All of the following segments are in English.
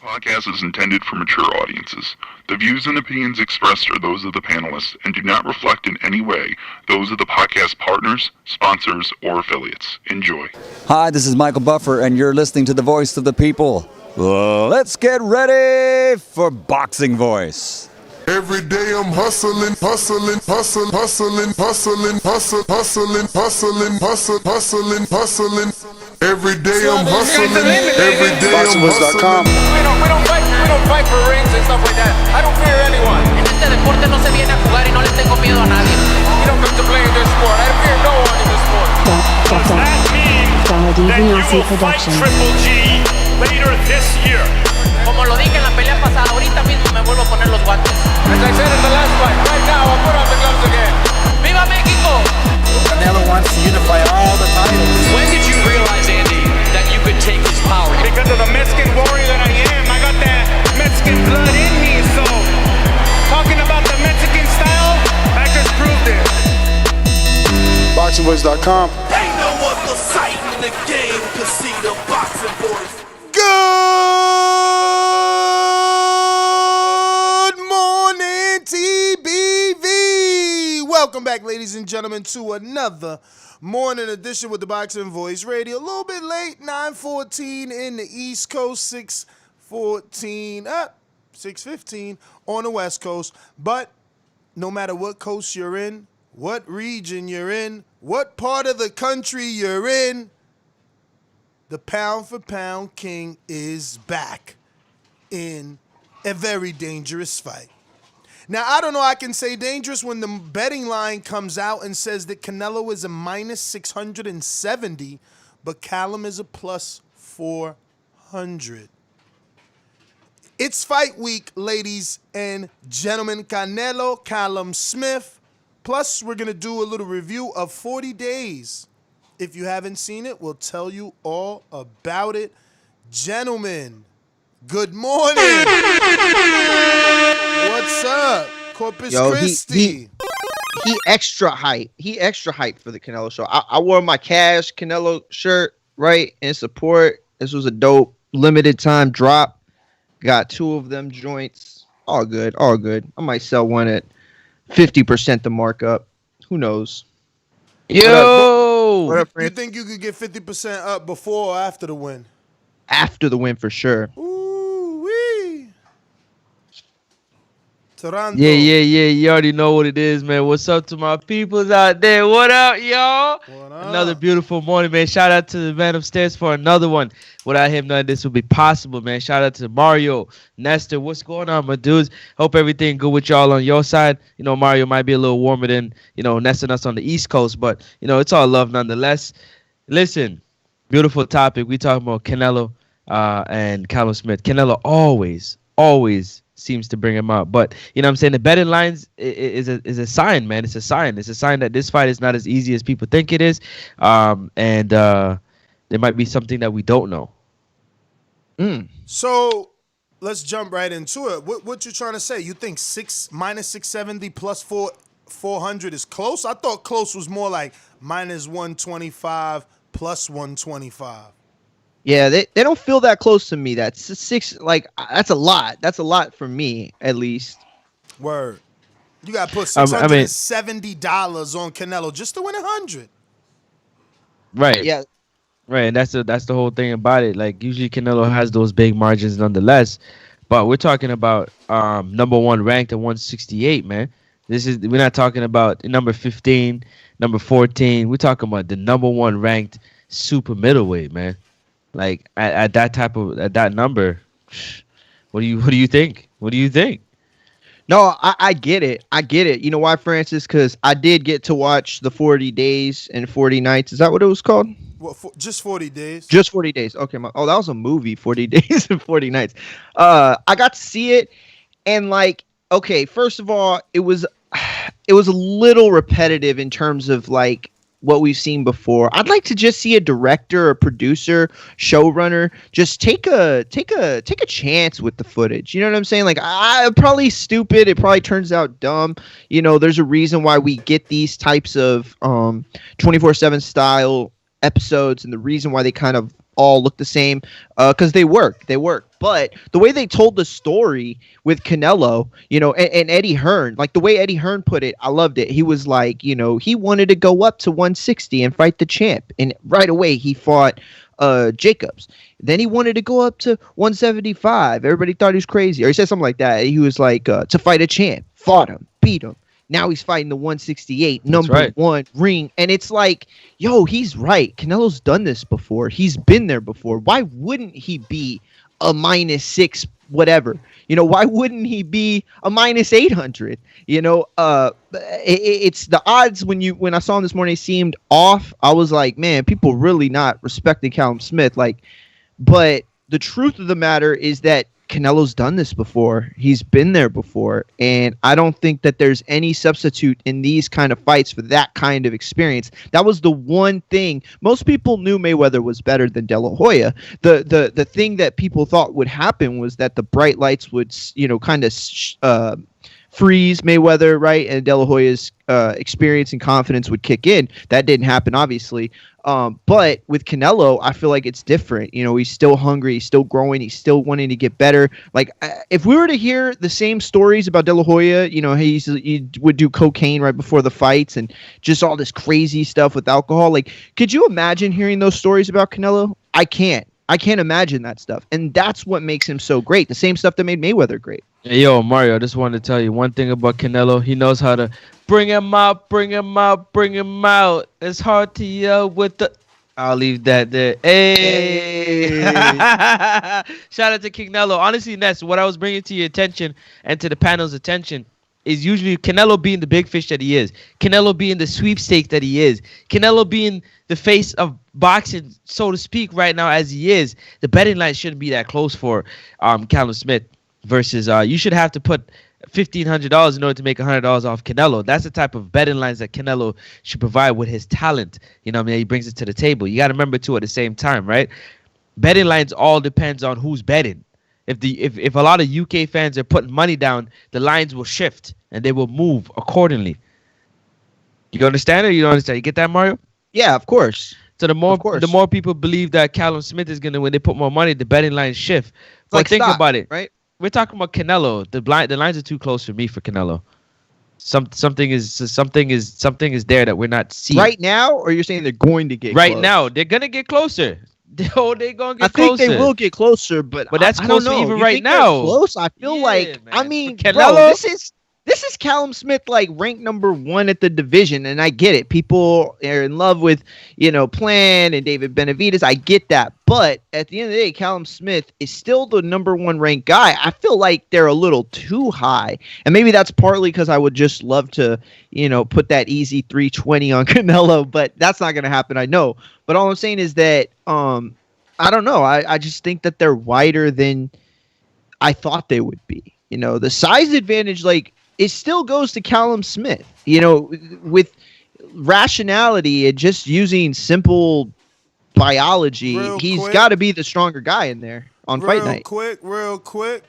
Podcast is intended for mature audiences. The views and opinions expressed are those of the panelists and do not reflect in any way those of the podcast partners, sponsors, or affiliates. Enjoy. Hi, this is Michael Buffer, and you're listening to the Voice of the People. Let's get ready for Boxing Voice. Every day I'm hustling. Every day I'm hustling. Every day I'm hustling. We don't fight for rings and stuff like that. I don't fear anyone. En este deporte no se viene a jugar y no le tengo miedo a nadie. We don't come to play in this sport. I fear no one in this sport. Does that mean that you will fight Triple G later this year? Como lo dije en la pelea pasada, ahorita mismo me vuelvo a poner los guantes. As I said in the last fight, right now I'll put on the gloves again. ¡Viva México! Canelo wants to unify all the titles. When did you realize, Andy, that you could take his power? Because of the Mexican warrior that I am, I got that Mexican blood in me. So, talking about the Mexican style, I just proved it. BoxingVoice.com. Ain't no other sight in the game to see the Boxing Voice. Good morning, TBV. Welcome back, ladies and gentlemen, to another morning edition with the Boxing Voice Radio. A little bit late, 9:14 in the East Coast, 6:15 on the West Coast. But no matter what coast you're in, what region you're in, what part of the country you're in, the pound for pound king is back in a very dangerous fight. Now, I don't know, I can say dangerous when the betting line comes out and says that Canelo is a minus 670, but Callum is a plus 400. It's fight week, ladies and gentlemen. Canelo, Callum Smith. Plus, we're going to do a little review of 40 Days. If you haven't seen it, we'll tell you all about it. Gentlemen, good morning. What's up? Corpus Christi. He extra hype. He extra hype for the Canelo show. I wore my Cash Canelo shirt, right, in support. This was a dope limited time drop. Got 2 of them joints. All good, all good. I might sell one at 50% the markup. Who knows? What up, you think you could get 50% up before or after the win? After the win, for sure. Ooh-wee. Toronto. Yeah. You already know what it is, man. What's up to my peoples out there? What up, y'all? What up? Another beautiful morning, man. Shout out to the man upstairs for another one. Without him, none of this would be possible, man. Shout out to Mario, Nestor. What's going on, my dudes? Hope everything good with y'all on your side. You know, Mario might be a little warmer than, Nestor and us on the East Coast, but, it's all love nonetheless. Listen, beautiful topic. We talking about Canelo and Callum Smith. Canelo always seems to bring him out. But, what I'm saying, the betting lines is a sign, man. It's a sign. It's a sign that this fight is not as easy as people think it is. And there might be something that we don't know. So let's jump right into it. What you trying to say? You think minus 670 plus 400 is close? I thought close was more like minus 125 plus 125. Yeah, they don't feel that close to me. That's that's a lot. That's a lot for me, at least. Word. You got to put $670 on Canelo just to win 100. Right. Yeah. Right, and that's the whole thing about it. Like, usually Canelo has those big margins nonetheless, but we're talking about number 1 ranked at 168, man. We're not talking about number 15, number 14. We're talking about the number 1 ranked super middleweight, man. Like at that number, what do you think? What do you think? No, I get it. You know why, Francis? Because I did get to watch the 40 Days and 40 Nights. Is that what it was called? Well, just 40 days. Just 40 days. Okay. That was a movie, 40 Days and 40 Nights. I got to see it, and okay, first of all, it was a little repetitive in terms of what we've seen before. I'd like to just see a director, a producer, showrunner just take a chance with the footage. You know what I'm saying? I probably stupid. It probably turns out dumb. There's a reason why we get these types of 24/7 style episodes, and the reason why they kind of all look the same because they work. But the way they told the story with Canelo, and Eddie Hearn, like the way Eddie Hearn put it, I loved it. He was like, he wanted to go up to 160 and fight the champ. And right away he fought Jacobs. Then he wanted to go up to 175. Everybody thought he was crazy. Or he said something like that. He was like, to fight a champ, fought him, beat him. Now he's fighting the 168, number one ring. And it's like, yo, he's right. Canelo's done this before. He's been there before. Why wouldn't he be a -6 whatever? Why wouldn't he be a -800? It's the odds when I saw him this morning seemed off. I was like, man, people really not respecting Callum Smith. But the truth of the matter is that Canelo's done this before. He's been there before. And I don't think that there's any substitute in these kind of fights for that kind of experience. That was the one thing. Most people knew Mayweather was better than De La Hoya. The thing that people thought would happen was that the bright lights would, kind of freeze Mayweather, right? And De La Hoya's experience and confidence would kick in. That didn't happen, obviously. But with Canelo, I feel like it's different. He's still hungry. He's still growing. He's still wanting to get better. Like, if we were to hear the same stories about De La Hoya, he would do cocaine right before the fights and just all this crazy stuff with alcohol. Like, could you imagine hearing those stories about Canelo? I can't imagine that stuff. And that's what makes him so great. The same stuff that made Mayweather great. Hey, yo, Mario, I just wanted to tell you one thing about Canelo. He knows how to bring him out, bring him out, bring him out. It's hard to yell with the... I'll leave that there. Hey! Shout out to Canelo. Honestly, Ness, what I was bringing to your attention and to the panel's attention is usually Canelo being the big fish that he is. Canelo being the sweepstake that he is. Canelo being the face of boxing, so to speak, right now as he is. The betting line shouldn't be that close for Callum Smith. Versus you should have to put $1,500 in order to make $100 off Canelo. That's the type of betting lines that Canelo should provide with his talent. He brings it to the table. You got to remember too at the same time, right? Betting lines all depends on who's betting. If a lot of UK fans are putting money down, the lines will shift and they will move accordingly. You understand it? You don't understand? You get that, Mario? Yeah, of course. So the more people believe that Callum Smith is gonna, when they put more money, the betting lines shift. But like think stock, about it, right? We're talking about Canelo. The lines are too close for me for Canelo. Something is there that we're not seeing right now, or you're saying they're going to get right close? Now. They're gonna get closer. They're gonna get closer. I think they will get closer, but that's I close don't know. even You right think now. close. I feel like man. I mean, Canelo, bro, this is Callum Smith, like ranked number 1 at the division, and I get it. People are in love with Plan and David Benavidez. I get that, but at the end of the day, Callum Smith is still the number 1 ranked guy. I feel like they're a little too high, and maybe that's partly because I would just love to put that easy 320 on Canelo, but that's not gonna happen. I know, but all I'm saying is that I don't know. I just think that they're wider than I thought they would be. The size advantage, like, it still goes to Callum Smith, with rationality and just using simple biology. He's got to be the stronger guy in there on fight night. Real quick.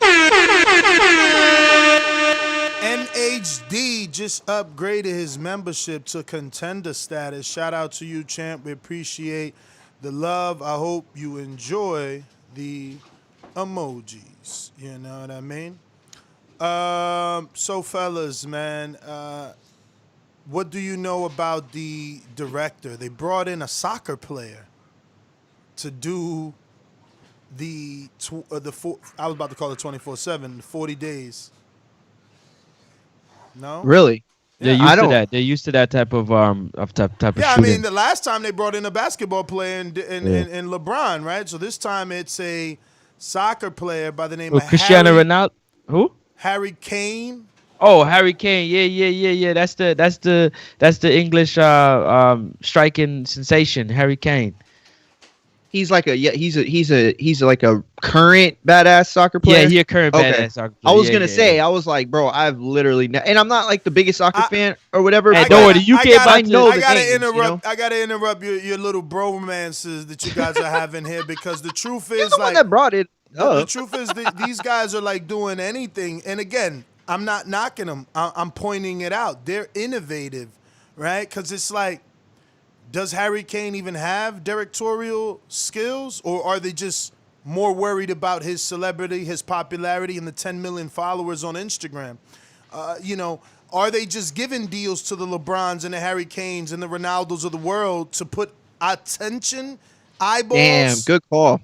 NHD just upgraded his membership to contender status. Shout out to you, champ. We appreciate the love. I hope you enjoy the emojis. You know what I mean? So fellas, man, what do you know about the director? They brought in a soccer player to do I was about to call it 24/7, 40 days. No? Really? They're used to that. They're used to that type of type of yeah, shooting. I mean, the last time they brought in a basketball player in LeBron, right? So this time it's a soccer player by the name of Cristiano Ronaldo. Who? Harry Kane. Oh, Harry Kane. Yeah. That's the English striking sensation, Harry Kane. He's like he's like a current badass soccer player. Yeah, he's a current badass soccer player. I was gonna say, I was like, bro, I've literally and I'm not like the biggest soccer fan or whatever. Hey, don't worry, the UK. I gotta interrupt your little bromances that you guys are having here, because the truth is, the one that brought it. The truth is these guys are like doing anything. And again, I'm not knocking them. I'm pointing it out. They're innovative, right? Because it's like does Harry Kane even have directorial skills, or are they just more worried about his celebrity, his popularity, and the 10 million followers on Instagram? Are they just giving deals to the LeBrons and the Harry Kanes and the Ronaldos of the world to put attention, eyeballs? Damn, good call.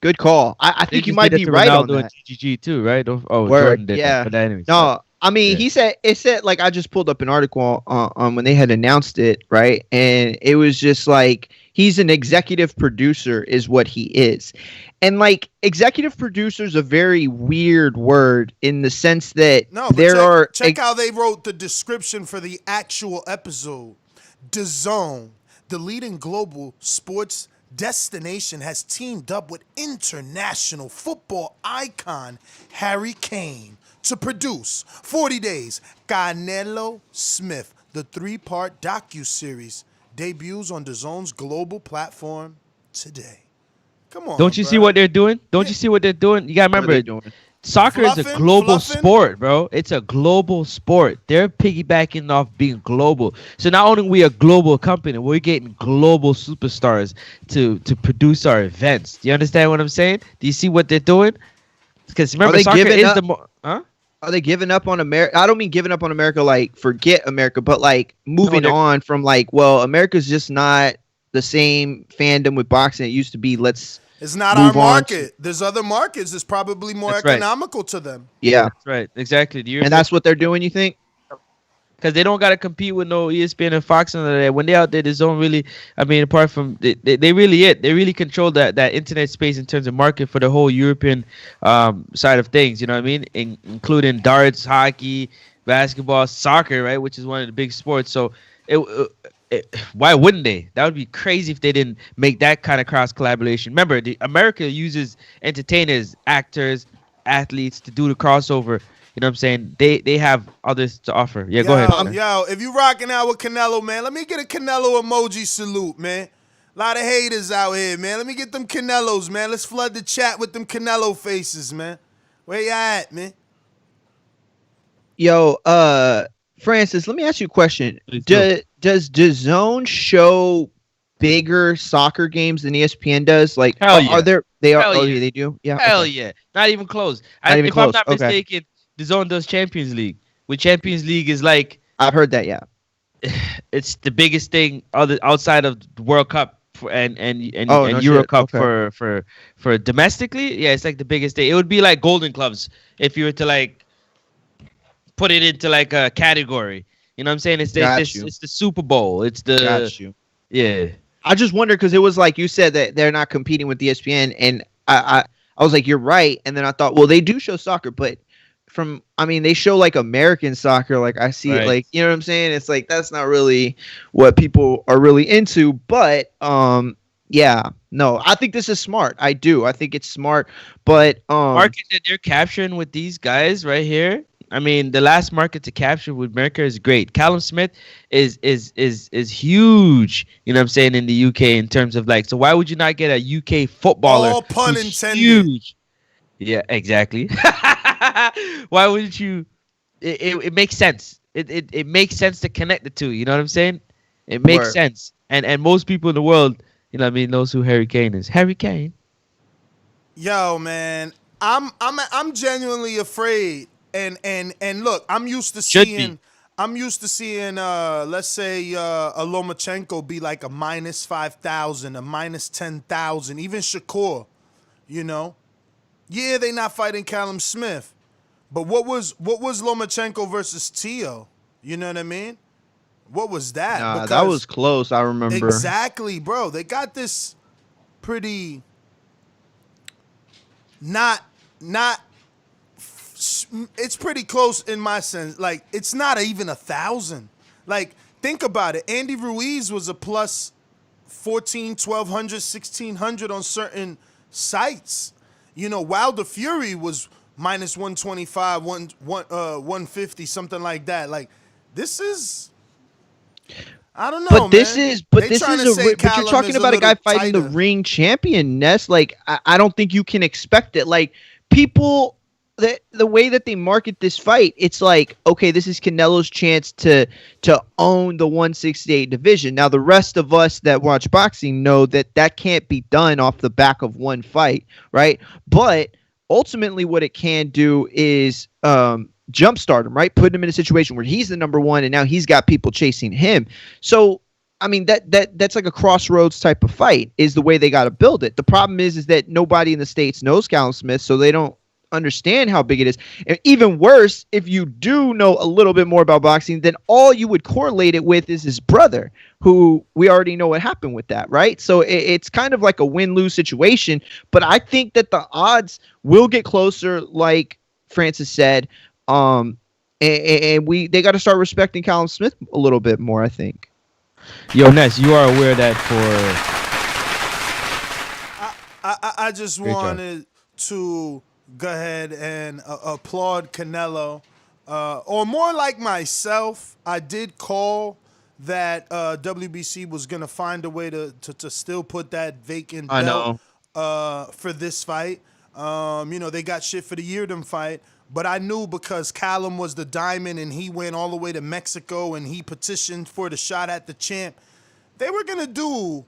Good call. I think you might be right on that. GG too, right? Oh, Word, Jordan did yeah. that. But anyways, no, I mean, it said, like, I just pulled up an article on when they had announced it, right? And it was just like, he's an executive producer is what he is. And like, executive producer is a very weird word in the sense that check how they wrote the description for the actual episode. Dazn, the leading global sports destination, has teamed up with international football icon Harry Kane to produce 40 Days Canelo Smith, the 3-part docu-series, debuts on Dazn's global platform today. Come on, don't you see what they're doing? Don't you see what they're doing? You gotta remember, soccer is a global sport, bro. It's a global sport. They're piggybacking off being global. So not only are we a global company, we're getting global superstars to produce our events. Do you understand what I'm saying? Do you see what they're doing? Because remember, soccer is Are they giving up on America? I don't mean giving up on America, like forget America, but like moving on from like, well, America's just not the same fandom with boxing it used to be. It's not our market. There's other markets that's probably more economical to them. Yeah, that's right. Exactly. And that's what they're doing, you think? Because they don't got to compete with no ESPN and Fox and all that. When they're out there, there's don't really, I mean, apart from, they really control that internet space in terms of market for the whole European side of things, you know what I mean? Including darts, hockey, basketball, soccer, right? Which is one of the big sports. So why wouldn't they? That would be crazy if they didn't make that kind of cross collaboration. Remember, America uses entertainers, actors, athletes to do the crossover. You know what I'm saying? They have others to offer. Yeah, go ahead. Yo, if you rocking out with Canelo, man, let me get a Canelo emoji salute, man. A lot of haters out here, man. Let me get them Canelos, man. Let's flood the chat with them Canelo faces, man. Where you at, man? Yo, Francis, let me ask you a question. Does DAZN show bigger soccer games than ESPN does? Like, hell yeah. They do? Yeah. Hell yeah. Not even close. If I'm not mistaken, DAZN does Champions League. Which Champions League is like, I've heard that, yeah. It's the biggest thing outside of the World Cup and no Euro shit. Cup Okay. for domestically. Yeah, it's like the biggest thing. It would be like Golden Clubs if you were to like put it into like a category. You know what I'm saying? It's the Super Bowl. It's the Got you. Yeah. I just wondered because it was like you said that they're not competing with ESPN, and I was like, you're right. And then I thought, well, they do show soccer, but they show like American soccer. Like I see it, like, you know what I'm saying? It's like that's not really what people are really into. But yeah, no, I think this is smart. I do. I think it's smart. But market that they're capturing with these guys right here. I mean, the last market to capture with America is great. Callum Smith is huge, you know what I'm saying, in the UK in terms of like, so why would you not get a UK footballer? All pun intended. Huge. Yeah, exactly. Why wouldn't you? It makes sense. It makes sense to connect the two. You know what I'm saying? It makes sense. And most people in the world, you know what I mean, knows who Harry Kane is. Harry Kane. Yo, man, I'm genuinely afraid. And look, I'm used to seeing let's say a Lomachenko be like a minus 5,000, a minus 10,000, even Shakur, you know. Yeah, they not fighting Callum Smith. But what was Lomachenko versus Tio? You know what I mean? What was that? Nah, that was close, I remember. Exactly, bro. They got this pretty not it's pretty close in my sense. Like, it's not even 1,000. Like, think about it. Andy Ruiz was a plus 1,400, 1,200, 1,600 on certain sites. You know, Wilder Fury was minus 125, 150, something like that. Like, this is, I don't know, but this is but you're talking about a guy fighting tighter. the ring champion, Ness. Like, I don't think you can expect it. Like, people the way that they market this fight, it's like, okay, this is Canelo's chance to own the 168 division. Now, the rest of us that watch boxing know that can't be done off the back of one fight, right? But ultimately, what it can do is jumpstart him, right? Put him in a situation where he's the number one, and now he's got people chasing him. So, I mean, that's like a crossroads type of fight is the way they got to build it. The problem is that nobody in the States knows Callum Smith, so they don't understand how big it is. And even worse, if you do know a little bit more about boxing, then all you would correlate it with is his brother, who we already know what happened with that, right? So it's kind of like a win-lose situation, but I think that the odds will get closer, like Francis said, and they got to start respecting Callum Smith a little bit more, I think. Yo, Ness, you are aware that I just wanted to go ahead and applaud Canelo, or more like myself. I did call that WBC was gonna find a way to still put that vacant belt for this fight. They got shit for the Yeardom fight, but I knew because Callum was the diamond and he went all the way to Mexico and he petitioned for the shot at the champ, they were gonna do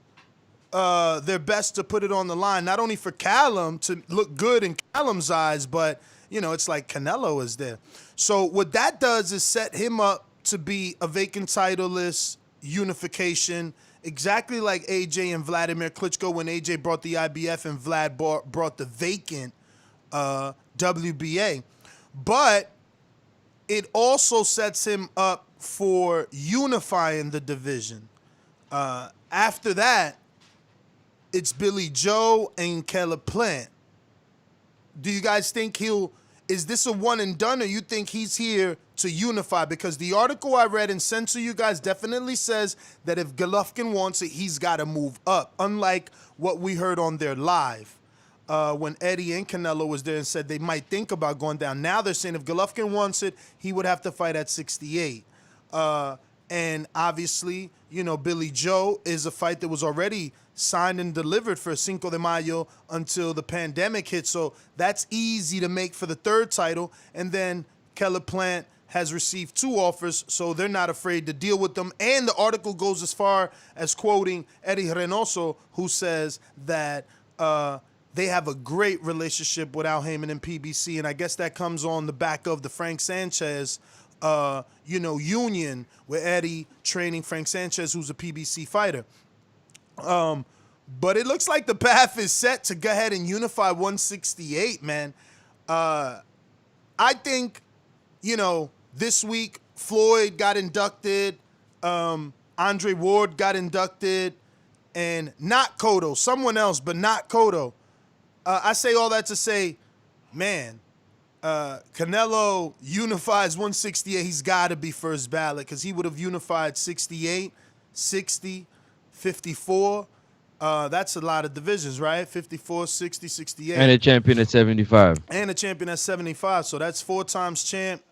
their best to put it on the line, not only for Callum to look good in Callum's eyes, but, it's like Canelo is there. So what that does is set him up to be a vacant titleless unification, exactly like AJ and Vladimir Klitschko when AJ brought the IBF and Vlad brought the vacant WBA. But it also sets him up for unifying the division. After that, it's Billy Joe and Caleb Plant. Do you guys think is this a one and done, or you think he's here to unify? Because the article I read and sent to you guys definitely says that if Golovkin wants it, he's got to move up, unlike what we heard on their live when Eddie and Canelo was there and said they might think about going down. Now they're saying if Golovkin wants it, he would have to fight at 68. And obviously, Billy Joe is a fight that was already signed and delivered for Cinco de Mayo until the pandemic hit. So that's easy to make for the third title. And then Caleb Plant has received 2 offers, so they're not afraid to deal with them. And the article goes as far as quoting Eddie Reynoso, who says that they have a great relationship with Al Heyman and PBC. And I guess that comes on the back of the Frank Sanchez union with Eddie training Frank Sanchez, who's a PBC fighter. But it looks like the path is set to go ahead and unify 168, man. I think, this week Floyd got inducted, Andre Ward got inducted, and not Cotto, someone else, but not Cotto. I say all that to say, man, Canelo unifies 168. He's got to be first ballot because he would have unified 68, 60, 54. That's a lot of divisions, right? 54, 60, 68. And a champion at 75. And a champion at 75. So that's 4 times champ.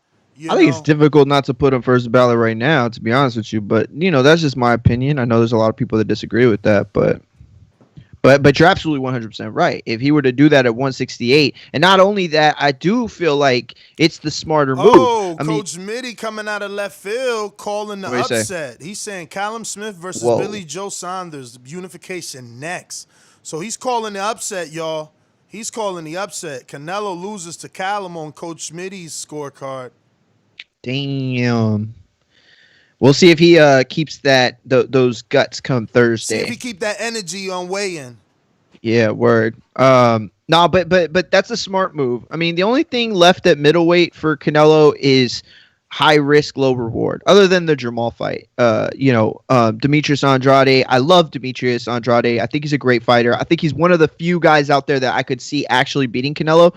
I think it's difficult not to put him first ballot right now, to be honest with you. But, that's just my opinion. I know there's a lot of people that disagree with that, but you're absolutely 100% right. If he were to do that at 168, and not only that, I do feel like it's the smarter move. Oh, Coach Mitty coming out of left field calling the upset. He's saying Callum Smith versus Billy Joe Saunders, unification next. So he's calling the upset, y'all. He's calling the upset. Canelo loses to Callum on Coach Mitty's scorecard. Damn. We'll see if he keeps those guts come Thursday. See if he keep that energy on weigh-in. Yeah, word. No, but that's a smart move. I mean, the only thing left at middleweight for Canelo is high risk, low reward. Other than the Jamal fight, Demetrius Andrade. I love Demetrius Andrade. I think he's a great fighter. I think he's one of the few guys out there that I could see actually beating Canelo.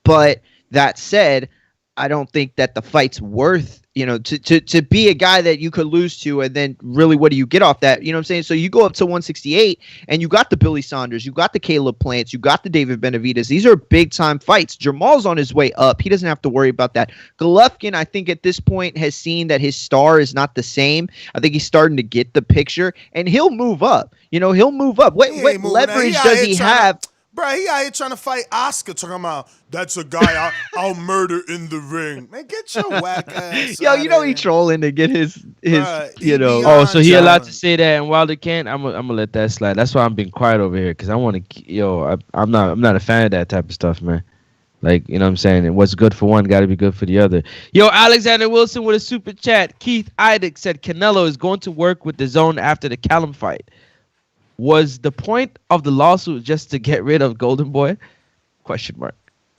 But that said, I don't think that the fight's worth, to be a guy that you could lose to, and then really what do you get off that? You know what I'm saying? So you go up to 168 and you got the Billy Saunders, you got the Caleb Plants, you got the David Benavidez. These are big time fights. Jamal's on his way up. He doesn't have to worry about that. Golovkin, I think at this point has seen that his star is not the same. I think he's starting to get the picture and he'll move up. He'll move up. What leverage does he have? Bro, he out here trying to fight Oscar, talking about that's a guy I'll murder in the ring. Man, get your whack ass. Yo, you know he here. trolling to get his Bruh, he you know. Oh, so he John. allowed to say that and Wilder can't? I'm gonna let that slide. That's why I'm being quiet over here because I want to. I'm not a fan of that type of stuff, man. Like, you know what I'm saying? And what's good for one got to be good for the other. Yo, Alexander Wilson with a super chat. Keith Idek said Canelo is going to work with DAZN after the Callum fight. Was the point of the lawsuit just to get rid of Golden Boy? Question mark.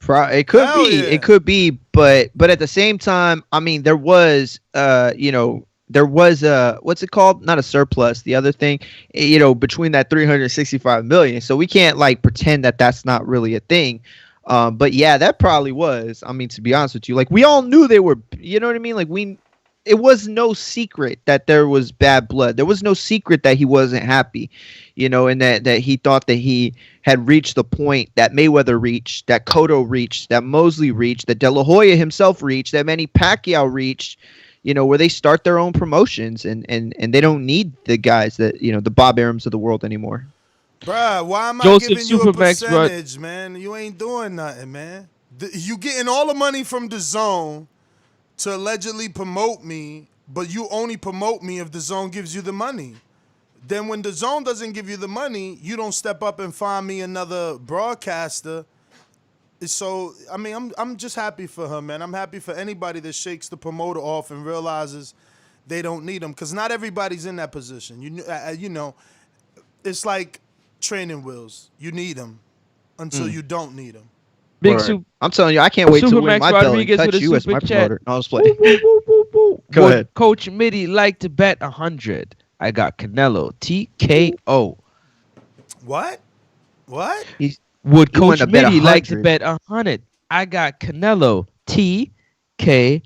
It could Hell be. yeah. It could be, but at the same time, I mean, there was what's it called? Not a surplus. The other thing, between that 365 million. So we can't like pretend that that's not really a thing. But yeah, that probably was. I mean, to be honest with you, like we all knew they were. You know what I mean? Like it was no secret that there was bad blood. There was no secret that he wasn't happy, and that he thought that he had reached the point that Mayweather reached, that Cotto reached, that Mosley reached, that De La Hoya himself reached, that Manny Pacquiao reached, where they start their own promotions and they don't need the guys that, the Bob Arums of the world anymore. Bruh, why am I Joseph giving you a Supermax, bro. percentage, man? You ain't doing nothing, man. You getting all the money from DAZN to allegedly promote me, but you only promote me if DAZN gives you the money. Then when DAZN doesn't give you the money, you don't step up and find me another broadcaster. So, I mean, I'm just happy for her, man. I'm happy for anybody that shakes the promoter off and realizes they don't need him, because not everybody's in that position. You know, it's like training wheels. You need them until you don't need them. Big Soup. I'm telling you, I can't wait to win Supermax my belt and Rodriguez touch with a you as my super chat. promoter. No, I was playing. Go Would ahead. Coach Mitty like to bet 100? I got Canelo TKO. What? Would You Coach wanna bet Mitty like to 100? bet 100? I got Canelo TKO.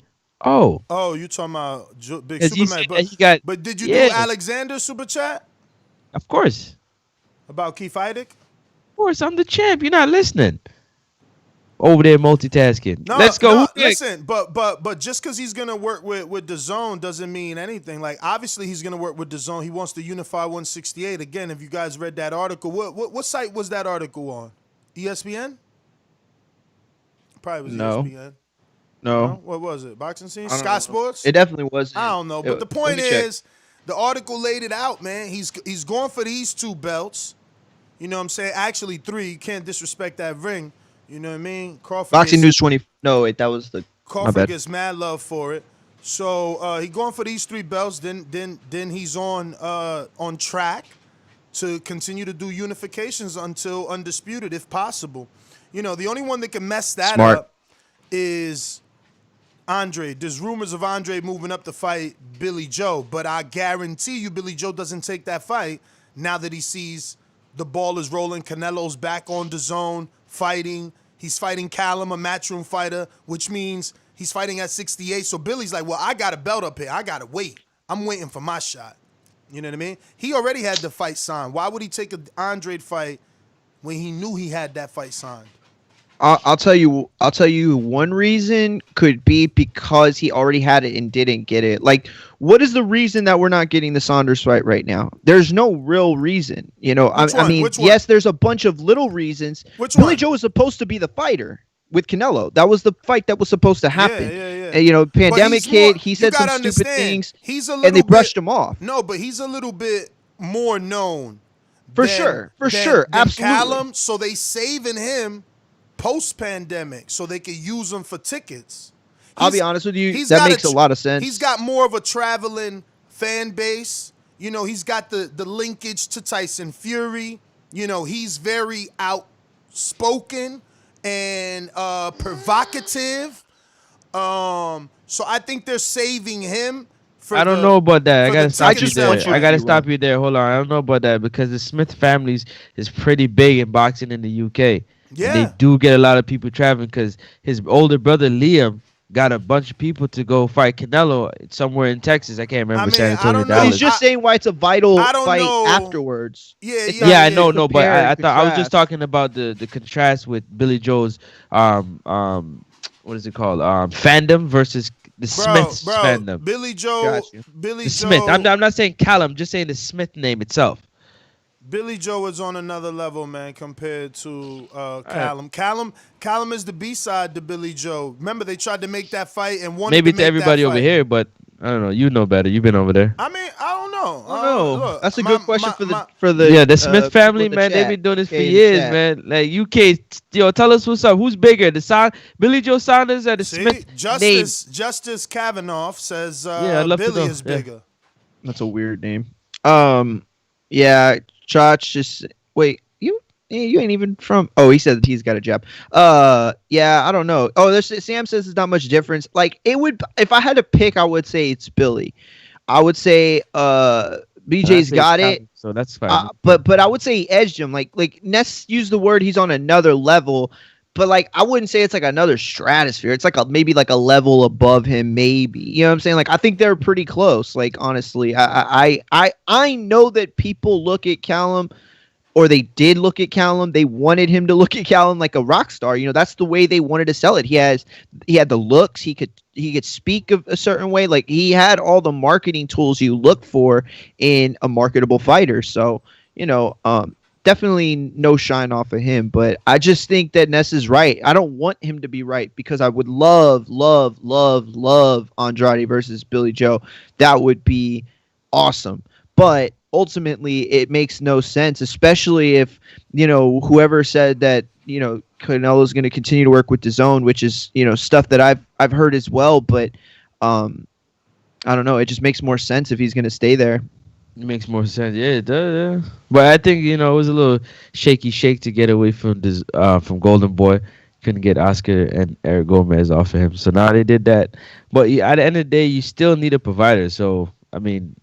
Oh, you talking about Big As he Superman? said that he got- But did you Yeah. do Alexander super chat Of course. about Keith Idek? Of course, I'm the champ. You're not listening. Over there multitasking. No, Let's go. no, Who's next? listen, but just because he's gonna work with DAZN doesn't mean anything. Like, obviously he's gonna work with DAZN. He wants to unify 168 again. If you guys read that article, what site was that article on? ESPN? Probably was No. ESPN. No, What was it? Boxing Scene? I don't Sky know. Sports? It definitely was. I don't know, but the Let point me check. is, the article laid it out, man. He's going for these 2 belts. You know what I'm saying? Actually 3. You can't disrespect that ring. You know what I mean? Crawford Boxing gets- News 20. No, wait, that was the. Crawford bad. gets mad love for it. So he going for these 3 belts. Then he's on track to continue to do unifications until undisputed, if possible. The only one that can mess that Smart. up is Andre. There's rumors of Andre moving up to fight Billy Joe, but I guarantee you Billy Joe doesn't take that fight now that he sees the ball is rolling. Canelo's back on DAZN fighting. He's fighting Callum, a matchroom fighter, which means he's fighting at 68. So Billy's like, well, I got a belt up here. I got to wait. I'm waiting for my shot. You know what I mean? He already had the fight signed. Why would he take an Andre fight when he knew he had that fight signed? I'll tell you one reason could be because he already had it and didn't get it. Like, what is the reason that we're not getting the Saunders fight right now? There's no real reason. I mean, Which one? yes, there's a bunch of little reasons. Which Billy one? Joe was supposed to be the fighter with Canelo. That was the fight that was supposed to happen. Yeah. And, pandemic he's more- hit. He you said some gotta stupid understand, things, he's a and they little brushed bit- him off. No, but he's a little bit more known. For than- sure. than Absolutely. Callum, so they saving him post-pandemic so they could use him for tickets. I'll be honest with you, he's that got makes a lot of sense. He's got more of a traveling fan base. He's got the linkage to Tyson Fury. He's very outspoken and provocative. So I think they're saving him for I don't know about that. I for gotta the stop you ticket there. sales. I gotta stop you there. Hold on. I don't know about that because the Smith families is pretty big in boxing in the UK. Yeah. And they do get a lot of people traveling because his older brother Liam got a bunch of people to go fight Canelo somewhere in Texas. I can't remember San I Antonio, don't know. Dallas. He's just saying why it's a vital I don't fight know. afterwards. Yeah, It's yeah. not Yeah, I to know, no, but compare I and thought I was contrast. just talking about the contrast with Billy Joe's what is it called? Fandom versus the Smiths fandom. Billy Joe. Got you. Billy The Joe. Smith. I'm not saying Callum. I'm just saying the Smith name itself. Billy Joe is on another level, man, compared to Callum. Callum is the B-side to Billy Joe. Remember, they tried to make that fight and wanted Maybe to to make everybody that over fight. here, but I don't know. You know better. You've been over there. I mean, I don't know. No, that's a good question for the Yeah, the Smith family, people in the man. They've chat. been doing this for Okay, in the years, chat. man. Like UK, yo, tell us what's up. Who's bigger, Billy Joe Saunders or the Smith name? Justice Kavanaugh says Yeah, I'd love to Billy know. is Yeah. bigger. That's a weird name. Yeah, Chach just wait. You ain't even from. Oh, he said that he's got a jab. Yeah, I don't know. Oh, Sam says there's not much difference. Like it would, if I had to pick, I would say it's Billy. I would say BJ's got it. So that's fine. But I would say he edged him. Like Ness used the word he's on another level. But like I wouldn't say it's like another stratosphere. It's like maybe like a level above him, maybe. You know what I'm saying? Like I think they're pretty close. Like honestly, I know that people look at Callum, or they did look at Callum. They wanted him to look at Callum like a rock star. You know, that's the way they wanted to sell it. He had the looks. He could speak a certain way. Like he had all the marketing tools you look for in a marketable fighter. So you know, definitely no shine off of him, but I just think that Ness is right. I don't want him to be right because I would love Andrade versus Billy Joe. That would be awesome. But ultimately, it makes no sense, especially if, you know, whoever said that, you know, Canelo is going to continue to work with Dazn, which is, you know, stuff that I've heard as well. But I don't know. It just makes more sense if he's going to stay there. It makes more sense. Yeah, it does. Yeah. But I think, you know, it was a little shaky shake to get away from this, from Golden Boy. Couldn't get Oscar and Eric Gomez off of him. So now they did that. But at the end of the day, you still need a provider. So, I mean,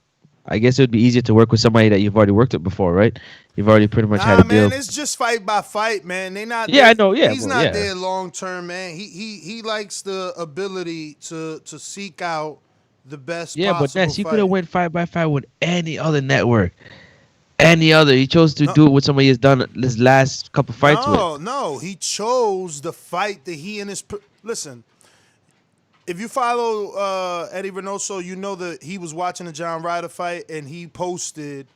I guess it would be easier to work with somebody that you've already worked with before, right? You've already pretty much had a deal. Man, it's just fight by fight, man. They not. Yeah, I know. Yeah, he's not there long term, man. He likes the ability to seek out the best. Yeah, but possible Ness, he fight. could have went fight by fight with any other network, any other. He chose to do it with somebody he's done his last couple fights with. No, he chose the fight that he and his. Listen. If you follow Eddie Reynoso, you know that he was watching the John Ryder fight and he posted,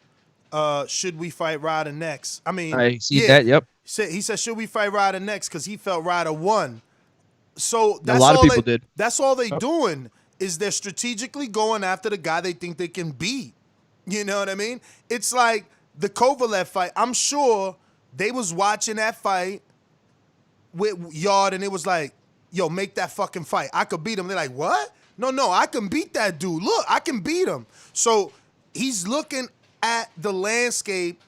should we fight Ryder next? I mean, I see that, yep. He said, should we fight Ryder next? Because he felt Ryder won. So that's a lot of people did. That's all they doing is they're strategically going after the guy they think they can beat. You know what I mean? It's like the Kovalev fight. I'm sure they was watching that fight with Yard and it was like, yo, make that fucking fight. I could beat him. They're like, what? No, I can beat that dude. Look, I can beat him. So he's looking at the landscape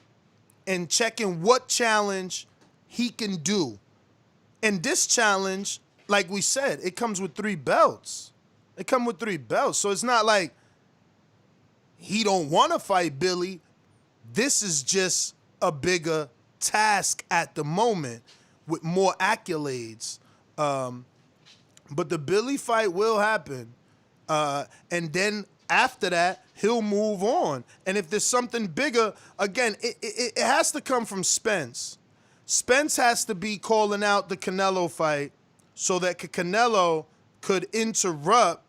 and checking what challenge he can do. And this challenge, like we said, it comes with 3 belts. It comes with 3 belts. So it's not like he don't want to fight Billy. This is just a bigger task at the moment with more accolades. But the Billy fight will happen. And then after that, he'll move on. And if there's something bigger, again, it has to come from Spence. Spence has to be calling out the Canelo fight so that Canelo could interrupt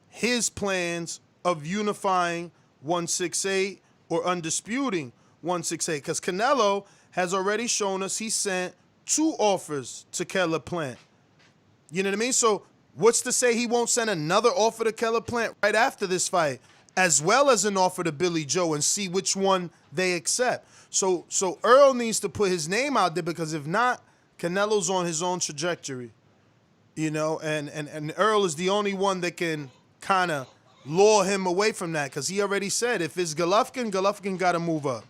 his plans of unifying 168 or undisputing 168. Because Canelo has already shown us he sent 2 offers to Keller Plant. You know what I mean? So what's to say he won't send another offer to Keller Plant right after this fight, as well as an offer to Billy Joe, and see which one they accept. So Earl needs to put his name out there, because if not, Canelo's on his own trajectory. You know, and Earl is the only one that can kind of lure him away from that, because he already said if it's Golovkin got to move up.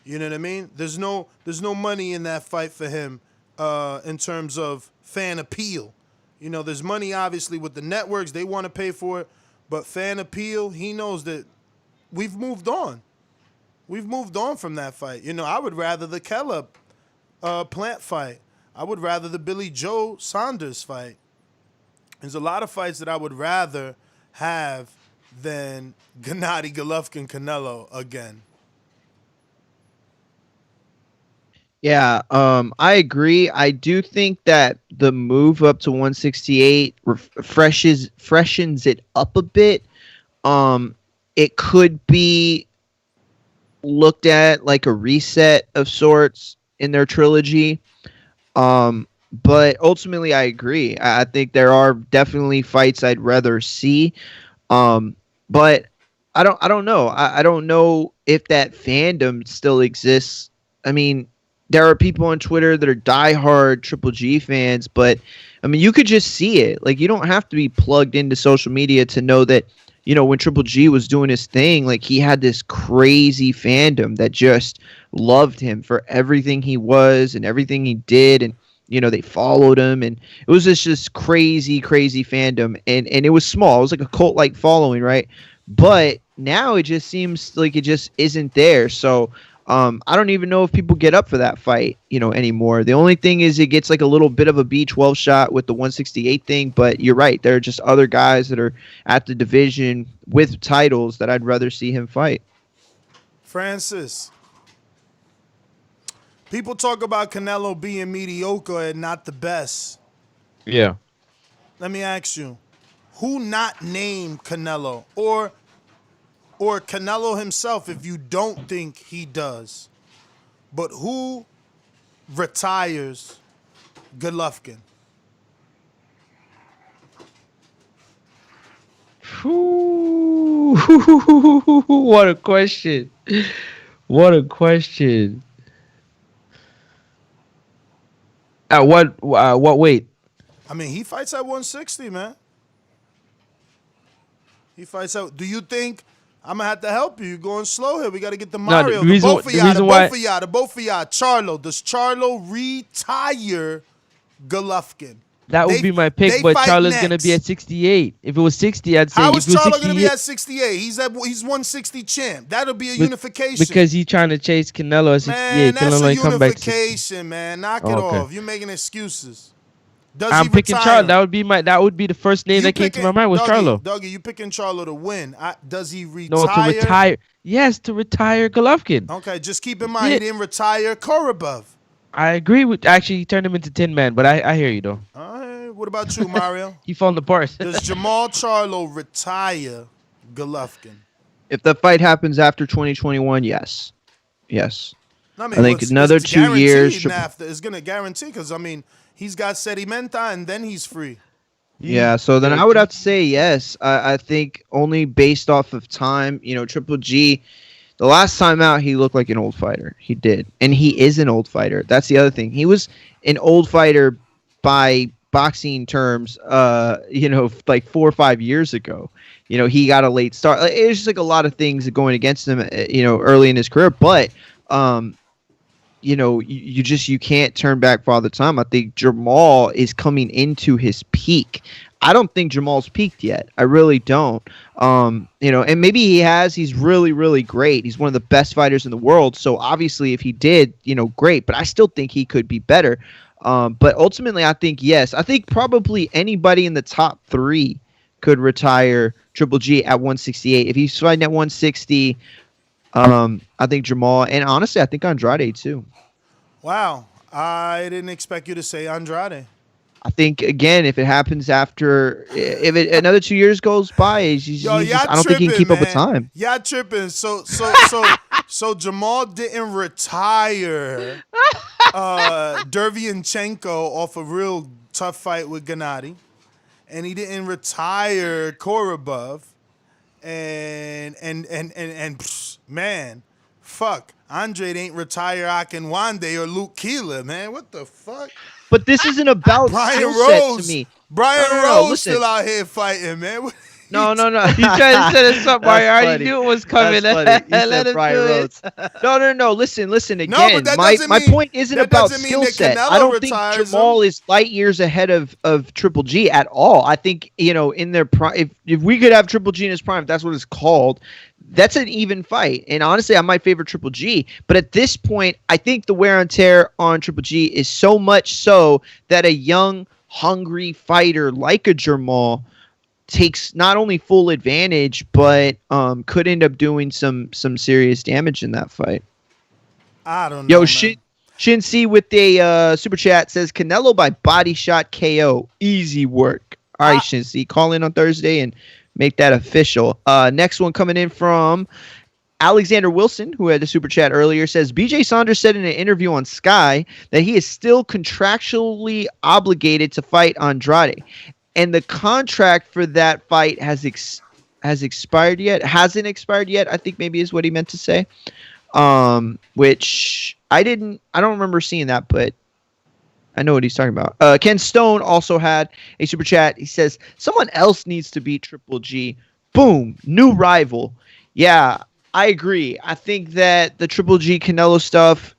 You know what I mean? There's no money in that fight for him in terms of fan appeal. You know, there's money, obviously, with the networks. They want to pay for it. But fan appeal, he knows that we've moved on. We've moved on from that fight. You know, I would rather the Keller Plant fight. I would rather the Billy Joe Saunders fight. There's a lot of fights that I would rather have than Gennady Golovkin Canelo again. Yeah, I agree. I do think that the move up to 168 freshens it up a bit. It could be looked at like a reset of sorts in their trilogy. But ultimately, I agree. I think there are definitely fights I'd rather see. But I don't know. I don't know if that fandom still exists. I mean, there are people on Twitter that are diehard Triple G fans, but I mean, you could just see it. Like, you don't have to be plugged into social media to know that, you know, when Triple G was doing his thing, like, he had this crazy fandom that just loved him for everything he was and everything he did. And, you know, they followed him, and it was just crazy fandom. And it was small. It was like a cult-like following, right? But now it just seems like it just isn't there. So I don't even know if people get up for that fight, you know, anymore. The only thing is it gets like a little bit of a B12 shot with the 168 thing. But you're right. There are just other guys that are at the division with titles that I'd rather see him fight. Francis, people talk about Canelo being mediocre and not the best. Yeah. Let me ask you, who not named Canelo? Or Canelo himself, if you don't think he does. But who retires Golovkin? What a question. What a question. At what weight? I mean, he fights at 160, man. He fights out. Do you think I'm gonna have to help you? You're going slow here. We got to get the Mario. The both of y'all. Charlo. Does Charlo retire Golovkin? That would be my pick, but Charlo's gonna be at 68. If it was 60, I'd say. How is Charlo gonna be at 68? He's 160 champ. That'll be a unification. Because he's trying to chase Canelo at 68. Man, that's Canelo a come back unification, man. Knock it off. You're making excuses. I'm picking Charlo. That would be the first name that came to my mind was Charlo. Dougie, you picking Charlo to win. Does he retire? No, to retire. Yes, to retire Golovkin. Okay, just keep in mind he didn't retire Korobov. I agree with. Actually, he turned him into Tin Man, but I hear you though. All right, what about you, Mario? He falling apart. Does Jamal Charlo retire Golovkin? If the fight happens after 2021, yes. I think another 2 years. Math is going to guarantee because, I mean, he's got sedimenta and then he's free. Yeah, so then I would have to say yes. I think only based off of time, you know, Triple G, the last time out, he looked like an old fighter. He did. And he is an old fighter. That's the other thing. He was an old fighter by boxing terms, you know, like 4 or 5 years ago. You know, he got a late start. It was just like a lot of things going against him, you know, early in his career. But, you know, you can't turn back Father Time. I think Jamal is coming into his peak. I don't think Jamal's peaked yet. I really don't. You know, and maybe he has. He's really, really great. He's one of the best fighters in the world. So obviously, if he did, you know, great. But I still think he could be better. But ultimately, I think yes. I think probably anybody in the top 3 could retire Triple G at 168. If he's fighting at 160, I think Jamal, and honestly, I think Andrade too. Wow, I didn't expect you to say Andrade. I think again, if it happens after, if it another 2 years goes by, I don't think he can keep up with time. Y'all tripping. So Jamal didn't retire Derevyanchenko off a real tough fight with Gennady, and he didn't retire Korobov, and man, fuck, Andre ain't retire Akinwande or Luke Keeler, man. What the fuck? But this isn't about skill set to me. Brian Rose still out here fighting, man. No. He's trying to set us up, Mario. I already knew it was coming. Let him Brian Rhodes. No. Listen again. No, but my point isn't about skill set. I don't think Jamal is light years ahead of Triple G at all. I think, you know, in their prime, if we could have Triple G in his prime, if that's what it's called, that's an even fight. And honestly, I might favor Triple G. But at this point, I think the wear and tear on Triple G is so much so that a young, hungry fighter like a Jamal takes not only full advantage, but could end up doing some serious damage in that fight. I don't know. Yo, Shin C with a super chat says Canelo by body shot KO. Easy work. All right, Shin C, call in on Thursday and make that official. Next one coming in from Alexander Wilson, who had a super chat earlier, says BJ Saunders said in an interview on Sky that he is still contractually obligated to fight Andrade, and the contract for that fight has expired yet. Hasn't expired yet, I think maybe is what he meant to say. Which I don't remember seeing that, but I know what he's talking about. Ken Stone also had a super chat. He says someone else needs to beat Triple G. Boom, new rival. Yeah, I agree. I think that the Triple G Canelo stuff,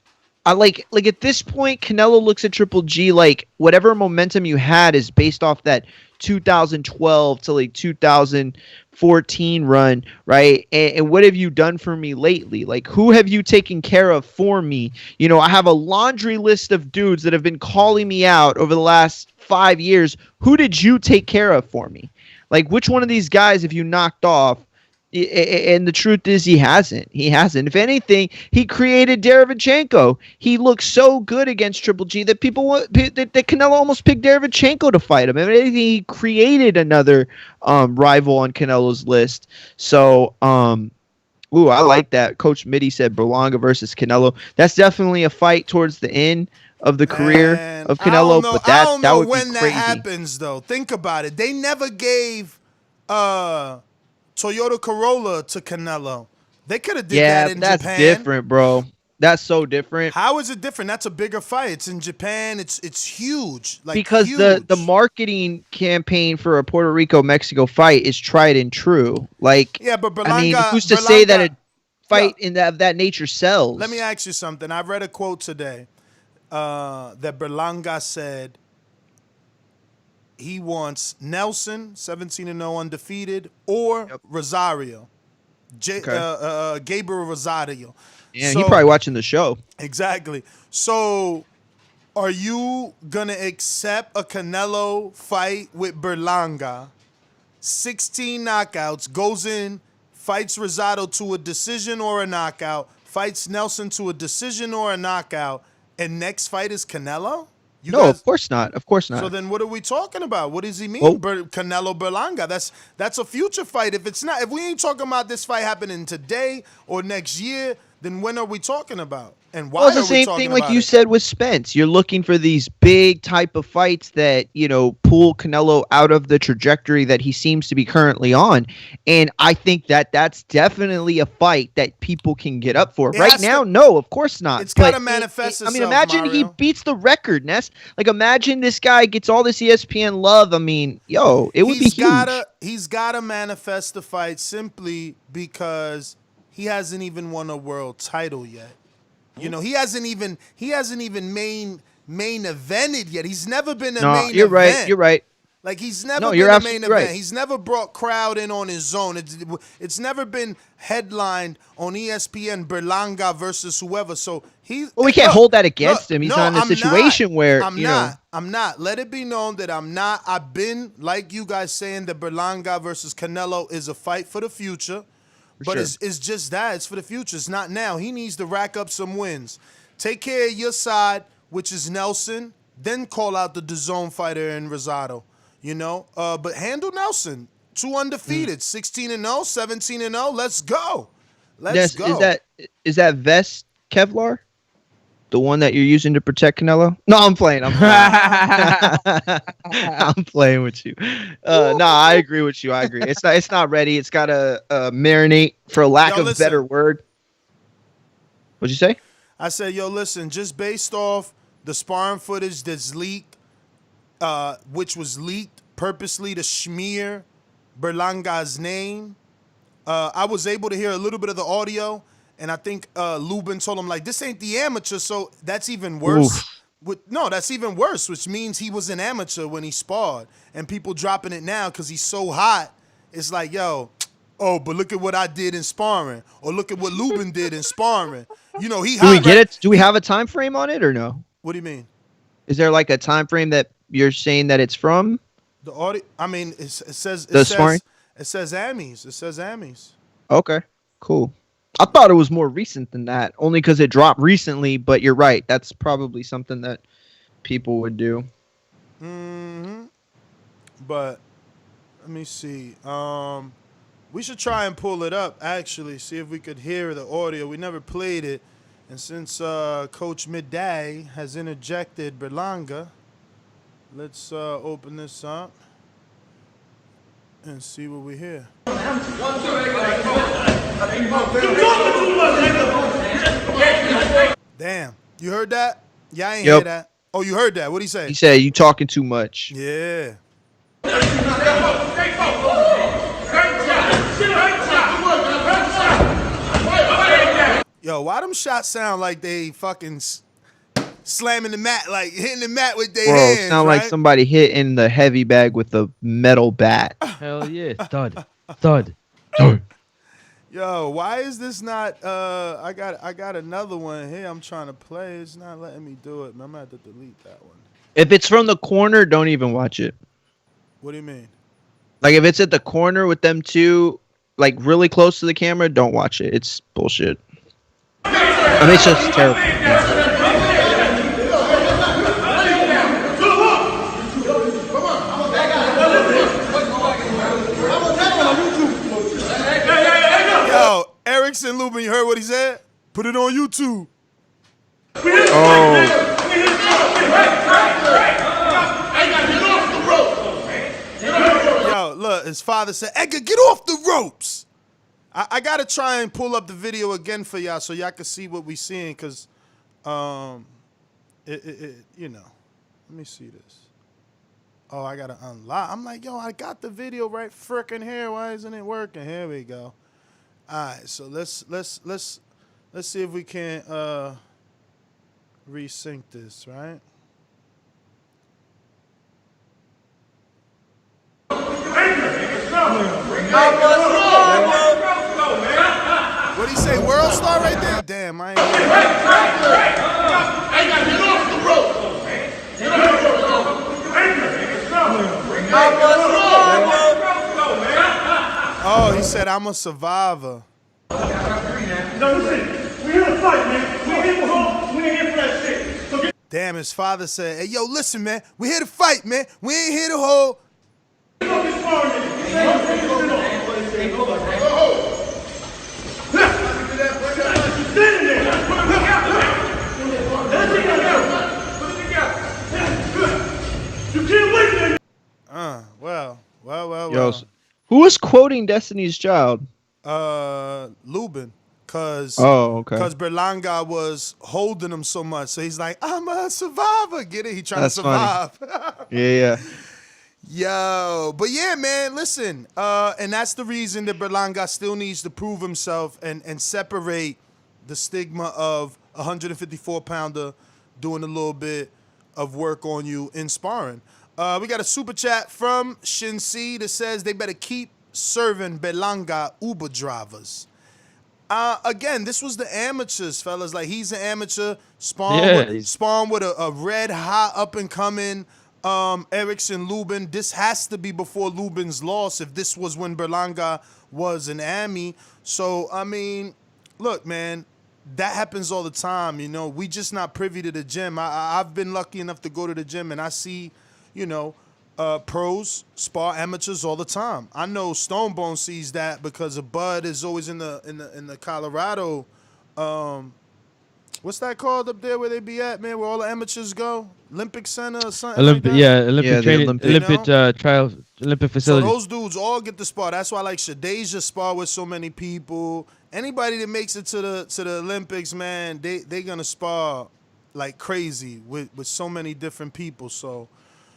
I like at this point, Canelo looks at Triple G like whatever momentum you had is based off that 2012 to like 2014 run, right? And what have you done for me lately? Like, who have you taken care of for me? You know, I have a laundry list of dudes that have been calling me out over the last 5 years. Who did you take care of for me? Like, which one of these guys have you knocked off? And the truth is he hasn't. He hasn't. If anything, he created Derevchenko. He looked so good against Triple G that that Canelo almost picked Derevchenko to fight him. If anything, he created another rival on Canelo's list. So, I like that. Coach Mitty said Berlanga versus Canelo. That's definitely a fight towards the end of the career of Canelo. But that would be crazy. When that happens, though. Think about it. They never gave Toyota Corolla to Canelo. They could have did that in Japan. Yeah, that's different, bro. That's so different. How is it different? That's a bigger fight. It's in Japan. It's huge. Like, because huge. the marketing campaign for a Puerto Rico-Mexico fight is tried and true. Like, yeah, but Berlanga, I mean, who's to say that a fight in that nature sells? Let me ask you something. I read a quote today that Berlanga said he wants Nelson, 17-0 undefeated, or Rosario, Gabriel Rosario. Yeah, he's probably watching the show. Exactly. So, are you gonna accept a Canelo fight with Berlanga? 16 knockouts, goes in, fights Rosado to a decision or a knockout, fights Nelson to a decision or a knockout, and next fight is Canelo? Of course not. Of course not. So then what are we talking about? What does he mean? Canelo Berlanga. That's a future fight. If we ain't talking about this fight happening today or next year, then when are we talking about? And why? Well, it's the same thing like you said with Spence. You're looking for these big type of fights that, pull Canelo out of the trajectory that he seems to be currently on. And I think that that's definitely a fight that people can get up for. Right now, no, of course not. It's got to manifest itself, imagine Mario. he beats the record, Ness. Like, imagine this guy gets all this ESPN love. I mean, it would be huge. He's got to manifest the fight simply because he hasn't even won a world title yet. He hasn't even main evented yet. He's never been a main event. Right. You're right. Like, he's never been a main event. Right. He's never brought crowd in on his own. It's never been headlined on ESPN, Berlanga versus whoever. So we can't hold that against him. He's not in a situation where I'm not. Let it be known that I'm not. I've been, like you guys saying, that Berlanga versus Canelo is a fight for the future. But it's just that. It's for the future. It's not now. He needs to rack up some wins. Take care of your side, which is Nelson. Then call out the DAZN fighter in Rosado. But handle Nelson. 2 undefeated. 16-0, 17-0. Let's go. Let's go. Is that vest Kevlar? The one that you're using to protect Canelo? No, I'm playing. I'm playing with you. I agree with you. I agree. It's not ready. It's got to marinate, for lack of a better word. What'd you say? I said, listen, just based off the sparring footage that's leaked, which was leaked purposely to smear Berlanga's name, I was able to hear a little bit of the audio. And I think Lubin told him, this ain't the amateur, so that's even worse. That's even worse, which means he was an amateur when he sparred. And people dropping it now because he's so hot. It's like, but look at what I did in sparring. Or look at what Lubin did in sparring. He Do we get it? Do we have a time frame on it or no? What do you mean? Is there like a time frame that you're saying that it's from? The audio. I mean, it says sparring? It says Amis. It says Amis. Okay, cool. I thought it was more recent than that, only because it dropped recently, but you're right. That's probably something that people would do. Mm-hmm. But let me see. We should try and pull it up, actually, see if we could hear the audio. We never played it. And since Coach Midday has interjected Berlanga, let's open this up and see what we hear. Damn. You heard that? Yeah, I ain't hear that. Oh, you heard that. What'd he say? He said, you talking too much. Yeah. Yo, why them shots sound like they fucking slamming the mat, like hitting the mat with their hands, Bro, sound like somebody hit in the heavy bag with a metal bat. Hell yeah. Thud. Thud. Thud. Yo, why is this not I got another one here I'm trying to play. It's not letting me do it, man. I'm gonna have to delete that one. If it's from the corner, don't even watch it. What do you mean? Like if it's at the corner with them two, like really close to the camera, don't watch it. It's bullshit. I mean, it's just terrible. Yo, Erickson Lubin, you heard what he said? Put it on YouTube. Oh. Yo, look, his father said, Edgar, get off the ropes. I got to try and pull up the video again for y'all so y'all can see what we seeing because, you know, let me see this. Oh, I got to unlock. I'm like, yo, I got the video right frickin' here. Why isn't it working? Here we go. All right, so let's see if we can resync this, right? What do you say, World Star right there? Damn, I ain't Oh, he said, I'm a survivor. No, listen, we here to fight, man. We here for home. We ain't here for that shit. So get Damn, his father said, hey, yo, listen, man. We here to fight, man. We ain't here to hold. Well. Yo, who is quoting Destiny's Child? Lubin. Cause Berlanga was holding him so much. So he's like, I'm a survivor. Get it? He trying to survive. Yeah. Yo, but yeah, man, listen. And that's the reason that Berlanga still needs to prove himself and separate the stigma of a 154-pounder doing a little bit of work on you in sparring. We got a super chat from Shinsi that says they better keep serving Berlanga Uber drivers. Again, this was the amateurs, fellas. Like, he's an amateur. Spawn with a red hot up-and-coming Erickson Lubin. This has to be before Lubin's loss if this was when Berlanga was an Ami. So, I mean, look, man, that happens all the time. You know, we just not privy to the gym. I've been lucky enough to go to the gym, and I see, you know, pros spar amateurs all the time. I know Stonebone sees that because Bud is always in the Colorado. What's that called up there where they be at, man? Where all the amateurs go? Olympic Center or something? Olympic training, Olympic trials, Olympic facility. So those dudes all get to spar. That's why like Shadeja spar with so many people. Anybody that makes it to the Olympics, man, they gonna spar like crazy with so many different people. So,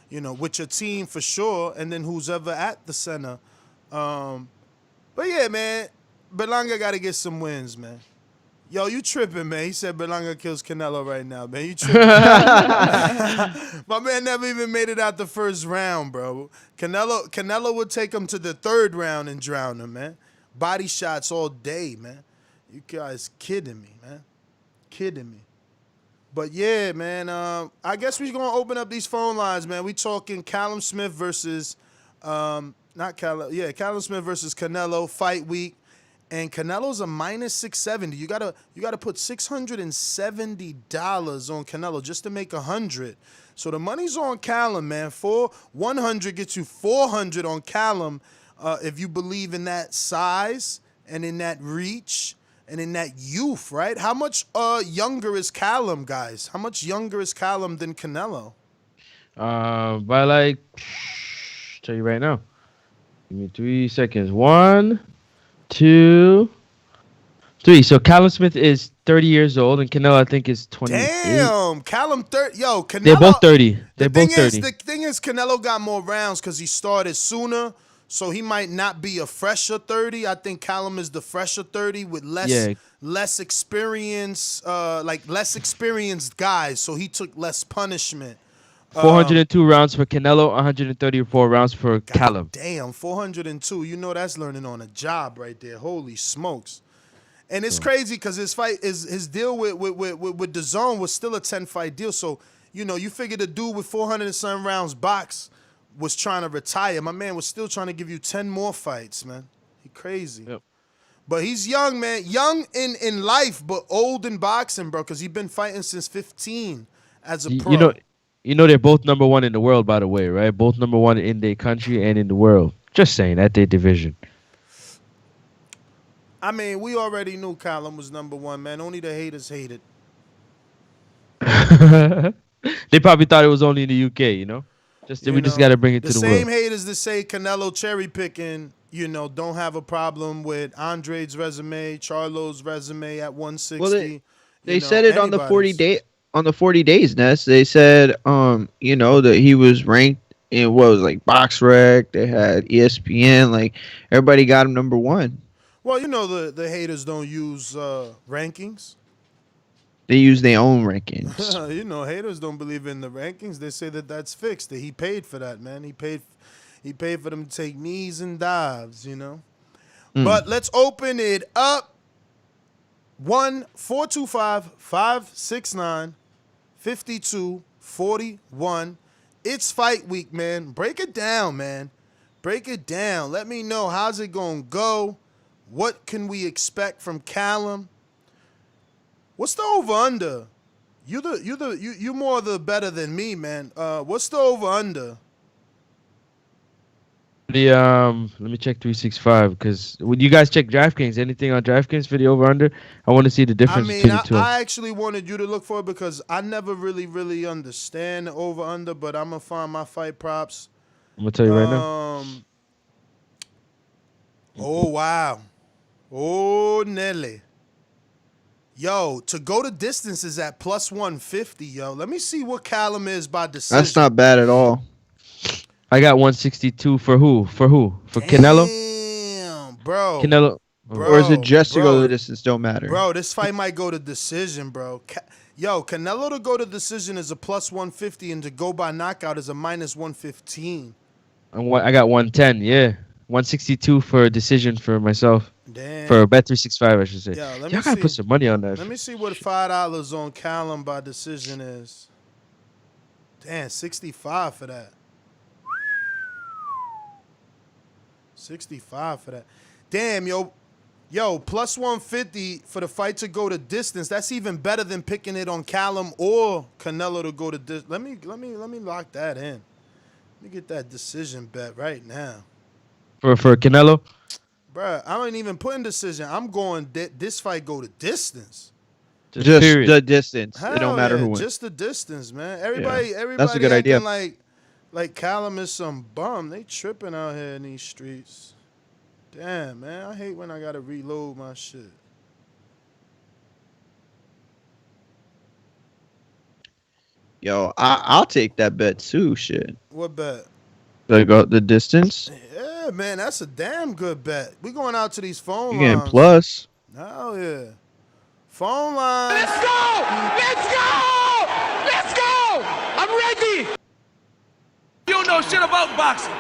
you know, with your team for sure, and then who's ever at the center. But yeah, man, Berlanga got to get some wins, man. Yo, you tripping, man. He said Berlanga kills Canelo right now, man. You tripping. My man never even made it out the first round, bro. Canelo would take him to the third round and drown him, man. Body shots all day, man. You guys kidding me, man. Kidding me. But yeah, man, I guess we're going to open up these phone lines, man. We talking Callum Smith versus, Callum Smith versus Canelo, fight week. And Canelo's a minus 670. You gotta put $670 on Canelo just to make 100. So the money's on Callum, man. 100 gets you 400 on Callum. if you believe in that size and in that reach and in that youth, right? How much younger is Callum, guys? How much younger is Callum than Canelo? By like, tell you right now. Give me 3 seconds. 1, 2, 3. So Callum Smith is 30 years old, and Canelo, I think, is 28. Damn, Callum 30. Yo, Canelo. They're both 30. They're both 30. The thing is, Canelo got more rounds because he started sooner, so he might not be a fresher 30. I think Callum is the fresher 30 with less experience, less experienced guys, so he took less punishment. 402 rounds for Canelo, 134 rounds for Callum. Damn, 402. You know that's learning on a job right there. Holy smokes. And it's crazy because his deal with Dazn was still a 10-fight deal. So, you figure the dude with 400 and some rounds box was trying to retire. My man was still trying to give you 10 more fights, man. He crazy. Yep. But he's young, man. Young in life, but old in boxing, bro, because he's been fighting since 15 as a pro. You know they're both number 1 in the world, by the way, right? Both number 1 in their country and in the world. Just saying, at their division. I mean, we already knew Callum was number 1, man. Only the haters hated. They probably thought it was only in the UK, we just got to bring it to the world. The same haters that say Canelo cherry picking, don't have a problem with Andre's resume, Charlo's resume at 160. Well, they said it on the 40 days, Ness. They said, that he was ranked in BoxRec. They had ESPN. Everybody got him number 1. Well, the haters don't use rankings. They use their own rankings. Haters don't believe in the rankings. They say that that's fixed. That he paid for that, man. He paid for them to take knees and dives, But let's open it up. 1-425-569-5241. It's fight week, man. Break it down, man. Break it down. Let me know, how's it gonna go? What can we expect from Callum? What's the over under? You more the better than me, man. What's the over under? Let me check 365 because when you guys check DraftKings, anything on DraftKings for the over under, I want to see the difference between the two. I actually wanted you to look for it because I never really understand the over under, but I'm gonna find my fight props. I'm gonna tell you right now. Oh wow. Oh Nelly. Yo, to go to distance is at plus 150, yo. Let me see what Callum is by decision. That's not bad at all. I got 162 for who? For Canelo? Damn, bro. Canelo. Or is it just to go to the distance? Don't matter. Bro, this fight might go to decision, bro. Canelo to go to decision is a plus 150 and to go by knockout is a minus 115. I got 110, yeah. 162 for a decision for myself. Damn. For Bet 365, I should say. Yo, y'all gotta put some money on that. Let me see what $5 on Callum by decision is. Damn, 65 for that. 65 for that. Damn, yo, plus 150 for the fight to go to distance. That's even better than picking it on Callum or Canelo to go to distance. Let me lock that in. Let me get that decision bet right now. For Canelo? Bruh, I ain't even putting decision. I'm going this fight go to distance. Just the distance. Hell it don't matter who wins. Just the distance, man. Everybody That's a good idea. Like Callum is some bum. They tripping out here in these streets. Damn, man. I hate when I gotta reload my shit. Yo, I'll take that bet too. Shit. What bet? The distance. Yeah, man, that's a damn good bet. We going out to these phone You're lines. getting plus. Hell yeah. Phone lines. Let's go! Let's go! Let's go! I'm ready! You don't know shit about boxing.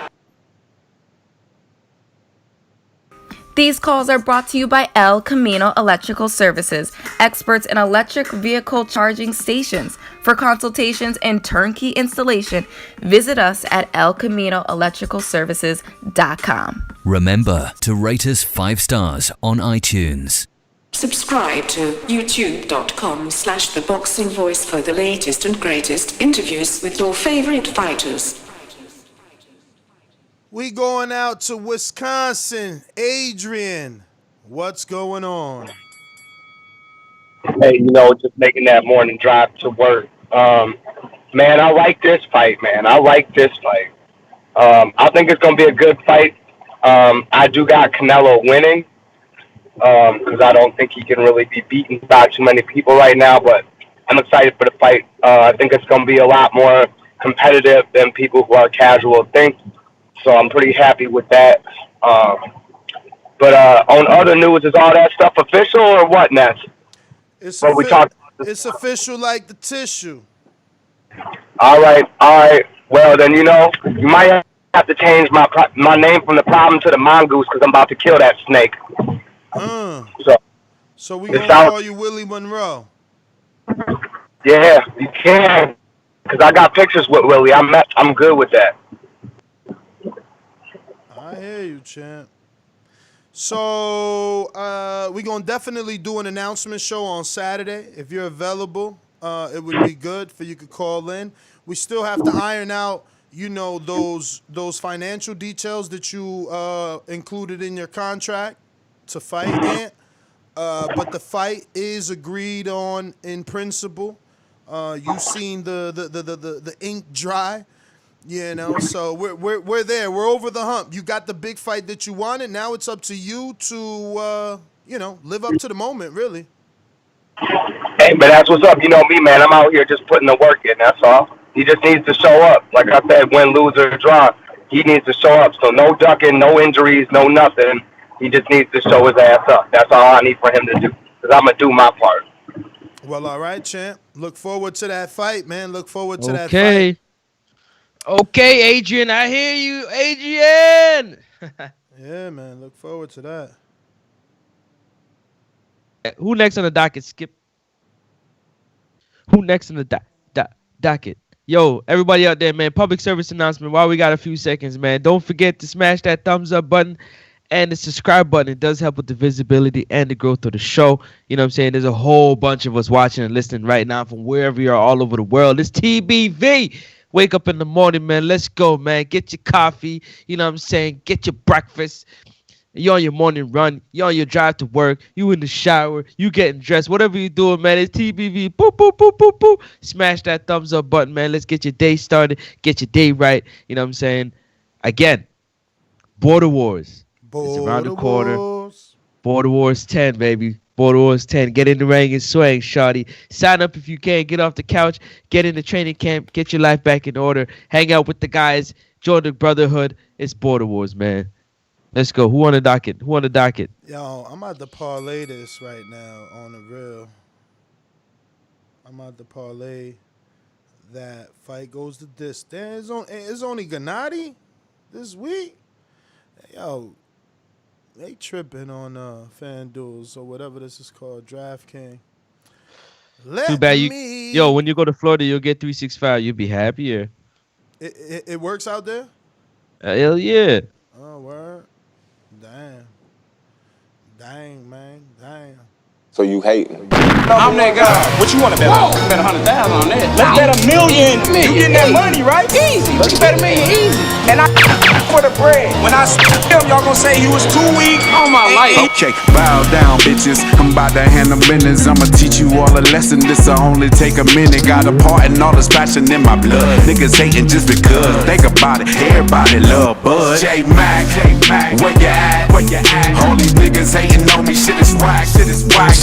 These calls are brought to you by El Camino Electrical Services, experts in electric vehicle charging stations. For consultations and turnkey installation, visit us at elcaminoelectricalservices.com. Remember to rate us 5 stars on iTunes. Subscribe to youtube.com/theboxingvoice for the latest and greatest interviews with your favorite fighters. We going out to Wisconsin. Adrian, what's going on? Hey, just making that morning drive to work. Man, I like this fight, man. I like this fight. I think it's going to be a good fight. I do got Canelo winning because I don't think he can really be beaten by too many people right now, but I'm excited for the fight. I think it's going to be a lot more competitive than people who are casual think, so I'm pretty happy with that. But on other news, is all that stuff official or what, Ness? It's, What we talked. it's official like the tissue. All right. Well, then you might have to change my name from the problem to the mongoose because I'm about to kill that snake. So we gonna call you Willie Monroe. Yeah, you can, because I got pictures with Willie. I'm good with that. I hear you, champ. So we're going to definitely do an announcement show on Saturday. If you're available, it would be good for you to call in. We still have to iron out, those financial details that you included in your contract to fight, Ant. But the fight is agreed on in principle. You've seen the ink dry. So we're there. We're over the hump. You got the big fight that you wanted. Now it's up to you to live up to the moment, really. Hey, but that's what's up. You know me, man. I'm out here just putting the work in. That's all. He just needs to show up. Like I said, win, lose, or draw, he needs to show up. So no ducking, no injuries, no nothing. He just needs to show his ass up. That's all I need for him to do. Because I'm going to do my part. Well, all right, champ. Look forward to that fight, man. Look forward to that fight. Okay, Adrian, I hear you, Adrian. Yeah, man, look forward to that. Who next on the docket, Skip? Who next on the docket? Yo, everybody out there, man, public service announcement while we got a few seconds, man. Don't forget to smash that thumbs up button and the subscribe button. It does help with the visibility and the growth of the show. You know what I'm saying? There's a whole bunch of us watching and listening right now from wherever you are all over the world. It's TBV. Wake up in the morning, man. Let's go, man. Get your coffee. You know what I'm saying? Get your breakfast. You're on your morning run. You're on your drive to work. You in the shower. You getting dressed. Whatever you doing, man. It's TBV. Boop, boop, boop, boop, boop. Smash that thumbs up button, man. Let's get your day started. Get your day right. You know what I'm saying? Again, Border Wars. It's around the corner. Border Wars 10, baby. Border Wars 10. Get in the ring and swing, shawty. Sign up if you can. Get off the couch. Get in the training camp. Get your life back in order. Hang out with the guys. Join the brotherhood. It's Border Wars, man. Let's go. Who on the docket? Yo, I'm about to parlay this right now on the real. I'm about to parlay that fight goes to this. It's only Gennady this week. Yo, they tripping on FanDuel or whatever this is called, DraftKings. Too bad Yo, when you go to Florida, you'll get 365. You'll be happier. It works out there? Hell yeah. Oh, word. Dang, man. Damn. So you hating? I'm that guy. What you want to bet on? Bet 100,000 on that. Let's bet $1 million. You getting that money, right? Easy. Let's bet $1 million easy. And I for the bread. When I him, y'all gonna say he was too weak on my life. Okay, bow down, bitches. I'm about to handle business. I'ma teach you all a lesson. This'll only take a minute. Got a part and all this passion in my blood. Niggas hating just because. Think about it. Everybody love Bud. J-Mac, where you at? All these niggas hating on me. Shit is whack.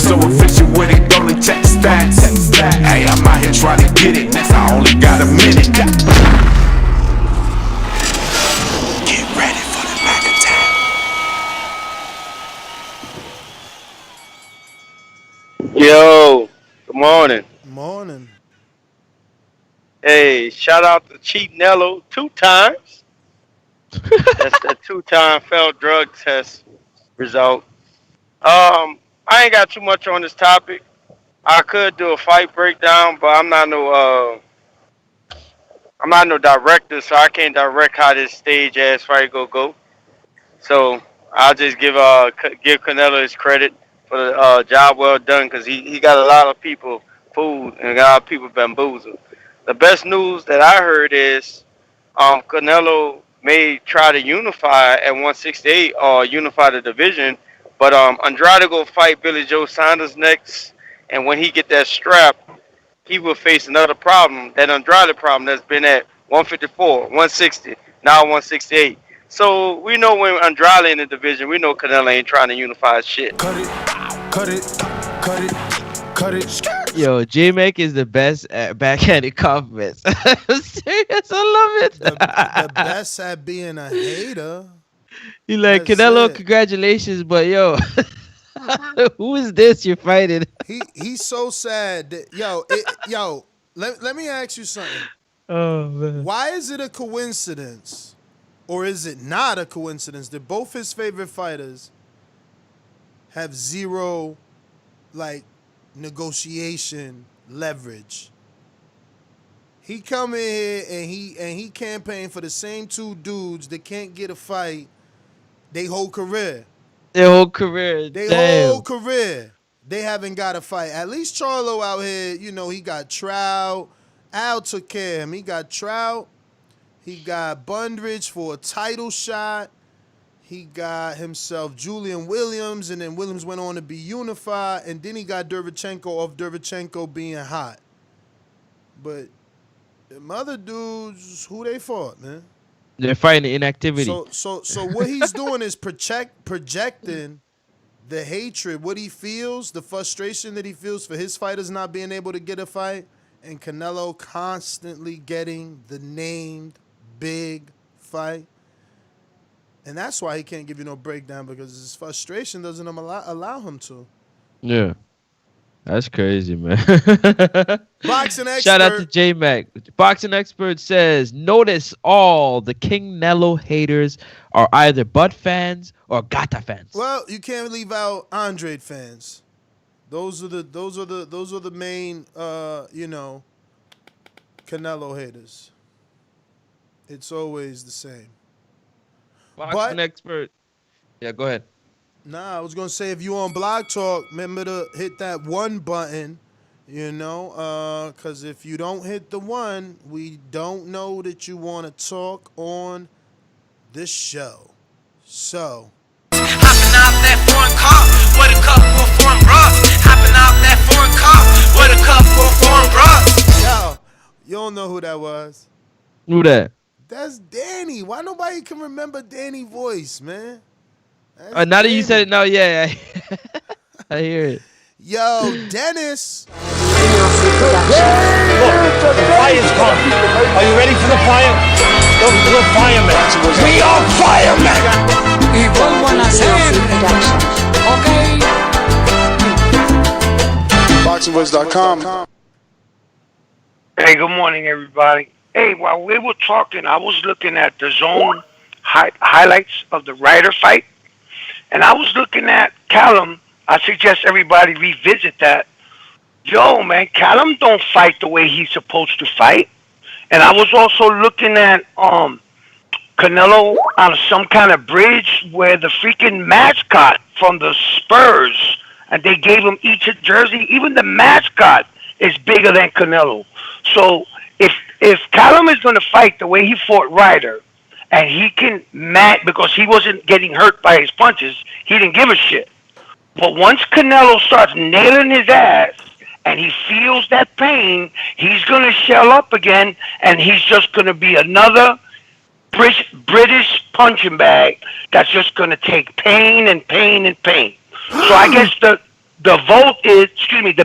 So official with it. Only check the stats. Hey, I'm out here trying to get it. I only got a minute. Get ready for the back attack. Yo, good morning. Morning. Hey, shout out to Cheat Nello 2 times. That's the 2-time failed drug test result. I ain't got too much on this topic. I could do a fight breakdown, but I'm not no director, so I can't direct how this stage ass fight go. So I'll just give Canelo his credit for the job well done, because he got a lot of people fooled and a lot of people bamboozled. The best news that I heard is Canelo may try to unify at 168 or unify the division. But Andrade will fight Billy Joe Saunders next, and when he get that strap, he will face another problem, that Andrade problem that's been at 154, 160, now 168. So we know when Andrade in the division, we know Canelo ain't trying to unify his shit. Cut it, cut it, cut it, cut it. Yo, J-Mac is the best at backhanded compliments. Serious, I love it. The best at being a hater. You like, That's Canelo, it. congratulations, but yo, who is this you're fighting? He's so sad. Let me ask you something. Oh man. Why is it a coincidence, or is it not a coincidence, that both his favorite fighters have zero, negotiation leverage? He come in here and he campaigned for the same two dudes that can't get a fight their whole career. Their whole career. They haven't got a fight. At least Charlo out here, he got Trout. Al took care of him. He got Trout. He got Bundridge for a title shot. He got himself Julian Williams, and then Williams went on to be unified, and then he got Derevchenko off Derevchenko being hot. But them other dudes, who they fought, man? They're fighting inactivity. So what he's doing is projecting the hatred, what he feels, the frustration that he feels for his fighters not being able to get a fight, and Canelo constantly getting the named big fight. And that's why he can't give you no breakdown, because his frustration doesn't allow him to. Yeah. That's crazy, man. Boxing expert. Shout out to J-Mac. Boxing expert says, notice all the Canelo haters are either Bud fans or Gata fans. Well, you can't leave out Andre fans. Those are the main Canelo haters. It's always the same. Boxing expert. Yeah, go ahead. Nah, I was going to say, if you on Blog Talk, remember to hit that one button, because if you don't hit the one, we don't know that you want to talk on this show. So. Hopping out that foreign car with a couple of foreign bras. Hopping out that foreign car with a couple of foreign bras. Yo, you don't know who that was. Who that? That's Danny. Why nobody can remember Danny's voice, man? Now that you said it, now, yeah. I hear it. Yo, Dennis. Look, the fire's coming. Are you ready for the fire? We're firemen. We are firemen. Y vuelvo a nacer. Okay. Boxingvoice.com. Hey, good morning, everybody. Hey, while we were talking, I was looking at the zone highlights of the Ryder fight. And I was looking at Callum. I suggest everybody revisit that. Yo, man, Callum don't fight the way he's supposed to fight. And I was also looking at Canelo on some kind of bridge where the freaking mascot from the Spurs, and they gave him each a jersey. Even the mascot is bigger than Canelo. So if Callum is going to fight the way he fought Ryder, and he can because he wasn't getting hurt by his punches, he didn't give a shit. But once Canelo starts nailing his ass and he feels that pain, he's going to shell up again, and he's just going to be another British punching bag that's just going to take pain and pain and pain. So I guess the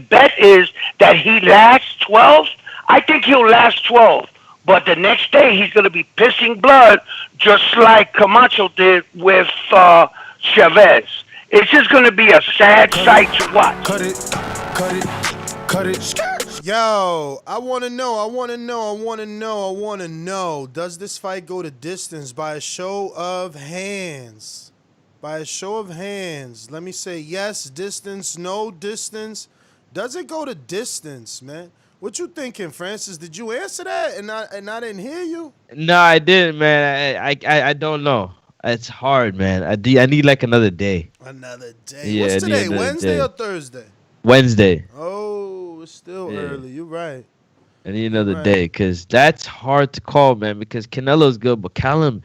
bet is that he lasts 12. I think he'll last 12. But the next day, he's going to be pissing blood, just like Camacho did with Chavez. It's just going to be a sad sight to watch. Cut it. Yo, I want to know. Does this fight go to distance by a show of hands? By a show of hands. Let me say yes, distance, no distance. Does it go to distance, man? What you thinking, Francis? Did you answer that and I didn't hear you? No, I didn't, man. I don't know. It's hard, man. I need like another day. Another day. Yeah, what's today? Wednesday or Thursday? Wednesday. Oh, it's still early. You're right. I need another day because that's hard to call, man. Because Canelo's good, but Callum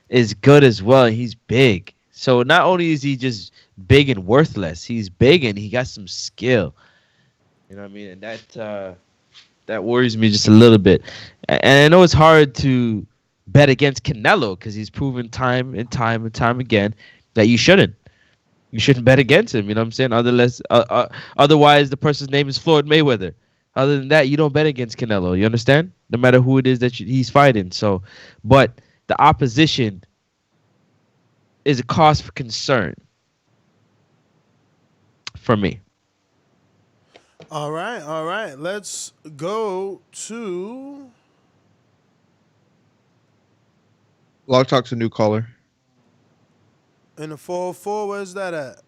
is good as well. He's big. So not only is he just big and worthless, he's big and he got some skill. You know what I mean? And that worries me just a little bit. And I know it's hard to bet against Canelo because he's proven time and time again that you shouldn't. You shouldn't bet against him. You know what I'm saying? Otherwise, the person's name is Floyd Mayweather. Other than that, you don't bet against Canelo. You understand? No matter who it is that he's fighting. So, but the opposition is a cause for concern for me. All right. Let's go to Blog Talk's a new caller. in the 404. Where's that at?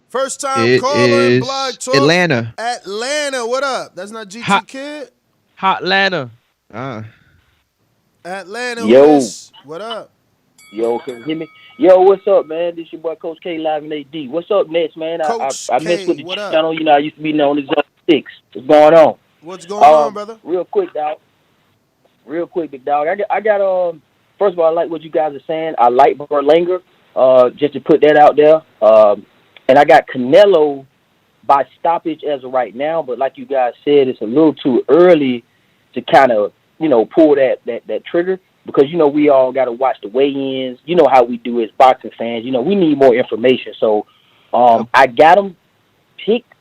First time caller in Blog Talk. Atlanta. Atlanta, what up? That's not GT Kid? Hot Atlanta. Atlanta, Yo. what up? Yo, can you hear me? Yo, what's up, man? This your boy Coach K live in AD. What's up next, man? I messed with the channel. You know, I used to be known as Six. What's going on? What's going on, brother? Real quick, dog. Big dog. I got first of all, I like what you guys are saying. I like Berlanga, just to put that out there. And I got Canelo by stoppage as of right now, but like you guys said, it's a little too early to kind of, pull that trigger because, we all got to watch the weigh-ins. You know how we do as boxing fans. We need more information. So I got him picked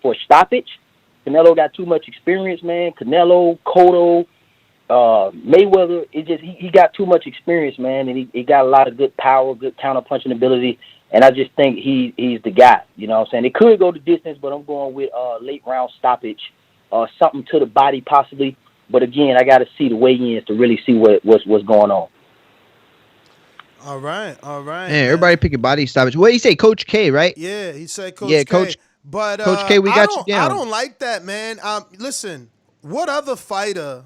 for stoppage. Canelo got too much experience, man. Canelo, Cotto, Mayweather, he got too much experience, man, and he got a lot of good power, good counter-punching ability. And I just think he's the guy, you know what I'm saying? It could go the distance, but I'm going with late round stoppage, something to the body possibly. But again, I got to see the weigh-ins to really see what's going on. All right. Man, everybody picking body stoppage. What did he say? Coach K, right? Yeah, he said Coach K. Coach. But Coach K, we got you down. I don't like that, man. Listen, what other fighter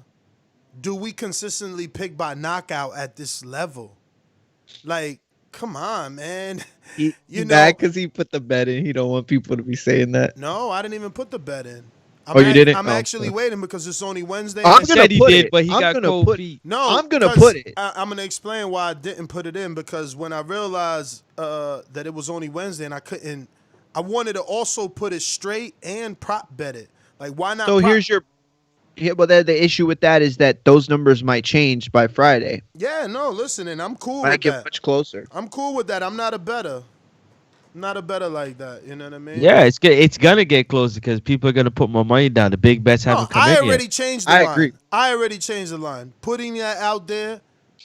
do we consistently pick by knockout at this level? Like, come on, man. He mad because he put the bet in. He don't want people to be saying that. No, I didn't even put the bet in. You didn't? I'm actually waiting because it's only Wednesday. I'm going to put it. But he got cold feet. No, I'm going to put it. I'm going to explain why I didn't put it in because when I realized that it was only Wednesday and I wanted to also put it straight and prop bet it. Like, why not? So here's your... Yeah, well, the issue with that is that those numbers might change by Friday. Yeah, no, listen, and I'm cool might with get that. Much closer. I'm cool with that. I'm not a better. Not a better like that. You know what I mean? Yeah, it's gonna get closer because people are gonna put more money down. The big bets haven't come in yet. I already changed the line. I agree. I already changed the line. Putting that out there,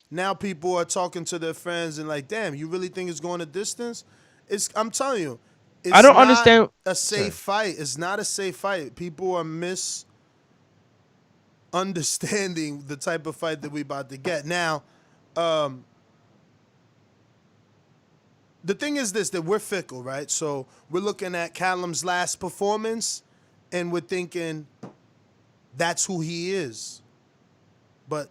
now people are talking to their friends and like, damn, you really think it's going a distance? I'm telling you, it's I don't not understand. A safe fight. It's not a safe fight. People are understanding the type of fight that we about to get. Now, the thing is this, that we're fickle, right? So we're looking at Callum's last performance and we're thinking that's who he is. But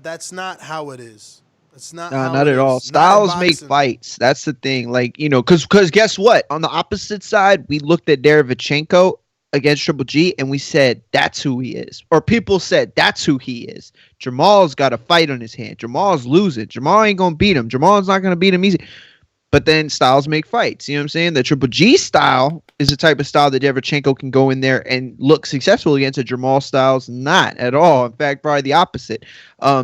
that's not how it is. It's not how not it at is. all. Not in Styles make boxing. fights. That's the thing. Like, because guess what? On the opposite side, we looked at Derevchenko against Triple G, and we said, that's who he is. Or people said, that's who he is. Jamal's got a fight on his hand. Jamal's losing. Jamal ain't going to beat him. Jamal's not going to beat him easy. But then styles make fights. You know what I'm saying? The Triple G style is the type of style that Derevchenko can go in there and look successful against. A Jamal Styles not at all. In fact, probably the opposite.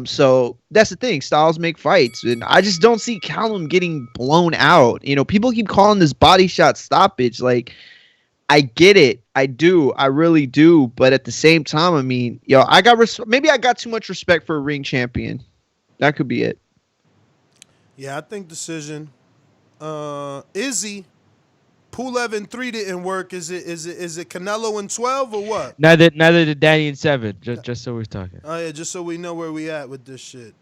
So that's the thing. Styles make fights. And I just don't see Callum getting blown out. People keep calling this body shot stoppage. Like, I get it. I do. I really do. But at the same time, I mean, maybe I got too much respect for a ring champion. That could be it. Yeah, I think decision. Izzy, Pulev in 3 didn't work. Is it Canelo in 12 or what? Neither did Danny in 7. Just so we're talking. Oh yeah, just so we know where we at with this shit.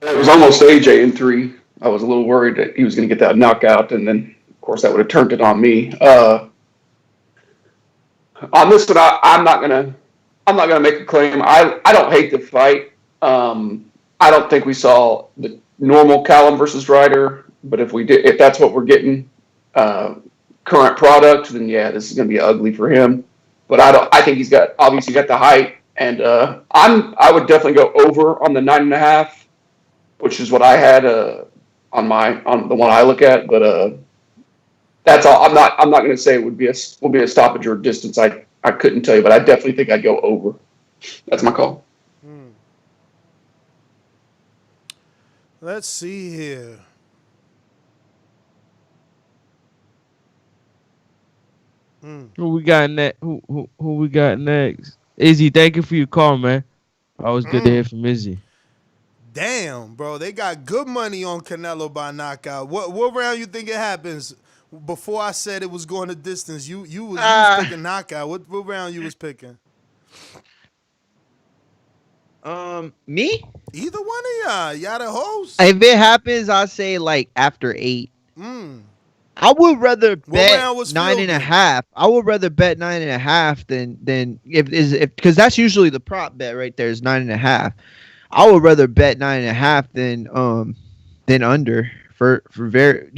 It was almost AJ in 3. I was a little worried that he was going to get that knockout, and then of course that would have turned it on me. On this one, I'm not gonna make a claim. I don't hate the fight. I don't think we saw the normal Callum versus Ryder. But if that's what we're getting, current product, then yeah, this is going to be ugly for him. but I think he's obviously got the height, and I would definitely go over on the 9.5, which is what I had on the one I look at. But that's all. I'm not going to say it will be a stoppage or distance. I couldn't tell you, but I definitely think I'd go over. That's my call. Let's see here. Who we got next? Who we got next? Izzy, thank you for your call, man. Always good to hear from Izzy. Damn, bro, they got good money on Canelo by knockout. What round you think it happens? Before I said it was going the distance, you was picking knockout. What round you was picking? Me? Either one of y'all. Y'all the host. If it happens, I say like after 8. I would rather bet 9.5. I would rather bet 9.5 than if because that's usually the prop bet right there is 9.5. I would rather bet 9.5 than under for very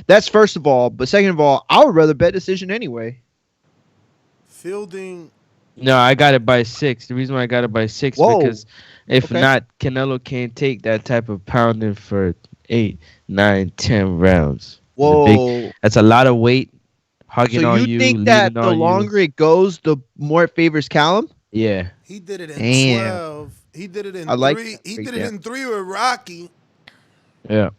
that's first of all. But second of all, I would rather bet decision anyway. Fielding. No, I got it by 6. The reason why I got it by 6 because if not, Canelo can't take that type of pounding for 8, 9, 10 rounds. Whoa, that's a lot of weight hugging on you. So you think that the longer it goes, the more it favors Callum? Yeah. He did it in 12. He did it in 3. He did it in 3 with Rocky. Yeah.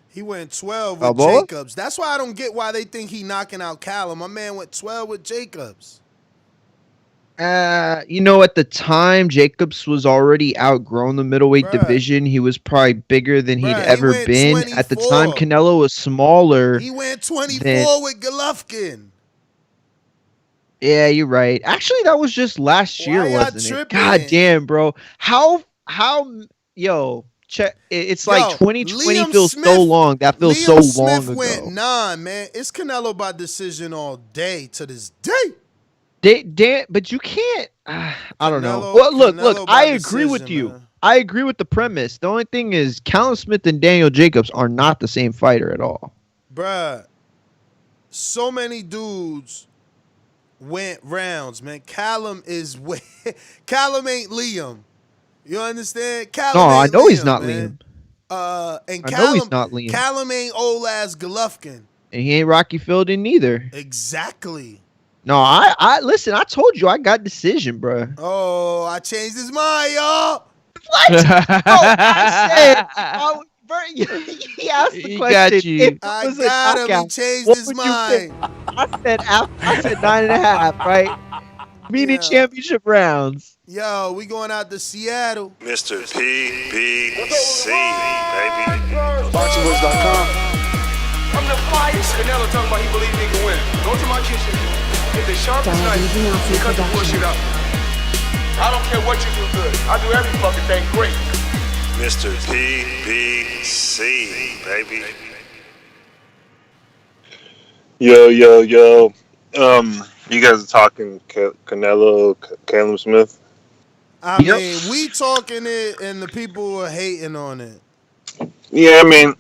He went 12 with Jacobs. That's why I don't get why they think he knocking out Callum. My man went 12 with Jacobs. At the time, Jacobs was already outgrown the middleweight division. He was probably bigger than he'd ever been. 24. At the time, Canelo was smaller. He went 24 with Golovkin. Yeah, you're right. Actually, that was just last year, wasn't it? God damn, bro. Check. It's like 2020 feels so long. That feels so long ago. Liam Smith went 9, man. It's Canelo by decision all day to this day. But you can't. I don't know. Well, look. I agree with you. Man. I agree with the premise. The only thing is, Callum Smith and Daniel Jacobs are not the same fighter at all. Bruh, so many dudes went rounds, man. Callum ain't Liam. You understand? I know he's not man. Liam. And I know he's not Liam. Callum ain't old ass Golovkin. And he ain't Rocky Fielding neither. Exactly. No, I listen. I told you I got decision, bro. Oh, I changed his mind, y'all. What? I said, he asked the question. I got him. He changed his mind. I said 9.5, right? Meaning championship rounds. Yo, we going out to Seattle. Mr. PBC, baby. Boxingwiz.com. I'm the flyest. Canelo talking about he believes he can win. Go to my kitchen. Get the sharpest knife and cut the bullshit up. I don't care what you do good. I do every fucking thing great. Mr. PBC, baby. Yo. You guys are talking Canelo, Callum Smith? I mean, we talking it and the people are hating on it. Yeah, I mean,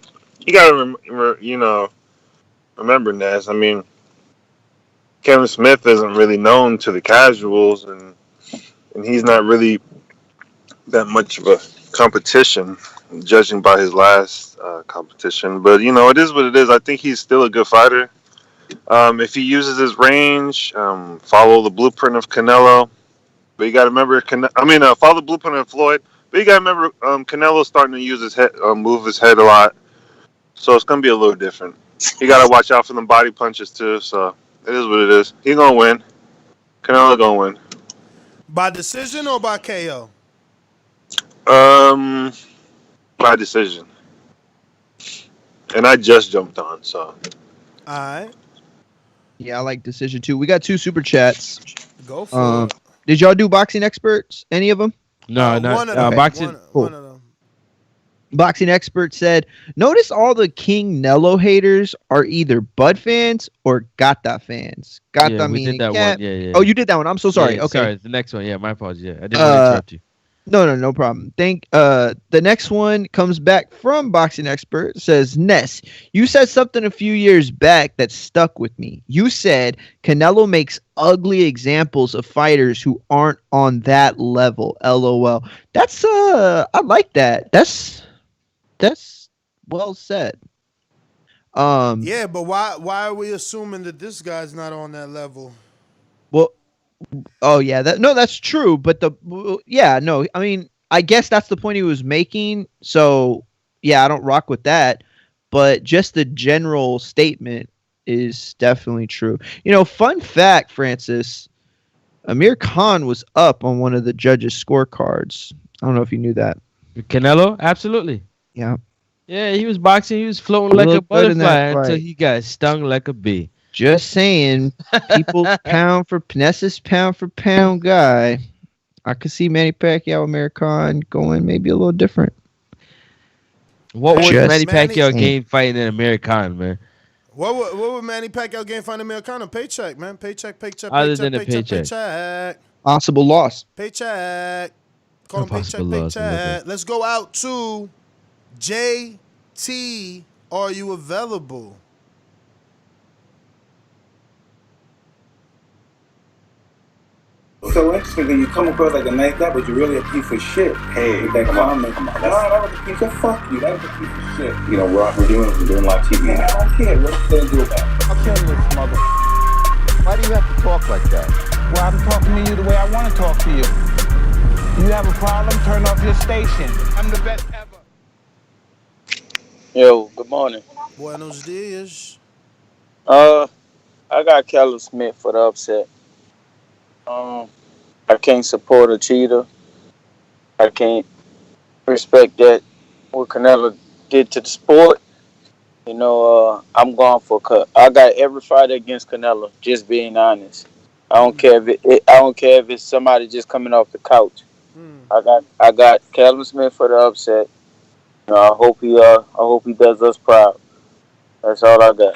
you gotta remember, Ness. I mean, Callum Smith isn't really known to the casuals, and he's not really that much of a competition, judging by his last competition. But it is what it is. I think he's still a good fighter. If he uses his range, follow the blueprint of Canelo. But you got to remember, follow the blueprint of Floyd. But you got to remember, Canelo's starting to use his head, move his head a lot. So it's going to be a little different. You got to watch out for them body punches too. So it is what it is. He's going to win. Canelo going to win. By decision or by KO? By decision. And I just jumped on, so. All right. Yeah, I like decision too. We got 2 super chats. Go for it. Did y'all do boxing experts? Any of them? No, not one of them. boxing. One of them. Boxing expert said, notice all the King Nello haters are either Bud fans or Gata fans. Gata we did that one. Yeah. Oh, you did that one. I'm so sorry. Yeah, okay. Sorry, the next one. Yeah, my apologies. Yeah, I didn't want to interrupt you. No problem. The next one comes back from Boxing Expert. Says, Ness, you said something a few years back that stuck with me. You said Canelo makes ugly examples of fighters who aren't on that level. LOL. That's I like that. That's well said. Yeah, but why are we assuming that this guy's not on that level? Well, oh yeah, that's true. But I mean, I guess that's the point he was making. So yeah, I don't rock with that. But just the general statement is definitely true. Fun fact, Francis, Amir Khan was up on one of the judges' scorecards. I don't know if you knew that. Canelo, absolutely. Yeah. Yeah, he was boxing. He was floating like a butterfly until he got stung like a bee. Just saying, people pound for pound guy. I could see Manny Pacquiao, Amir Khan going maybe a little different. What would Manny Pacquiao gain fighting in Amir Khan, man? What would Manny Pacquiao gain fighting Amir Khan? A paycheck, man. Paycheck. Other than a paycheck. Possible loss. Paycheck. Call him paycheck. Let's go out to JT. Are you available? So interesting that you come across like a nice guy, but you're really a piece of shit. Hey, with that comment. Come on. That was a piece of fuck you. That was a piece of shit. We're doing live TV. Man, I don't care. What's going to do about it? I'm killing this mother. Why do you have to talk like that? Well, I'm talking to you the way I want to talk to you. You have a problem? Turn off your station. I'm the best ever. Yo, good morning. Buenos dias. I got Callum Smith for the upset. I can't support a cheater. I can't respect that what Canelo did to the sport. I'm going for cut. I got every fighter against Canelo. Just being honest. I don't care if it's somebody just coming off the couch. I got Callum Smith for the upset. I hope he does us proud. That's all I got.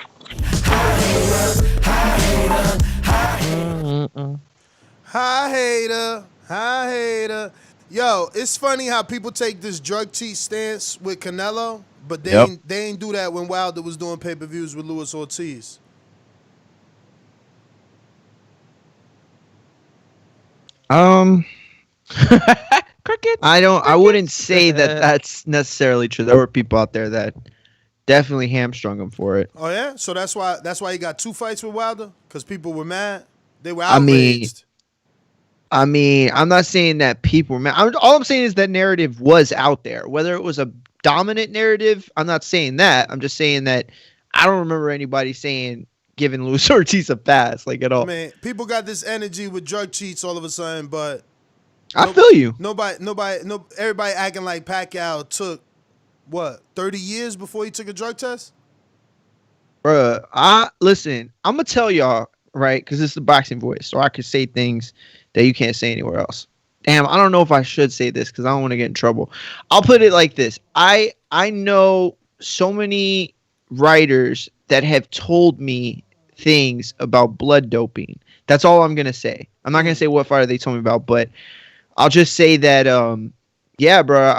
Hi hater. Yo, it's funny how people take this drug cheat stance with Canelo, but they ain't do that when Wilder was doing pay-per-views with Luis Ortiz. I wouldn't say that that's necessarily true. There were people out there that definitely hamstrung him for it. Oh yeah, so that's why he got 2 fights with Wilder, because people were mad. They were outraged. I mean, I'm not saying that people were mad. All I'm saying is that narrative was out there. Whether it was a dominant narrative, I'm not saying that. I'm just saying that I don't remember anybody giving Luis Ortiz a pass, like, at all. I mean, people got this energy with drug cheats all of a sudden, but I feel you. Everybody acting like Pacquiao took 30 years before he took a drug test? Bruh, listen, I'm gonna tell y'all, right, because it's the boxing voice, so I could say things that you can't say anywhere else. Damn, I don't know if I should say this because I don't want to get in trouble. I'll put it like this. I know so many writers that have told me things about blood doping. That's all I'm gonna say. I'm not gonna say what fighter they told me about, but I'll just say that yeah, bro.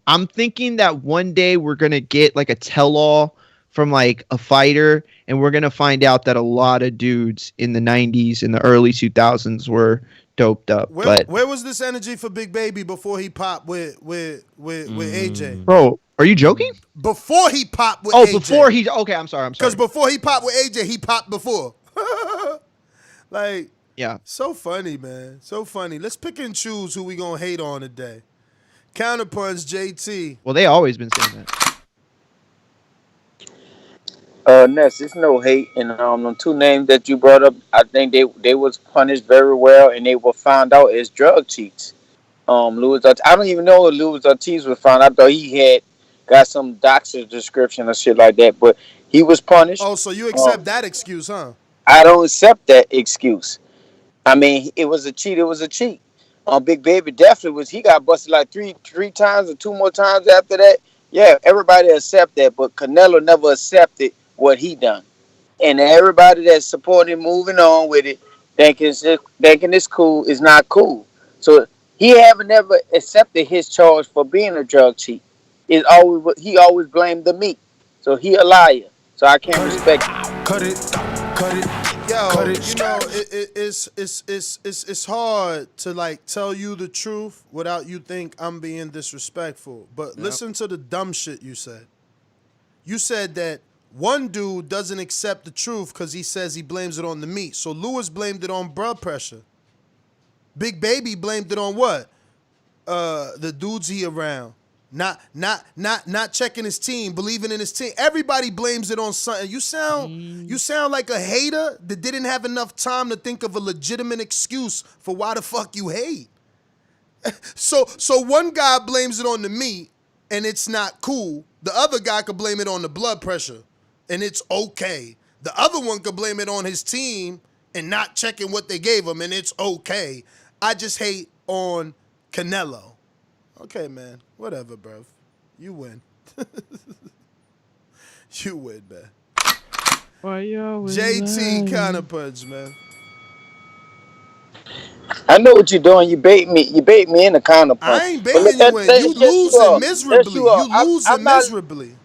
I'm thinking that one day we're gonna get like a tell-all from like a fighter, and we're gonna find out that a lot of dudes in the 90s and the early 2000s were doped up. Where was this energy for Big Baby before he popped with AJ? Bro, are you joking? Before he popped with AJ. Okay, I'm sorry. Because before he popped with AJ, he popped before. Like, yeah. So funny, man. So funny. Let's pick and choose who we gonna hate on today. Counterpunch, JT. Well, they always been saying that. Ness, it's no hate, and the 2 names that you brought up, I think they was punished very well, and they were found out as drug cheats. Luis Ortiz, I don't even know if Luis Ortiz was found. I thought he had got some doctor's description or shit like that, but he was punished. Oh, so you accept that excuse, huh? I don't accept that excuse. I mean, it was a cheat. It was a cheat. Big Baby definitely was. He got busted like three times or 2 more times after that. Yeah, everybody accept that, but Canelo never accepted what he done, and everybody that's supporting moving on with it, thinking it's cool is not cool. So He haven't ever accepted his charge for being a drug cheat. He always blamed the meat. So he a liar. So I can't respect it. Cut it. Yo, you know, it's hard to like tell you the truth without you think I'm being disrespectful. But listen to the dumb shit you said. You said that one dude doesn't accept the truth because he says he blames it on the meat. So Lewis blamed it on blood pressure. Big Baby blamed it on what? The dudes he around. Not checking his team, believing in his team. Everybody blames it on something. You sound like a hater that didn't have enough time to think of a legitimate excuse for why the fuck you hate. So one guy blames it on the meat and it's not cool. The other guy could blame it on the blood pressure and it's okay. The other one could blame it on his team and not checking what they gave him and it's okay. I just hate on Canelo. Okay, man. Whatever, bro. You win. You win, man. Why you always JT Counterpunch, man. I know what you're doing. You bait me. You bait me in the counterpunch. I ain't baiting you in. You losing miserably. You losing miserably.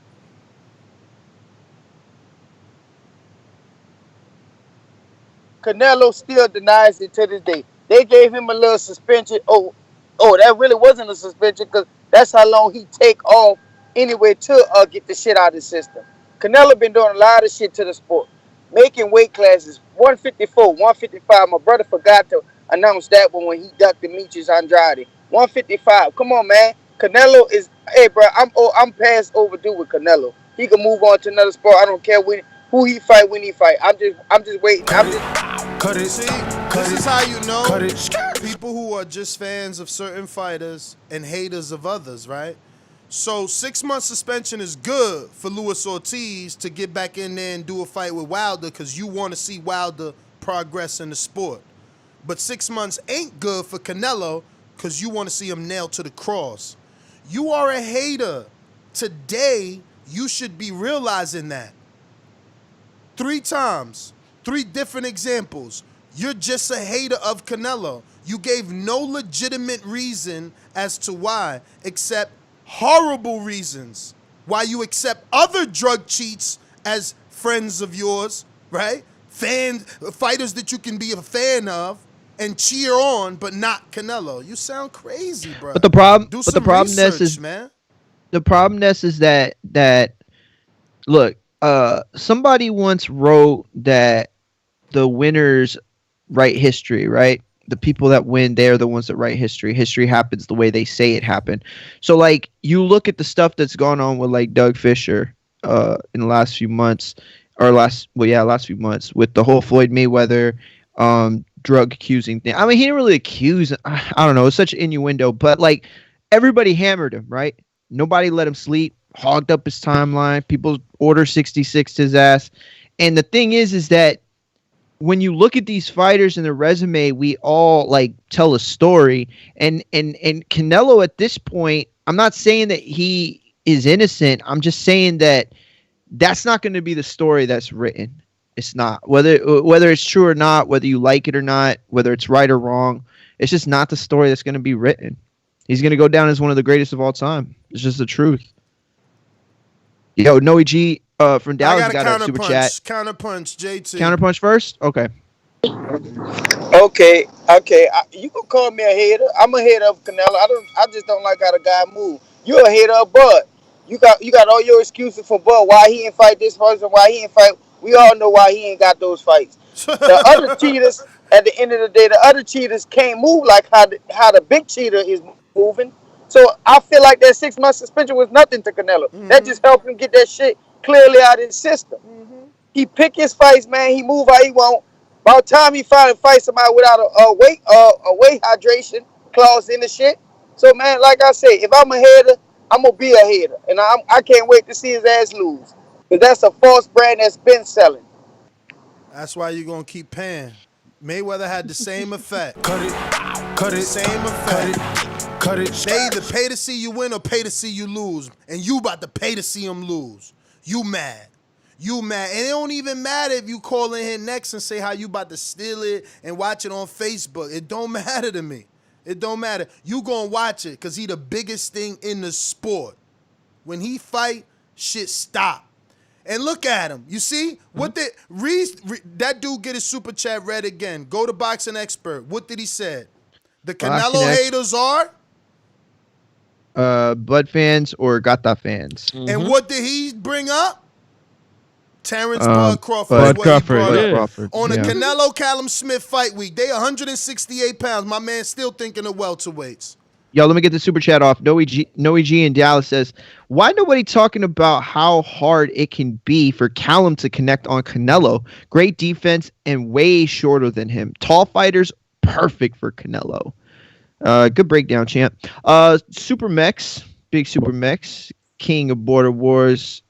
Canelo still denies it to this day. They gave him a little suspension. Oh, that really wasn't a suspension because that's how long he take off anyway to get the shit out of the system. Canelo been doing a lot of shit to the sport, making weight classes 154, 155. My brother forgot to announce that one when he ducked Demetrius Andrade. 155. Come on, man. Canelo is. Hey, bro. I'm past overdue with Canelo. He can move on to another sport. I don't care who he fight when he fight. I'm just waiting. Cut it. See, this is how you know people who are just fans of certain fighters and haters of others, right? So 6-month suspension is good for Luis Ortiz to get back in there and do a fight with Wilder because you want to see Wilder progress in the sport. But 6 months ain't good for Canelo because you want to see him nailed to the cross. You are a hater. Today, you should be realizing that. 3 times. 3 different examples. You're just a hater of Canelo. You gave no legitimate reason as to why, except horrible reasons why you accept other drug cheats as friends of yours, right? Fighters that you can be a fan of and cheer on, but not Canelo. You sound crazy, bro. But the problem, research, is, man. The problem is that look, somebody once wrote that the winners write history, right? The people that win, they're the ones that write history. History happens the way they say it happened. So, like, you look at the stuff that's gone on with, like, Doug Fisher in the last few months, last few months, with the whole Floyd Mayweather drug accusing thing. I mean, he didn't really accuse, I don't know, it's such innuendo, but, like, everybody hammered him, right? Nobody let him sleep, hogged up his timeline. People order 66 his ass. And the thing is that when you look at these fighters and their resume, we all like tell a story. And Canelo at this point, I'm not saying that he is innocent. I'm just saying that that's not going to be the story that's written. It's not. Whether it's true or not, whether you like it or not, whether it's right or wrong, it's just not the story that's going to be written. He's going to go down as one of the greatest of all time. It's just the truth. Yo, Noe G from Dallas got a super chat. Counterpunch, JT. Counterpunch first? Okay. Okay. You can call me a hater. I'm a hater of Canelo. I just don't like how the guy move. You're a hater of Bud. You got all your excuses for Bud. Why he ain't fight this person? Why he ain't fight? We all know why he ain't got those fights. The other cheaters, at the end of the day, the other cheaters can't move like how the big cheater is moving. So I feel like that 6-month suspension was nothing to Canelo. Mm-hmm. That just helped him get that shit clearly out of his system. Mm-hmm. He pick his fights, man. He move how he want. By the time he finally fight somebody without a weight hydration clause in the shit. So, man, like I say, if I'm a hater, I'm gonna be a hater, and I can't wait to see his ass lose, because that's a false brand that's been selling. That's why you're gonna keep paying. Mayweather had the same effect. Cut it. Same effect. Cut it. They either pay to see you win or pay to see you lose, and you about to pay to see him lose. You mad. And it don't even matter if you call in here next and say how you about to steal it and watch it on Facebook. It don't matter to me. It don't matter. You gonna watch it because he the biggest thing in the sport. When he fight, shit stop. And look at him. You see? What did that dude get his super chat read again? Go to Boxing Expert. What did he say? The Canelo haters are? Bud fans or Gata fans. And what did he bring up? Terrence Bud Crawford. Bud Crawford. On the Canelo Callum Smith fight week, they 168 pounds. My man's still thinking of welterweights. Yo, let me get the super chat off. Noe G in Dallas says, why nobody talking about how hard it can be for Callum to connect on Canelo? Great defense and way shorter than him. Tall fighters, perfect for Canelo. Good breakdown, champ. Super Mex, big Super Mex, king of Border Wars,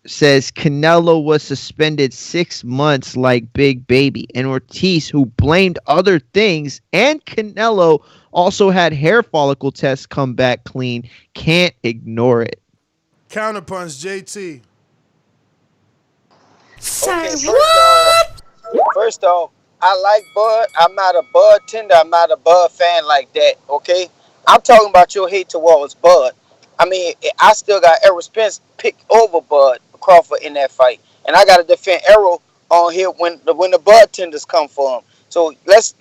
says Canelo was suspended 6 months like Big Baby. And Ortiz, who blamed other things, and Canelo also had hair follicle tests come back clean. Can't ignore it. Counterpunch, JT. Okay, first off, I like Bud. I'm not a Bud tender. I'm not a Bud fan like that, okay? I'm talking about your hate towards Bud. I mean, I still got Errol Spence picked over Bud Crawford in that fight. And I got to defend Errol on here when the Bud tenders come for him. So let's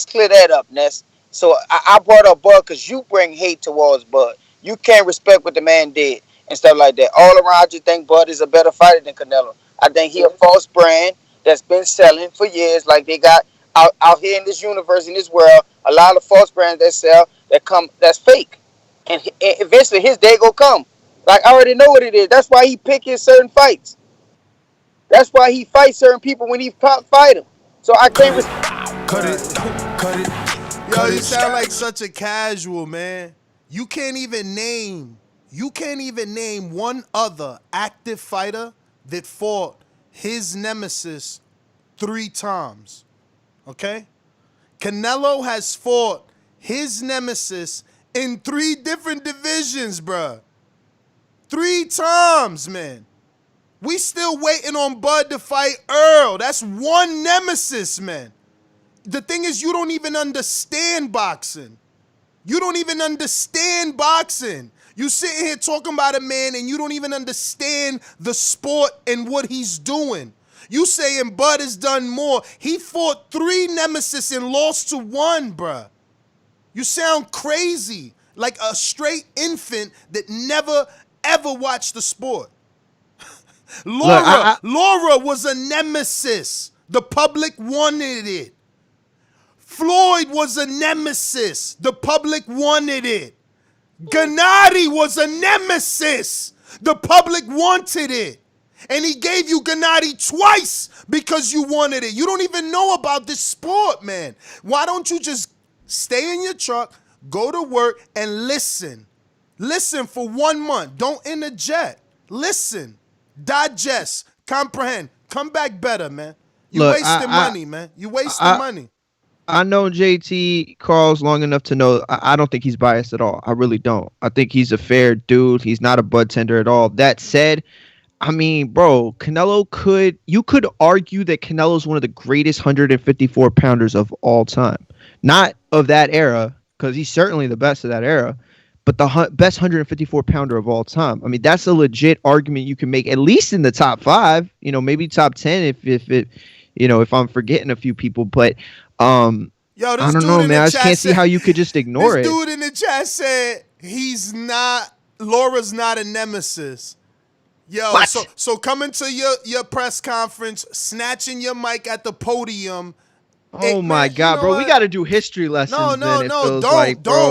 clear that up, Ness. So I brought up Bud because you bring hate towards Bud. You can't respect what the man did and stuff like that. All around, I just think Bud is a better fighter than Canelo. I think he a false brand that's been selling for years. Like they got out here in this universe, in this world, a lot of false brands that sell that's fake. And eventually his day will come. Like I already know what it is. That's why he pick his certain fights. That's why he fights certain people when he fight them. So I can't Cut it. Yo, you sound like such a casual, man. You can't even name one other active fighter that fought his nemesis 3 times. Okay? Canelo has fought his nemesis in 3 different divisions, bruh. 3 times, man. We still waiting on Bud to fight Earl. That's one nemesis, man. The thing is, you don't even understand boxing. You sitting here talking about a man and you don't even understand the sport and what he's doing. You saying Bud has done more. He fought 3 nemesis and lost to 1, bruh. You sound crazy. Like a straight infant that never, ever watched the sport. Laura was a nemesis. The public wanted it. Floyd was a nemesis. The public wanted it. Gennady was a nemesis. The public wanted it. And he gave you Gennady twice because you wanted it. You don't even know about this sport, man. Why don't you just stay in your truck, go to work, and listen? Listen for 1 month. Don't interject. Listen. Digest. Comprehend. Come back better, man. You wasting money, man. You wasting money. I know JT calls long enough to know I don't think he's biased at all. I really don't. I think he's a fair dude. He's not a bud tender at all. That said, I mean, bro, you could argue that Canelo's one of the greatest 154 pounders of all time. Not of that era, because he's certainly the best of that era, but the best 154 pounder of all time. I mean, that's a legit argument you can make, at least in the top 5, maybe top 10 if I'm forgetting a few people, but I don't know, man. I just can't see how you could just ignore it. This dude in the chat said Laura's not a nemesis. Yo, what? So coming to your press conference, snatching your mic at the podium. Oh my God, bro! We got to do history lessons. No, don't.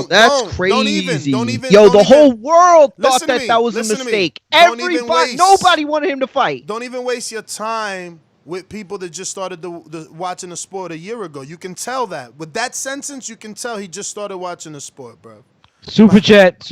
That's crazy. Don't even. The whole world thought that was a mistake. Nobody wanted him to fight. Don't even waste your time with people that just started watching the sport a year ago. You can tell that. With that sentence, you can tell he just started watching the sport, bro. Super chat.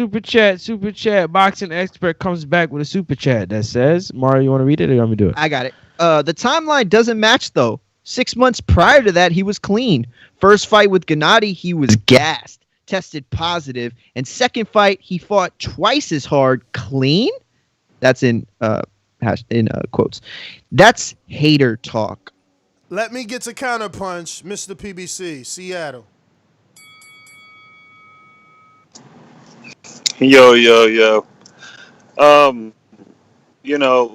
Boxing expert comes back with a super chat that says, Mario, you want to read it or you want me to do it? I got it. The timeline doesn't match, though. 6 months prior to that, he was clean. First fight with Gennady, he was gassed, tested positive. And second fight, he fought twice as hard, clean? That's in quotes. That's hater talk. Let me get to counterpunch, Mr. PBC, Seattle. Yo, yo, yo. Um,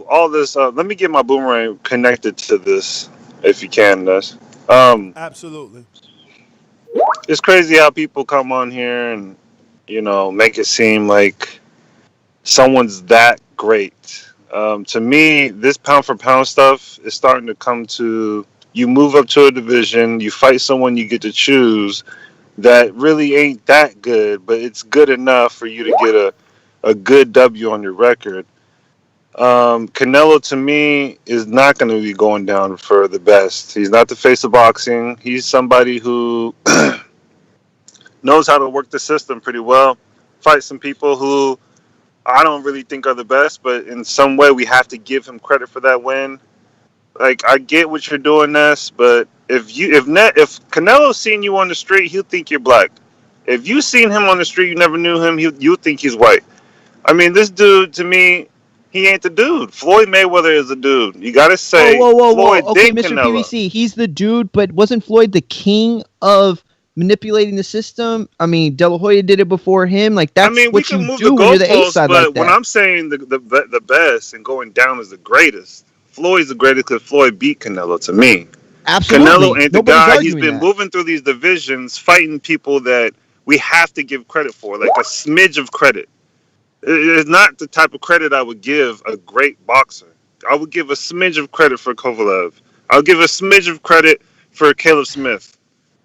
all this. Let me get my boomerang connected to this, if you can, Ness. Absolutely. It's crazy how people come on here and make it seem like someone's that great. To me, this pound for pound stuff is starting to come to. You move up to a division, you fight someone you get to choose that really ain't that good, but it's good enough for you to get a good W on your record. Canelo to me is not going to be going down for the best. He's not the face of boxing. He's somebody who knows how to work the system pretty well. Fight some people who I don't really think are the best, but in some way we have to give him credit for that win. Like, I get what you're doing, Ness, but if Canelo's seen you on the street, he'll think you're black. If you seen him on the street, you never knew him, you'll think he's white. I mean, this dude, to me, he ain't the dude. Floyd Mayweather is the dude. You gotta say, Floyd, Okay, then Mr. Canelo. PBC, he's the dude, but wasn't Floyd the king of manipulating the system? I mean, De La Hoya did it before him. Like, that's we what can you move do the when you're the A goalposts, side but like that. when I'm saying the best and going down is the greatest, Floyd's the greatest because Floyd beat Canelo to me. Absolutely. Canelo ain't the Nobody's guy. arguing He's been that. moving through these divisions, fighting people that we have to give credit for, like a smidge of credit. It's not the type of credit I would give a great boxer. I would give a smidge of credit for Kovalev. I'll give a smidge of credit for Caleb Smith.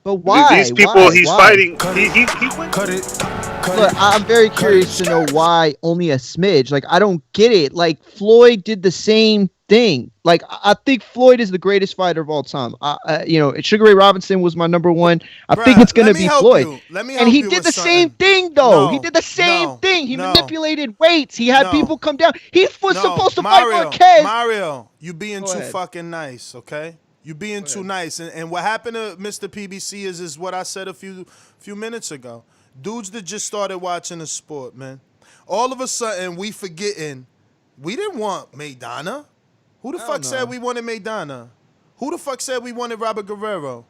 But why? These people he's Why? fighting, he went. Cut it. Look, I'm very curious to know why only a smidge. Like, I don't get it. Like, Floyd did the same thing. Like, I think Floyd is the greatest fighter of all time. Sugar Ray Robinson was my number one. I think it's going to be Floyd. And he did the same thing, though. He did the same thing. He manipulated weights. He had people come down. He was supposed to fight Marquez. Mario, you being too fucking nice, okay? You being too nice. And what happened to Mr. PBC is what I said a few minutes ago. Dudes that just started watching the sport, man. All of a sudden, we forgetting, we didn't want Maidana. Who the fuck said we wanted Maidana? Who the fuck said we wanted Robert Guerrero?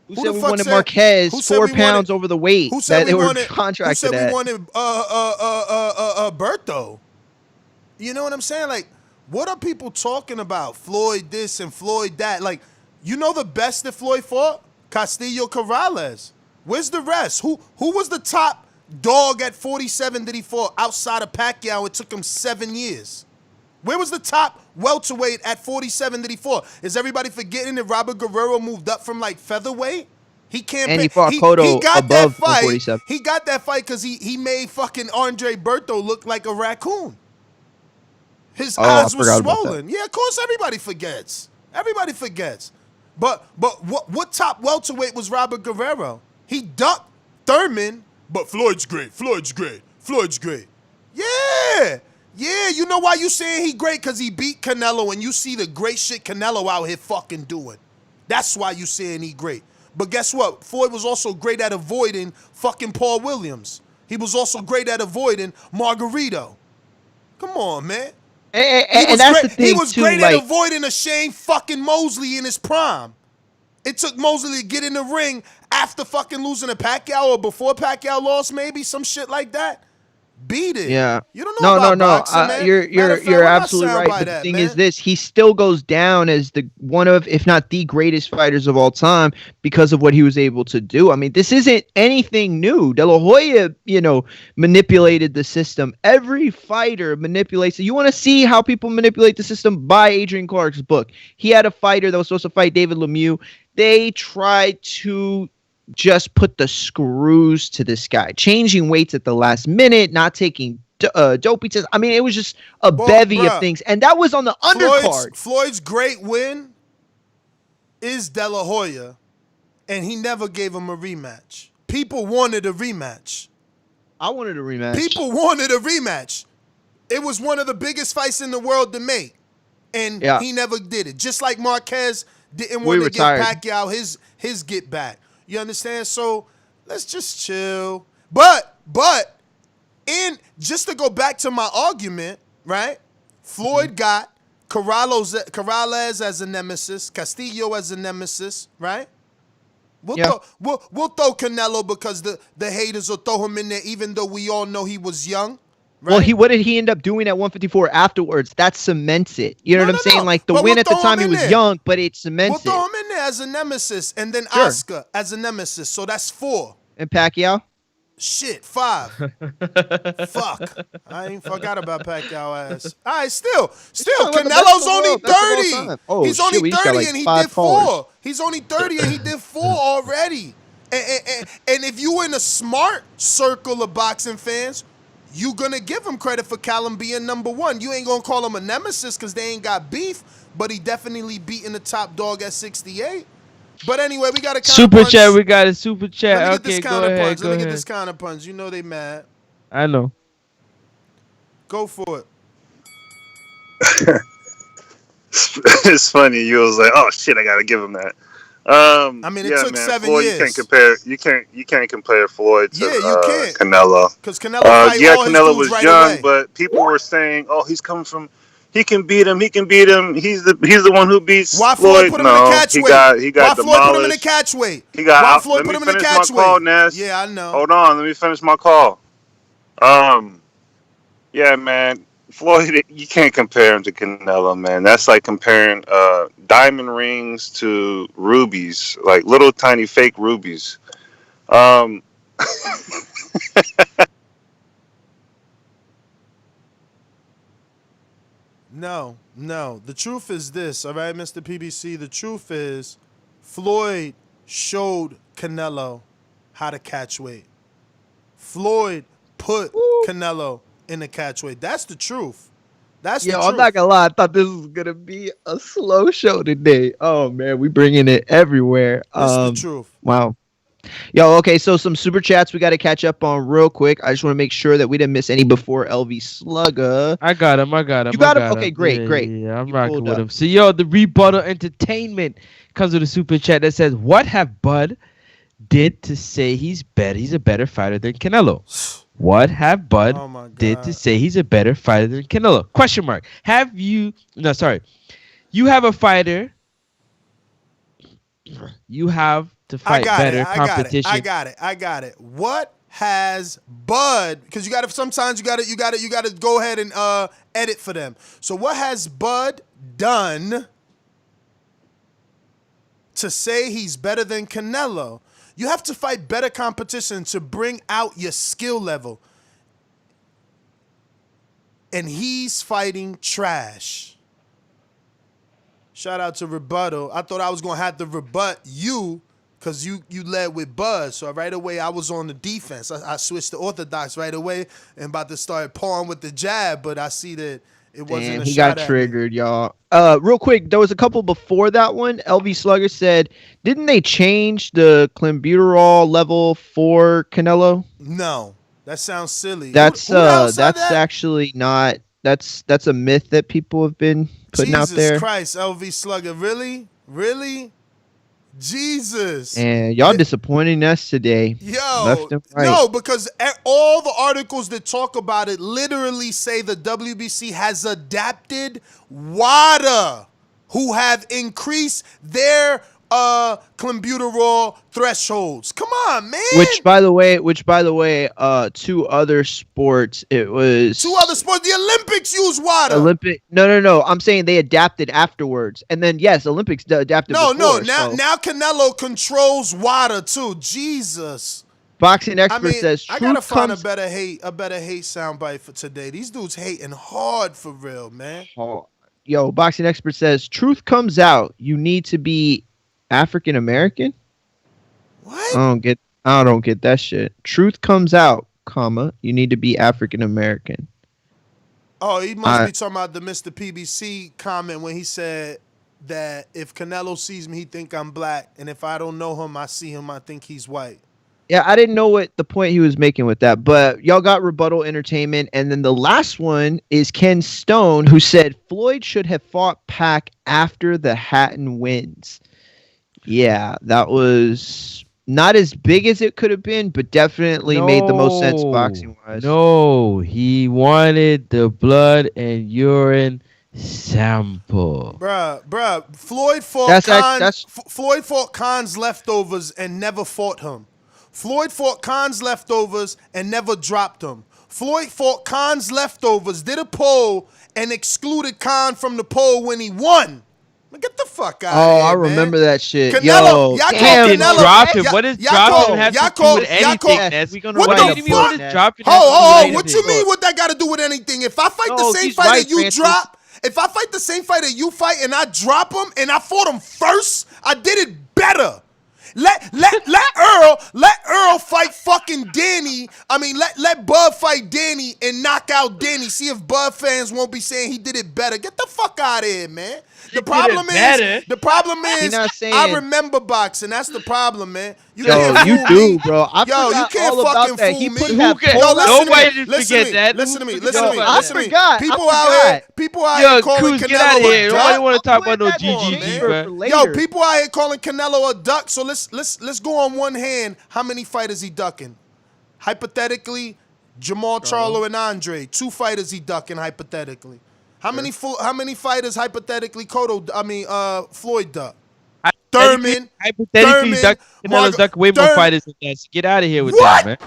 Who said we wanted Marquez 4 pounds over the weight that they were contracted at? Who said we wanted Berto? You know what I'm saying? Like, what are people talking about? Floyd this and Floyd that. Like, you know the best that Floyd fought? Castillo Corrales. Where's the rest? Who was the top dog at 47 that he fought outside of Pacquiao? It took him 7 years. Where was the top welterweight at 47 that he fought? Is everybody forgetting that Robert Guerrero moved up from like featherweight? He can't. And he fought Cotto above 47. He got that fight because he made fucking Andre Berto look like a raccoon. His eyes were swollen. Yeah, of course everybody forgets. Everybody forgets. But what top welterweight was Robert Guerrero? He ducked Thurman, but Floyd's great. Yeah. Yeah, you know why you saying he great? Because he beat Canelo and you see the great shit Canelo out here fucking doing. That's why you saying he great. But guess what? Floyd was also great at avoiding fucking Paul Williams. He was also great at avoiding Margarito. Come on, man. And that's the thing, he was great at avoiding a Shane fucking Mosley in his prime. It took Mosley to get in the ring after fucking losing to Pacquiao or before Pacquiao lost, maybe some shit like that. Beat it. Yeah. You don't know about boxing, man. You're absolutely right. But the thing is this, he still goes down as the one of, if not the greatest fighters of all time because of what he was able to do. I mean, this isn't anything new. De La Hoya, manipulated the system. Every fighter manipulates it. You want to see how people manipulate the system? Buy Adrian Clark's book. He had a fighter that was supposed to fight David Lemieux. They tried to just put the screws to this guy, changing weights at the last minute, not taking dopey tests. I mean, it was just a bevy of things, and that was on the undercard. Floyd's great win is De La Hoya, and he never gave him a rematch. People wanted a rematch. I wanted a rematch. People wanted a rematch. It was one of the biggest fights in the world to make, and he never did it. Just like Marquez didn't want to give Pacquiao his get back. You understand? So let's just chill. But just to go back to my argument, right? Floyd got Corrales as a nemesis, Castillo as a nemesis, right? We'll throw Canelo because the haters will throw him in there, even though we all know he was young. Right? Well, what did he end up doing at 154 afterwards? That cements it. You know what I'm saying? Like the win at the time, he was young, but it cements it. We'll throw him in there as a nemesis, and then Oscar as a nemesis. So that's 4. And Pacquiao? Shit, 5. Fuck. I ain't forgot about Pacquiao ass. All right, still, Canelo's only 30. He's only 30 and he did 4. He's only 30 and he did 4 already. And if you in a smart circle of boxing fans, you gonna give him credit for Callum being number 1. You ain't gonna call him a nemesis because they ain't got beef, but he definitely beating the top dog at 68. But anyway, we got a super chat. We got a super chat. Okay, go ahead. Let me get this counter punch. You know they mad. I know. Go for it. It's funny. You was like, oh shit, I gotta give him that. I mean, it took 7 Floyd, years. You can't compare. You can't compare Floyd to you can't. Canelo. Because Canelo, Canelo was right young, away. But people were saying, "Oh, he's coming from. He can beat him. He can beat him. He's the one who beats Why Floyd." Put him in the catch weight? He got Why demolished. Floyd put him in the catch weight? He got. Why Floyd put him in the catch weight? Ness. Yeah, I know. Hold on, let me finish my call. Yeah, man. Floyd, you can't compare him to Canelo, man. That's like comparing diamond rings to rubies, like little tiny fake rubies. No. The truth is this, all right, Mr. PBC? The truth is Floyd showed Canelo how to catch weight. Floyd put Canelo in the catch weight. That's the truth. That's the truth. I'm not gonna lie. I thought this was gonna be a slow show today. Oh man, we bringing it everywhere. That's the truth. Wow. Yo, okay, so some super chats we got to catch up on real quick. I just want to make sure that we didn't miss any before LV Slugger. I got him. You got him? Okay, great. Yeah, I'm rocking with him. So, yo, the Rebuttal Entertainment comes with a super chat that says, what have Bud did to say he's a better fighter than Canelo? What have Bud did to say he's a better fighter than Canelo? Question mark. You have a fighter. You have to fight better competition. I got it. What has Bud? Because sometimes you gotta go ahead and edit for them. So what has Bud done to say he's better than Canelo? You have to fight better competition to bring out your skill level. And he's fighting trash. Shout out to Rebuttal. I thought I was going to have to rebut you because you led with Bud. So right away, I was on the defense. I switched to orthodox right away and about to start pawing with the jab, but I see that it wasn't a he shot got triggered, y'all. Real quick, there was a couple before that one. LV Slugger said, didn't they change the clenbuterol level for Canelo? No, that sounds silly. That's actually not. That's a myth that people have been putting out there. Jesus Christ, LV Slugger, really? Jesus. And y'all disappointing us today. Yo, no, because all the articles that talk about it literally say the WBC has adapted WADA, who have increased their clenbuterol thresholds. Come on, man. Which by the way, 2 other sports, it was 2 other sports. The Olympics use WADA. No. I'm saying they adapted afterwards, and then yes, Olympics adapted. No. Before, Now Canelo controls WADA too. Jesus. Boxing expert says I gotta find a better hate soundbite for today. These dudes hating hard for real, man. Yo, boxing expert says truth comes out. You need to be African American? What? I don't get that shit. Truth comes out, you need to be African American. Oh, he must be talking about the Mr. PBC comment when he said that if Canelo sees me, he think I'm black, and if I don't know him, I see him, I think he's white. Yeah, I didn't know what the point he was making with that, but y'all got Rebuttal Entertainment, and then the last one is Ken Stone, who said Floyd should have fought Pac after the Hatton wins. Yeah, that was not as big as it could have been, but definitely made the most sense boxing-wise. No, he wanted the blood and urine Sample. Bruh. Floyd fought Floyd fought Khan's leftovers and never fought him. Floyd fought Khan's leftovers and never dropped him. Floyd fought Khan's leftovers, did a poll, and excluded Khan from the poll when he won. Man, get the fuck out of here, I remember that shit. Canelo, y'all call Canelo. Drop him. What does dropping have to do with anything? Yes. What the fuck? What you mean what that got to do with anything? If I fight the same fighter you drop, if I fight the same fighter you fight and I drop him and I fought him first, I did it better. Let Earl fight fucking Danny. I mean, let Bud fight Danny and knock out Danny. See if Bud fans won't be saying he did it better. Get the fuck out of here, man. The problem is, I remember boxing. That's the problem, man. You do, bro. I you can't all fucking about that. fool He me. put that Listen to me. I forgot. People out here calling Canelo a duck. Nobody want to talk about no GGG, bro. Yo, people out here calling Canelo a duck. So let's go on one hand. How many fighters he ducking? Hypothetically, Jamal Charlo and Andre. 2 fighters he ducking hypothetically. How many fighters hypothetically Floyd duck? Thurman. Hypothetically, Canelo's duck way more fighters than that. So get out of here with that, man.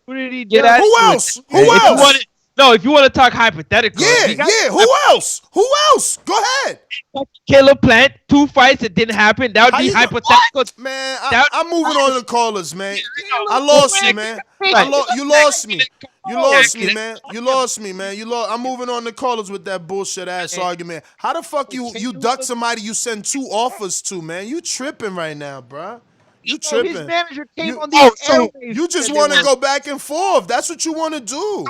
Who did he get out of here? Who else? If you want to talk hypothetical. Who else? Who else? Go ahead. Caleb Plant, 2 fights that didn't happen. That would be hypothetical. What? Man, I'm moving on to the callers, man. I lost you, man. You lost me. You lost me, man. You lost me, man. I'm moving on to callers with that bullshit ass argument. How the fuck you duck somebody you send 2 offers to, man? You tripping right now, bro. You tripping. His manager came on the airwaves. You just want to go back and forth. That's what you want to do.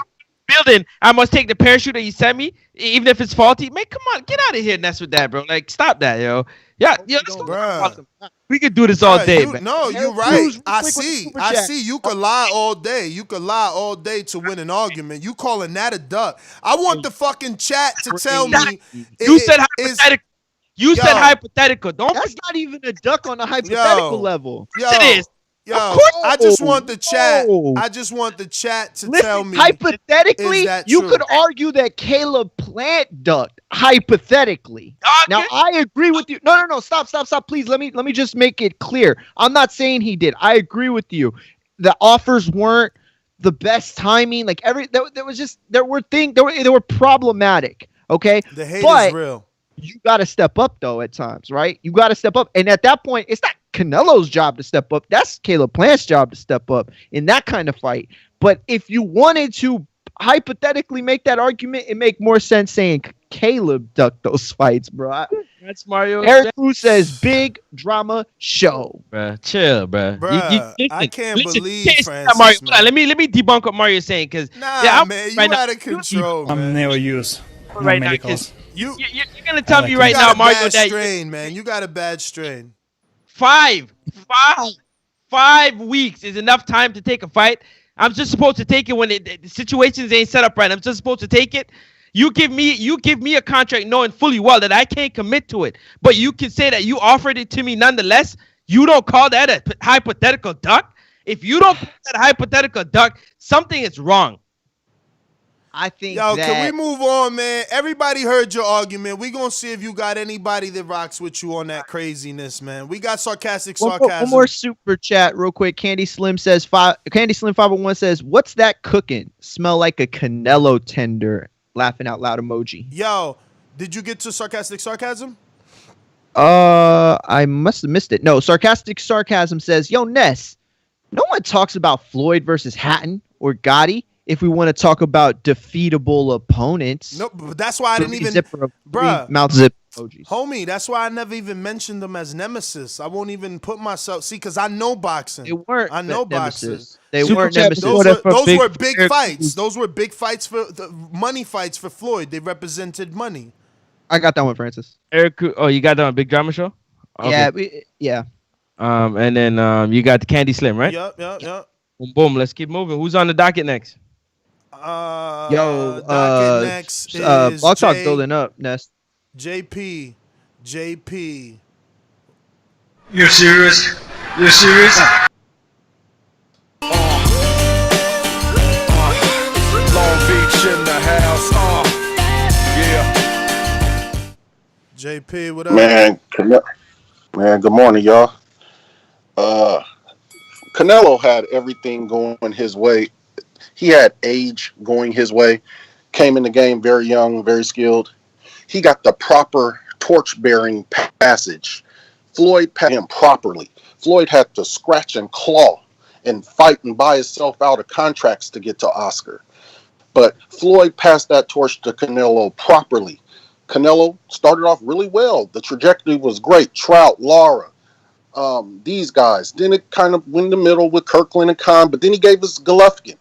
Building, I must take the parachute that you sent me, even if it's faulty. Man, come on, get out of here and mess with that, bro. Like, stop that, yo. Yeah, we could do this all day, man. No, you're right. I see. You could lie all day. You could lie all day to win an argument. You calling that a duck? I want the fucking chat to tell me. You said hypothetical. You said hypothetical. That's not even a duck on a hypothetical level. It is. Yo, I just want the chat. I just want the chat to tell me. Hypothetically, you could argue that Caleb Plant ducked. Hypothetically. Now I agree with you. No. Stop. Please let me just make it clear. I'm not saying he did. I agree with you. The offers weren't the best timing. Like there were problematic. Okay. The hate is real. You got to step up though at times, right? You got to step up, and at that point, it's not Canelo's job to step up. That's Caleb Plant's job to step up in that kind of fight. But if you wanted to hypothetically make that argument, it make more sense saying Caleb ducked those fights, bro. That's Mario. Eric Cruz says big drama show. Bruh, chill, bruh. I can't believe Francis. Mario, let me debunk what Mario's saying, because man, you out of control, man. I'm never used. Right now, you're gonna tell me right now, Mario, that strain, man. You got a bad strain. 5 weeks is enough time to take a fight. I'm just supposed to take it when the situations ain't set up right. I'm just supposed to take it. You give me a contract knowing fully well that I can't commit to it, but you can say that you offered it to me nonetheless. You don't call that a hypothetical duck? If you don't call that a hypothetical duck, something is wrong. I think can we move on, man? Everybody heard your argument. We gonna see if you got anybody that rocks with you on that craziness, man. We got sarcasm. One more super chat real quick. Candy Slim 501 says, "What's that cooking? Smell like a Canelo tender." Laughing out loud emoji. Yo, did you get to sarcastic sarcasm? I must have missed it. No, sarcastic sarcasm says, "Yo, Ness, no one talks about Floyd versus Hatton or Gotti. If we want to talk about defeatable opponents." No, but that's why I didn't even, bruh. Mouth zip emojis. Homie, that's why I never even mentioned them as nemesis. I won't even put myself, because I know boxing. They weren't. I know boxing. They weren't nemesis. Those were big fights. Those were big fights for the money fights for Floyd. They represented money. I got that one, Francis. Eric, you got that on Big Drama Show? Okay. Yeah. And then you got the Candy Slim, right? Yep. Boom. Let's keep moving. Who's on the docket next? Docket next is Blog Talk building up. Nest. JP. You're serious? You're serious? Long Beach in the house. Yeah. JP, what up? Man, good morning, y'all. Canelo had everything going his way. He had age going his way. Came in the game very young, very skilled. He got the proper torch-bearing passage. Floyd passed him properly. Floyd had to scratch and claw and fight and buy himself out of contracts to get to Oscar. But Floyd passed that torch to Canelo properly. Canelo started off really well. The trajectory was great. Trout, Lara, these guys. Then it kind of went in the middle with Kirkland and Khan, but then he gave us Golovkin.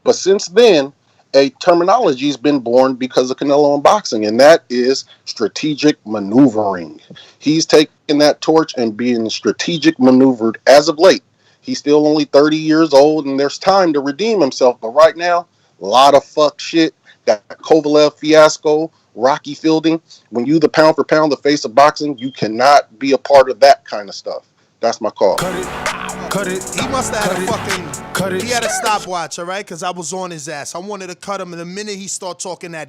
But since then, a terminology has been born because of Canelo in boxing, and that is strategic maneuvering. He's taken that torch and being strategic maneuvered as of late. He's still only 30 years old, and there's time to redeem himself. But right now, a lot of fuck shit. That Kovalev fiasco, Rocky Fielding. When you the pound for pound, the face of boxing, you cannot be a part of that kind of stuff. That's my call. Cut it. He must have had a fucking. Cut it. He had a stopwatch, all right? Because I was on his ass. I wanted to cut him, and the minute he started talking that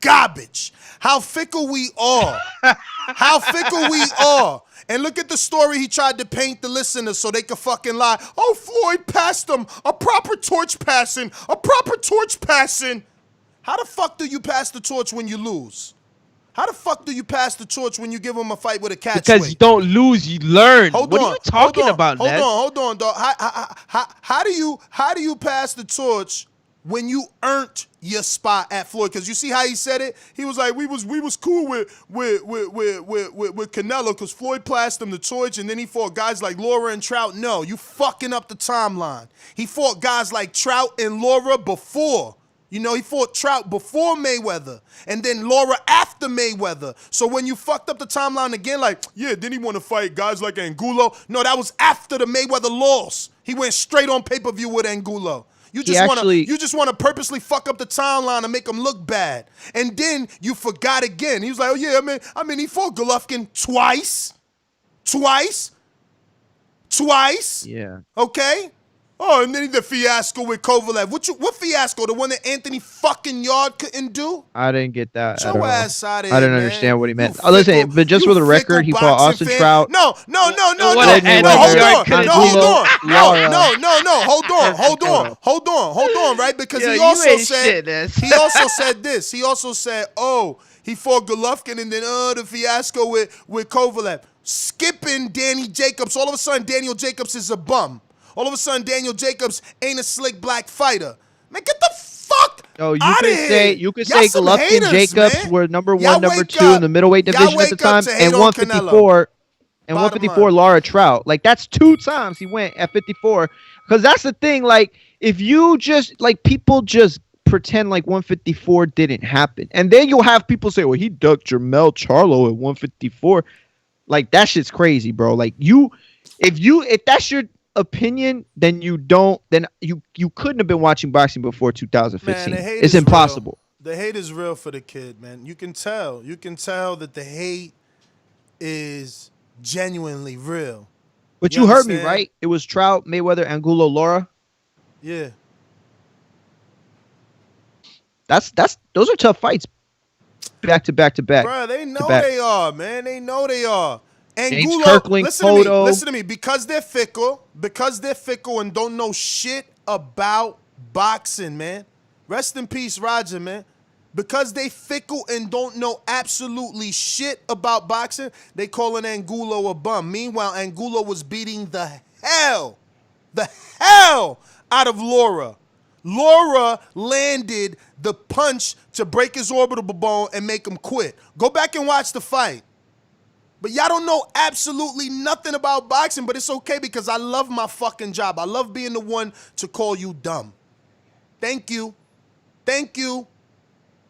garbage, how fickle we are. How fickle we are. And look at the story he tried to paint the listeners so they could fucking lie. Oh, Floyd passed him. A proper torch passing. A proper torch passing. How the fuck do you pass the torch when you lose? How the fuck do you pass the torch when you give him a fight with a catch Because weight? you don't lose, you learn. What are you talking about, Ness? Hold on, dog. How do you pass the torch when you earned your spot at Floyd? Because you see how he said it. He was like, we was cool with Canelo because Floyd passed him the torch, and then he fought guys like Lara and Trout. No, you fucking up the timeline. He fought guys like Trout and Lara before. You know, he fought Trout before Mayweather, and then Lara after Mayweather. So when you fucked up the timeline again, like, yeah, didn't he want to fight guys like Angulo? No, that was after the Mayweather loss. He went straight on pay-per-view with Angulo. You just want to purposely fuck up the timeline and make him look bad. And then you forgot again. He was like, oh yeah, I mean, he fought Golovkin twice. Yeah. Okay? Oh, and then the fiasco with Kovalev. What fiasco? The one that Anthony fucking Yard couldn't do? I didn't get that. Get your ass out of here, I didn't understand what he meant. Listen, but just for the record, he fought Austin Trout. No. Hold on, right? Because he also said this. He also said, oh, he fought Golovkin and then the fiasco with Kovalev. Skipping Danny Jacobs. All of a sudden, Daniel Jacobs is a bum. All of a sudden, Daniel Jacobs ain't a slick black fighter. Man, get the fuck out of here. You could say Golovkin and Jacobs were number one, number two in the middleweight division at the time, and 154 Lara Trout. Like, that's 2 times he went at 54. Because that's the thing, like, if you just, like, people just pretend like 154 didn't happen. And then you'll have people say, well, he ducked Jermell Charlo at 154. Like, that shit's crazy, bro. Like, if that's your opinion, then you couldn't have been watching boxing before 2015. Man, it's impossible. Real. The hate is real for the kid, man. You can tell that the hate is genuinely real. But you heard me, right? It was Trout, Mayweather, Angulo, Lara. Yeah. Those are tough fights. Back to back. Bro, they know they are, man. They know they are. James Kirkland, listen to me. Because they're fickle and don't know shit about boxing, man. Rest in peace, Roger, man. Because they fickle and don't know absolutely shit about boxing, they calling Angulo a bum. Meanwhile, Angulo was beating the hell out of Lara. Lara landed the punch to break his orbital bone and make him quit. Go back and watch the fight. But y'all don't know absolutely nothing about boxing, but it's okay because I love my fucking job. I love being the one to call you dumb. Thank you.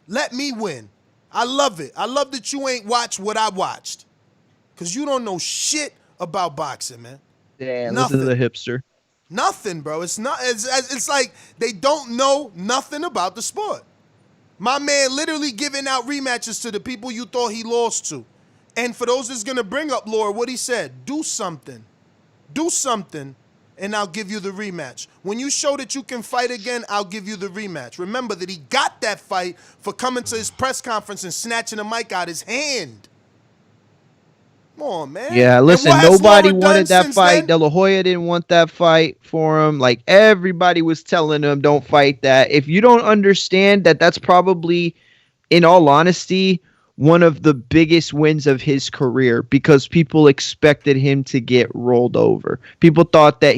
Let me win. I love it. I love that you ain't watched what I watched. Because you don't know shit about boxing, man. Damn, listen to the hipster. Nothing, bro. It's like they don't know nothing about the sport. My man literally giving out rematches to the people you thought he lost to. And for those that's going to bring up Laura, what he said, do something, and I'll give you the rematch. When you show that you can fight again, I'll give you the rematch. Remember that he got that fight for coming to his press conference and snatching the mic out his hand. Come on, man. Yeah, And listen, what has nobody Laura done wanted that since fight. then? De La Hoya didn't want that fight for him. Like, everybody was telling him, don't fight that. If you don't understand that, that's probably, in all honesty, one of the biggest wins of his career, because people expected him to get rolled over. People thought that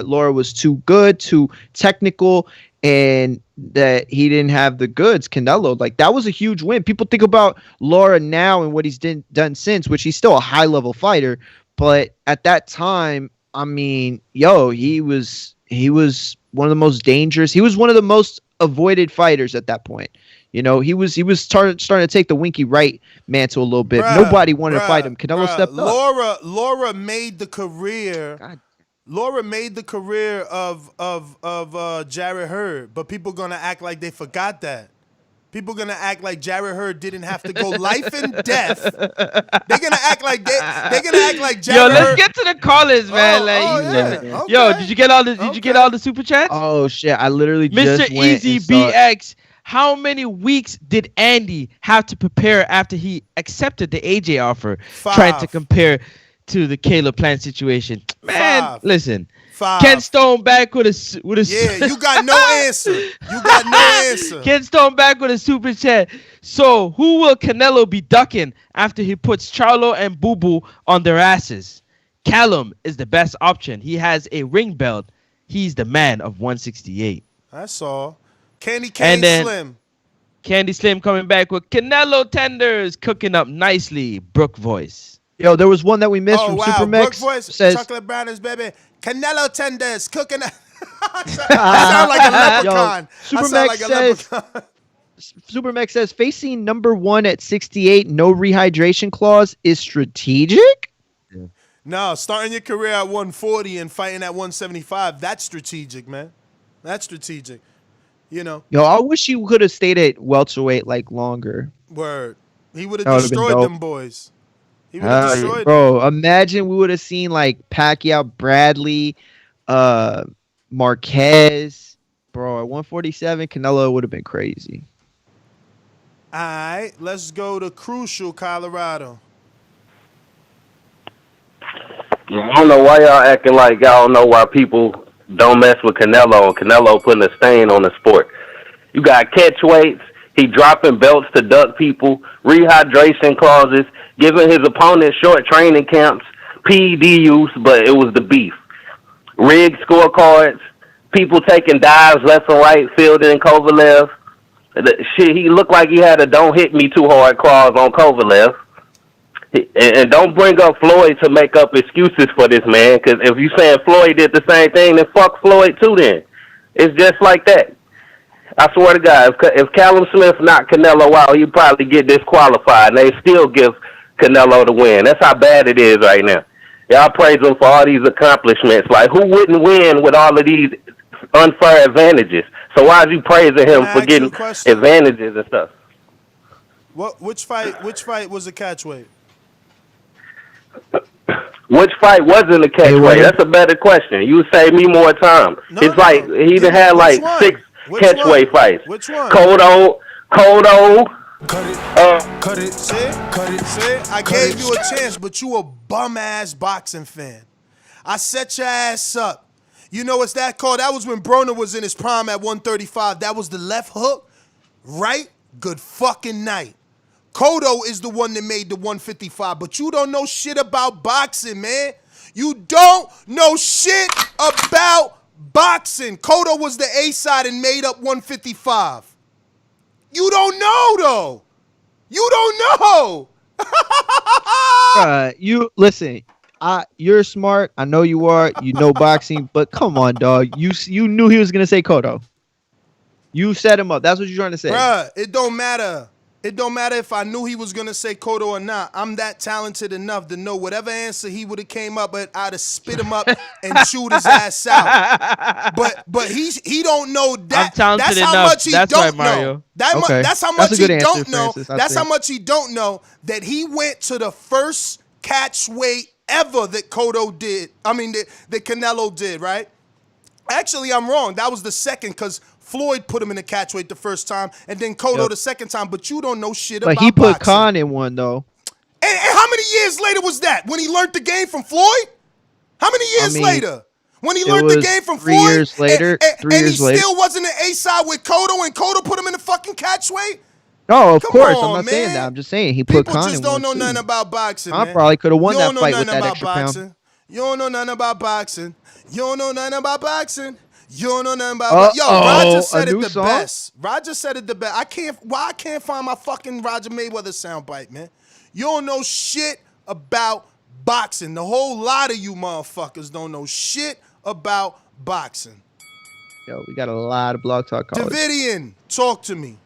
Laura was too good, too technical, and that he didn't have the goods. Canelo, like, that was a huge win. People think about Laura now and what he's done since, which he's still a high level fighter, but at that time, I mean, he was one of the most dangerous. He was one of the most avoided fighters at that point. You know, he was starting to take the Winky Wright mantle a little bit. Nobody wanted to fight him. Canelo stepped up. Laura made the career. Laura made the career of Jarrett Hurd, but people gonna act like they forgot that. People gonna act like Jarrett Hurd didn't have to go life and death. They're gonna act like Jarrett Hurd. Let's get to the callers, man. Yo, did you get all the super chats? Oh shit! I literally Mr. just went Easy and saw it. BX. How many weeks did Andy have to prepare after he accepted the AJ offer? 5. Trying to compare to the Caleb Plant situation. Man, 5. listen. 5. Ken Stone back with a Yeah, you got no answer. Ken Stone back with a super chat. So who will Canelo be ducking after he puts Charlo and Boo Boo on their asses? Callum is the best option. He has a ring belt. He's the man of 168. That's all. Candy Cane Slim. Candy Slim coming back with Canelo tenders cooking up nicely. Brooke voice. Yo, there was one that we missed from Super Brooke voice. Says, Chocolate brownies, baby. Canelo tenders cooking up. I sound like a leprechaun. Supermax says facing number 1 at 68, no rehydration clause is strategic. Yeah. No, starting your career at 140 and fighting at 175, that's strategic, man. That's strategic. You know. Yo, I wish he could have stayed at welterweight like longer. Word. He would have destroyed them boys. He would have destroyed them. Imagine we would have seen like Pacquiao, Bradley, Marquez. Bro, at 147, Canelo would have been crazy. All right, let's go to Crucial, Colorado. I don't know why y'all acting like y'all don't know why people don't mess with Canelo, and Canelo putting a stain on the sport. You got catch weights, he dropping belts to duck people, rehydration clauses, giving his opponent short training camps, PED use, but it was the beef. Rigged scorecards, people taking dives left and right, fielding Kovalev. Shit, he looked like he had a "don't hit me too hard" clause on Kovalev. And don't bring up Floyd to make up excuses for this man, because if you saying Floyd did the same thing, then fuck Floyd too then. It's just like that. I swear to God, if Callum Smith knocked Canelo out, he'd probably get disqualified, and they still give Canelo the win. That's how bad it is right now. Y'all praise him for all these accomplishments. Like, who wouldn't win with all of these unfair advantages? So why are you praising him for getting advantages and stuff? Which fight was a catchweight? Which fight wasn't a catchweight? That's a better question. You save me more time. It's like he even had like 6 catchweight fights. Which one? Kodo. Cut it. See? I gave you a chance, but you a bum-ass boxing fan. I set your ass up. You know what's that called? That was when Broner was in his prime at 135. That was the left hook. Right? Good fucking night. Cotto is the one that made the 155, but you don't know shit about boxing, man. You don't know shit about boxing. Cotto was the A side and made up 155. You don't know, though. You don't know. You listen. You're smart. I know you are. You know boxing, but come on, dog. You knew he was gonna say Cotto. You set him up. That's what you're trying to say. Bruh, it don't matter. It don't matter if I knew he was going to say Cotto or not. I'm that talented enough to know whatever answer he would have came up with, I'd have spit him up and chewed his ass out. But he don't know that. That's how much he don't know. That's how much he don't know. That's how much he don't know that he went to the first catch weight ever that Cotto did. I mean, that Canelo did, right? Actually, I'm wrong. That was the second because Floyd put him in the catchweight the first time, and then Cotto the second time. But you don't know shit about boxing. But he put Khan in one, though. And how many many years later was that? When he learned the game from Floyd? How many years later? When he learned the game from Floyd? 3 years later. And he still wasn't an A-side with Cotto, and Cotto put him in the fucking catchweight? Oh, of course. on, I'm not saying man. that. I'm just saying he put People Khan just in don't one know too. nothing about boxing, Khan man. probably could have won You that don't know fight with nothing that about extra boxing. pound. You don't know nothing about boxing. You don't know nothing about boxing. You don't know nothing about Yo, Roger said it the best. Roger said it the best. Why I can't find my fucking Roger Mayweather soundbite, man? You don't know shit about boxing. The whole lot of you motherfuckers don't know shit about boxing. Yo, we got a lot of Blog Talk callers. Davidian, talk to me.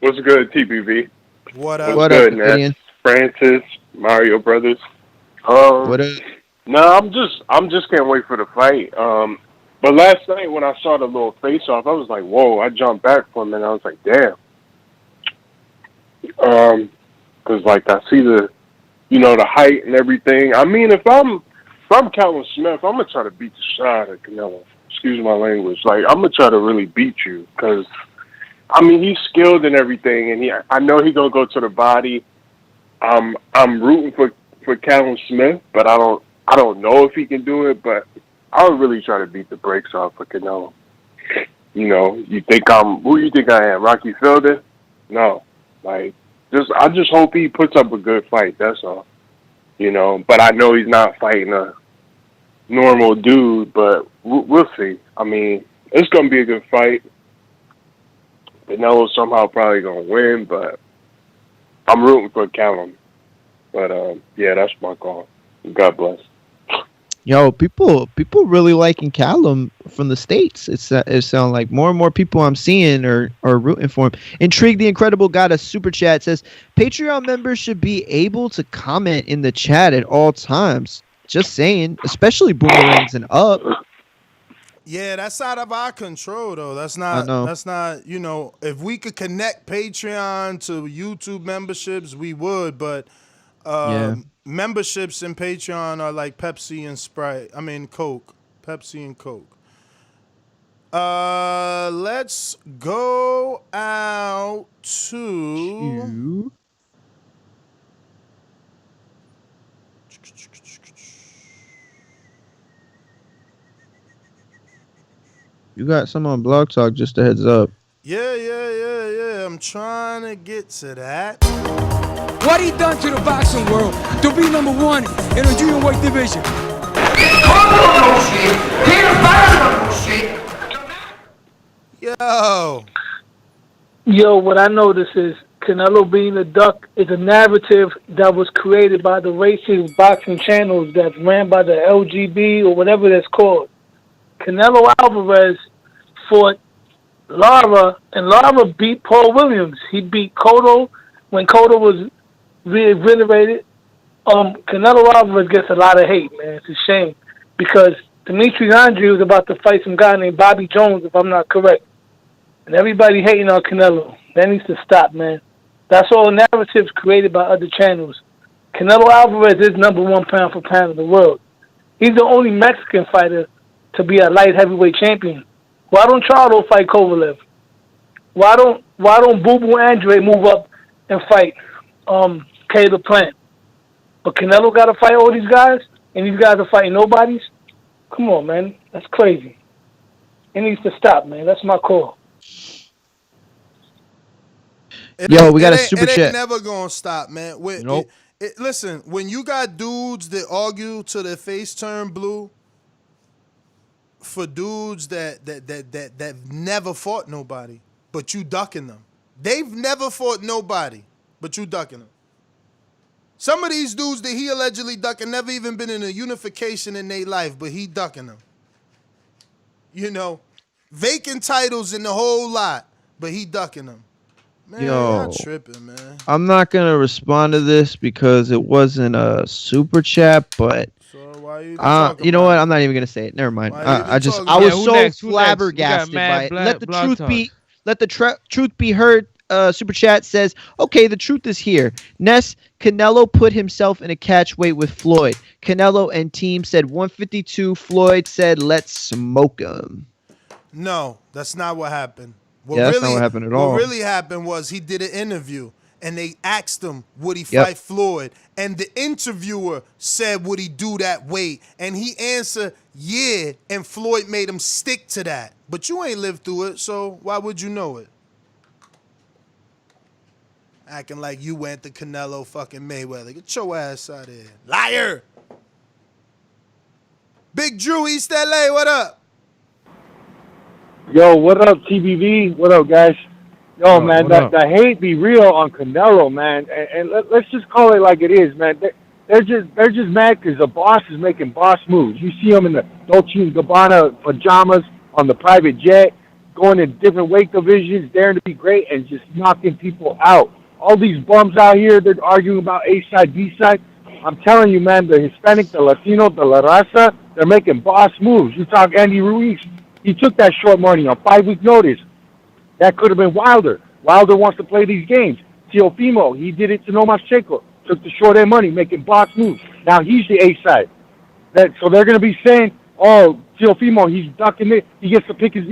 What's good, TPV? What up? What good, up, man? Davidian? Francis, Mario Brothers. What up? No, I'm just can't wait for the fight. But last night when I saw the little face-off, I was like, whoa! I jumped back for a minute. I was like, damn. Because like I see the height and everything. I mean, if I'm Callum Smith, I'm gonna try to beat the shit out of Canelo. Excuse my language. Like I'm gonna try to really beat you because, I mean, he's skilled and everything, and I know he's gonna go to the body. I'm rooting for Callum Smith, but I don't know if he can do it. But I would really try to beat the brakes off of Canelo. You think who you think I am? Rocky Fielder? No, like. I just hope he puts up a good fight. That's all, But I know he's not fighting a normal dude. But we'll see. I mean, it's gonna be a good fight. Canelo's somehow probably gonna win, but I'm rooting for Callum. But yeah, that's my call. God bless. Yo, people really liking Callum from the States. It sounds like more and more people I'm seeing are rooting for him. Intrigued the Incredible got a super chat. Says Patreon members should be able to comment in the chat at all times. Just saying, especially boomerangs and up. Yeah, that's out of our control though. That's not if we could connect Patreon to YouTube memberships, we would, but memberships in Patreon are like Pepsi and Sprite. I mean Coke. Pepsi and Coke. Let's go out to You got some on Blog Talk, just a heads up. Yeah. I'm trying to get to that. What he done to the boxing world to be number one in the junior weight division. Yo, what I notice is Canelo being a duck is a narrative that was created by the racist boxing channels that's ran by the LGB or whatever that's called. Canelo Alvarez fought Lara, and Lara beat Paul Williams. He beat Cotto when Cotto was reinvigorated. Canelo Alvarez gets a lot of hate, man. It's a shame because Dimitri Andre was about to fight some guy named Bobby Jones, if I'm not correct. And everybody hating on Canelo. That needs to stop, man. That's all narratives created by other channels. Canelo Alvarez is number one pound for pound in the world. He's the only Mexican fighter to be a light heavyweight champion. Why don't Charlo fight Kovalev? Why don't Boo Boo Andre move up and fight Caleb Plant? But Canelo got to fight all these guys, and these guys are fighting nobodies? Come on, man. That's crazy. It needs to stop, man. That's my call. Yo, we got a super It chat. ain't never gonna stop, man. Nope. Listen, when you got dudes that argue till their face turn blue for dudes that never fought nobody, but you ducking them. They've never fought nobody, but you ducking them. Some of these dudes that he allegedly ducking never even been in a unification in their life, but he ducking them. Vacant titles in the whole lot, but he ducking them. Man, Yo, I'm tripping, man. I'm not gonna respond to this because it wasn't a super chat, but you know what? I'm not even gonna say it. Never mind. I was so flabbergasted by it. Let the truth be heard. Super chat says, okay, the truth is here. Ness, Canelo put himself in a catch weight with Floyd. Canelo and team said 152. Floyd said, let's smoke him. No, that's not what happened. That's not what happened at all. What really happened was he did an interview, and they asked him, would he fight Floyd? And the interviewer said, would he do that weight? And he answered, yeah, and Floyd made him stick to that. But you ain't lived through it, so why would you know it? Acting like you went to Canelo fucking Mayweather. Get your ass out of here. Liar! Big Drew, East LA, what up? Yo, what up, TBV? What up, guys? Yo, man, the hate be real on Canelo, man. And let's just call it like it is, man. They're just mad because the boss is making boss moves. You see him in the Dolce & Gabbana pajamas on the private jet, going in different weight divisions, daring to be great, and just knocking people out. All these bums out here, they're arguing about A side, B side. I'm telling you, man, the Hispanic, the Latino, the La Raza, they're making boss moves. You talk Andy Ruiz, he took that short money on 5-week notice. That could have been Wilder. Wilder wants to play these games. Teofimo, he did it to Lomachenko. Took the short end money, making boss moves. Now he's the A side. So they're going to be saying, oh, Teofimo, he's ducking it. He gets to pick his,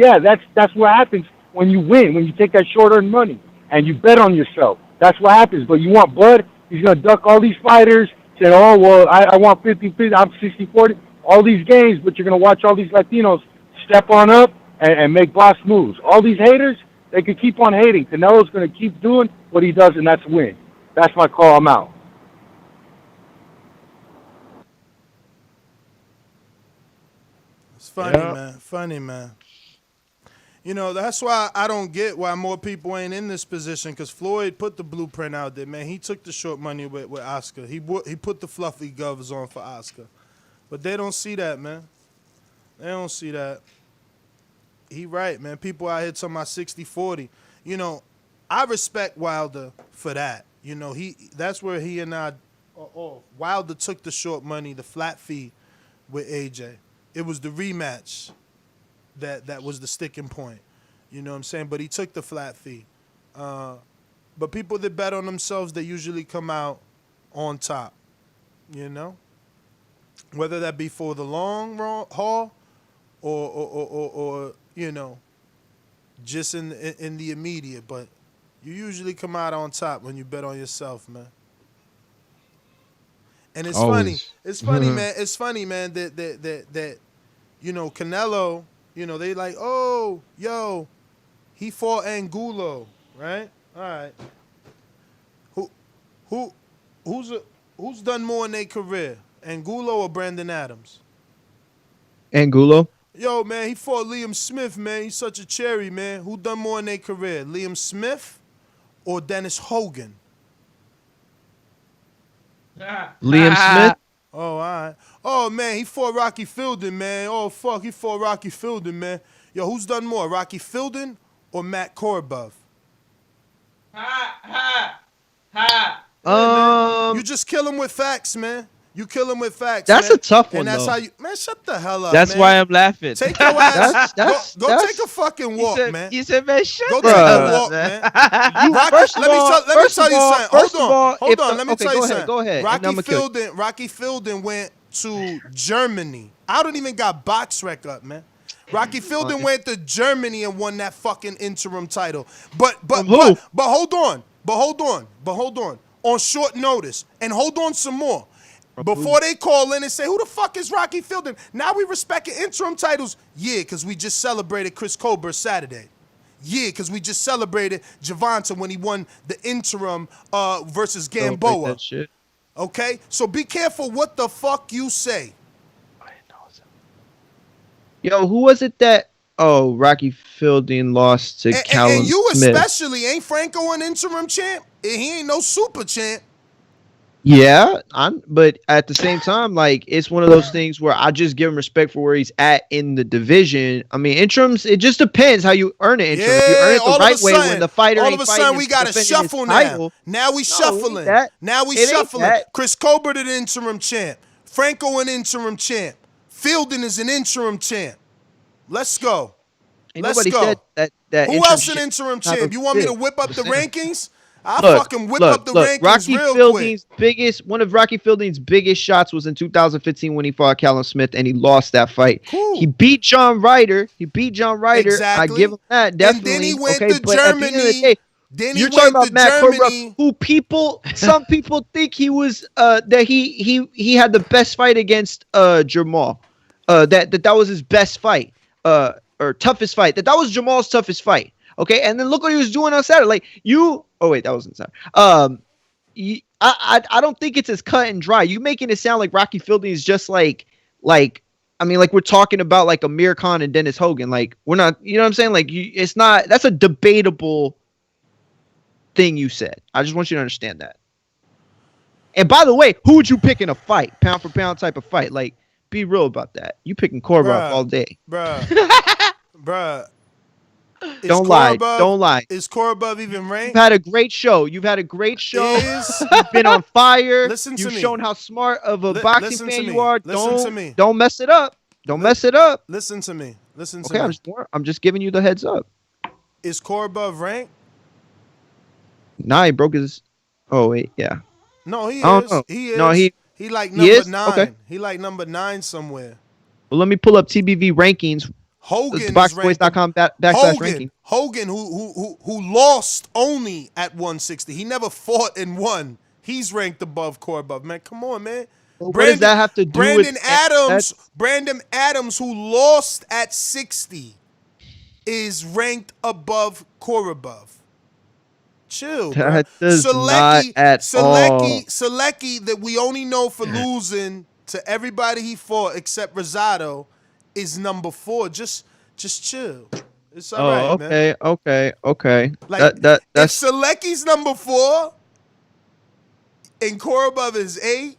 that's what happens when you win, when you take that short earned money and you bet on yourself. That's what happens. But you want blood, he's going to duck all these fighters, say, oh, well, I want 50-50, I'm 60-40, all these games, but you're going to watch all these Latinos step on up and make boss moves. All these haters, they could keep on hating. Canelo's going to keep doing what he does, and that's win. That's my call. I'm out. It's funny, man. Funny, man. You know, that's why I don't get why more people ain't in this position, because Floyd put the blueprint out there, man. He took the short money with Oscar. He put the fluffy gloves on for Oscar. But they don't see that, man. They don't see that. He right, man. People out here talking about 60-40. You know, I respect Wilder for that. You know, that's where he and I, Wilder took the short money, the flat fee with AJ. It was the rematch that was the sticking point. You know what I'm saying? But he took the flat fee. But people that bet on themselves, they usually come out on top. You know? Whether that be for the long haul or you know, just in the immediate, but you usually come out on top when you bet on yourself, man. And it's funny. It's funny, man. It's funny, man, that you know, Canelo, you know, they like, oh, yo, he fought Angulo, right? All right. Who's done more in their career, Angulo or Brandon Adams? Angulo. Yo, man, he fought Liam Smith, man. He's such a cherry, man. Who done more in their career, Liam Smith or Dennis Hogan? Liam Smith. Oh, all right. Oh, man, he fought Rocky Fielding, man. Oh, fuck, he fought Rocky Fielding, man. Yo, who's done more, Rocky Fielding or Matt Korobov? You just kill him with facts, man. You kill him with facts. That's man. a tough one, and that's though. how you, man. Shut the hell up. That's man. why I'm laughing. Take your ass. Go take a fucking walk, man. You said, man, shut Go the take hell a up, walk, man. man. Let me tell you something. Hold on. Let me tell you something. Go ahead. Rocky Fielding went to Germany. I don't even got box rec up, man. Rocky Fielding went to Germany and won that fucking interim title. But hold on. On short notice. And hold on some more. Before they call in and say, who the fuck is Rocky Fielding? Now we respecting interim titles. Yeah, because we just celebrated Chris Colbert Saturday. Yeah, because we just celebrated Javante when he won the interim versus Gamboa. Okay? So be careful what the fuck you say. Yo, who was it that... Oh, Rocky Fielding lost to Callum and you Smith. especially, ain't Franco an interim champ? He ain't no super champ. Yeah, but at the same time, like, it's one of those things where I just give him respect for where he's at in the division. I mean, interims, it just depends how you earn an interim. If you earn it the right way when the fighter all ain't of a fighting sudden we got to shuffle now. Now we shuffling. Now we shuffling. Chris Colbert an interim champ. Franco an interim champ. Fielding is an interim champ. Let's go. Let's go. Said that Who else an interim champ? You want me to whip up the rankings? I'll fucking whip up the rankings Rocky real Fielding's quick. One of Rocky Fielding's biggest shots was in 2015 when he fought Callum Smith and he lost that fight. Cool. He beat John Ryder. Exactly. I give him that, definitely. And then he went to Germany Then You're he talking went about to Matt Germany. Cobra, some people think he was that he had the best fight against Jamal. That was his best fight. Or toughest fight. That was Jamal's toughest fight. Okay, and then look what he was doing on Saturday. Like you. Oh wait, that wasn't Saturday. I don't think it's as cut and dry. You making it sound like Rocky Fielding is just like I mean, like we're talking about like Amir Khan and Dennis Hogan. Like we're not. You know what I'm saying? Like it's not. That's a debatable thing you said. I just want you to understand that. And by the way, who would you pick in a fight, pound for pound type of fight? Like, be real about that. You picking Korobov all day, bruh. Don't lie. Don't lie. Is Korobov even ranked? You've had a great show. You've been on fire. Listen to You've me. shown how smart of a boxing fan you are. Listen to me. Don't mess it up. Don't mess it up. Listen to me. Listen to me. Okay, I'm just giving you the heads up. Is Korobov ranked? Nah, he broke his. Oh wait, yeah. No, he I don't is. know. He is. No, he like he number is? 9. Okay. He like number 9 somewhere. Well, let me pull up TBV rankings. Hogan boxboys.com / ranking. Hogan, who lost only at 160. He never fought and won. He's ranked above Korobov. Man, come on, man. Well, what does that have to do with Brandon Adams, who lost at 60, is ranked above Korobov. Chill, That does not at all. Selecki, that we only know for losing to everybody he fought except Rosado, is number 4. Just chill. It's all right, man. Okay. Like, that's if Selecki's number 4 and Korobov is 8.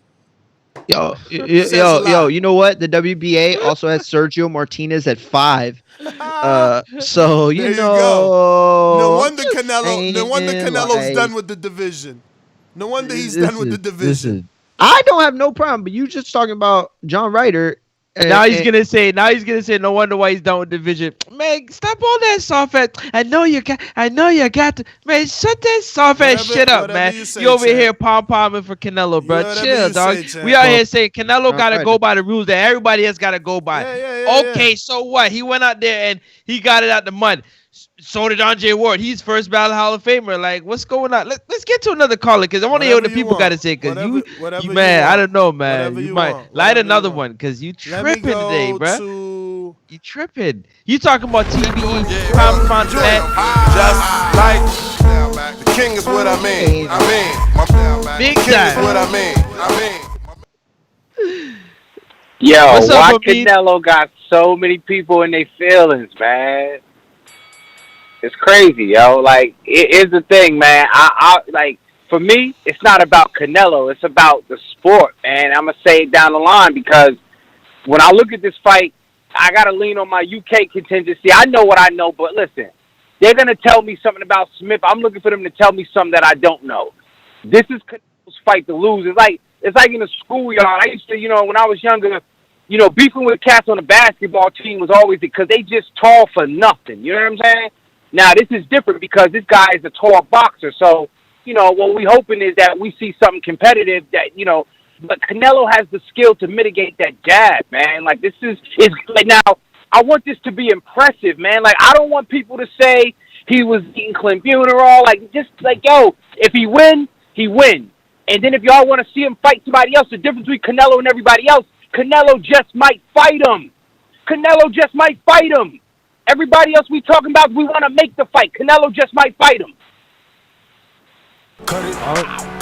Yo, you know what? The WBA also has Sergio Martinez at 5. So you There know. Go. No wonder Canelo's done with the division. No wonder he's done with the division. I don't have no problem, but you just talking about John Ryder. Now he's gonna say. No wonder why he's done with the division. Man, stop all that soft ass. I know you got to. Man, shut that soft ass shit up, man. You over here pom-pomming for Canelo, bro. Chill, dog. We out here saying Canelo gotta go by the rules that everybody else gotta go by. Okay, so what? He went out there and he got it out the mud. So did Andre Ward. He's first ballot Hall of Famer. Like, what's going on? Let's get to another caller because I want to hear what the people got to say. Because you man, I don't know, man. You might light another one because you tripping today, bro. You tripping. You talking about TV, pound pound fat. Just like the king is what I mean. Big king time. is what I mean. Yo, What's up, why Abid? Canelo got so many people in their feelings, man? It's crazy, yo. Like, it is the thing, man. I like, for me, it's not about Canelo. It's about the sport, man. I'm going to say it down the line because when I look at this fight, I got to lean on my UK contingency. I know what I know, but listen, they're going to tell me something about Smith. I'm looking for them to tell me something that I don't know. This is Canelo's fight to lose. It's like in the schoolyard. I used to, when I was younger, beefing with cats on the basketball team was always because they just tall for nothing. You know what I'm saying? Now, this is different because this guy is a tall boxer. So, what we hoping is that we see something competitive that, but Canelo has the skill to mitigate that jab, man. Like, this is like, now, I want this to be impressive, man. Like, I don't want people to say he was eating clenbuterol. Like, just like, yo, if he win, he win. And then if y'all want to see him fight somebody else, the difference between Canelo and everybody else, Canelo just might fight him. Canelo just might fight him. Everybody else we talking about, we want to make the fight. Canelo just might fight him.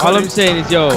All I'm saying is, yo,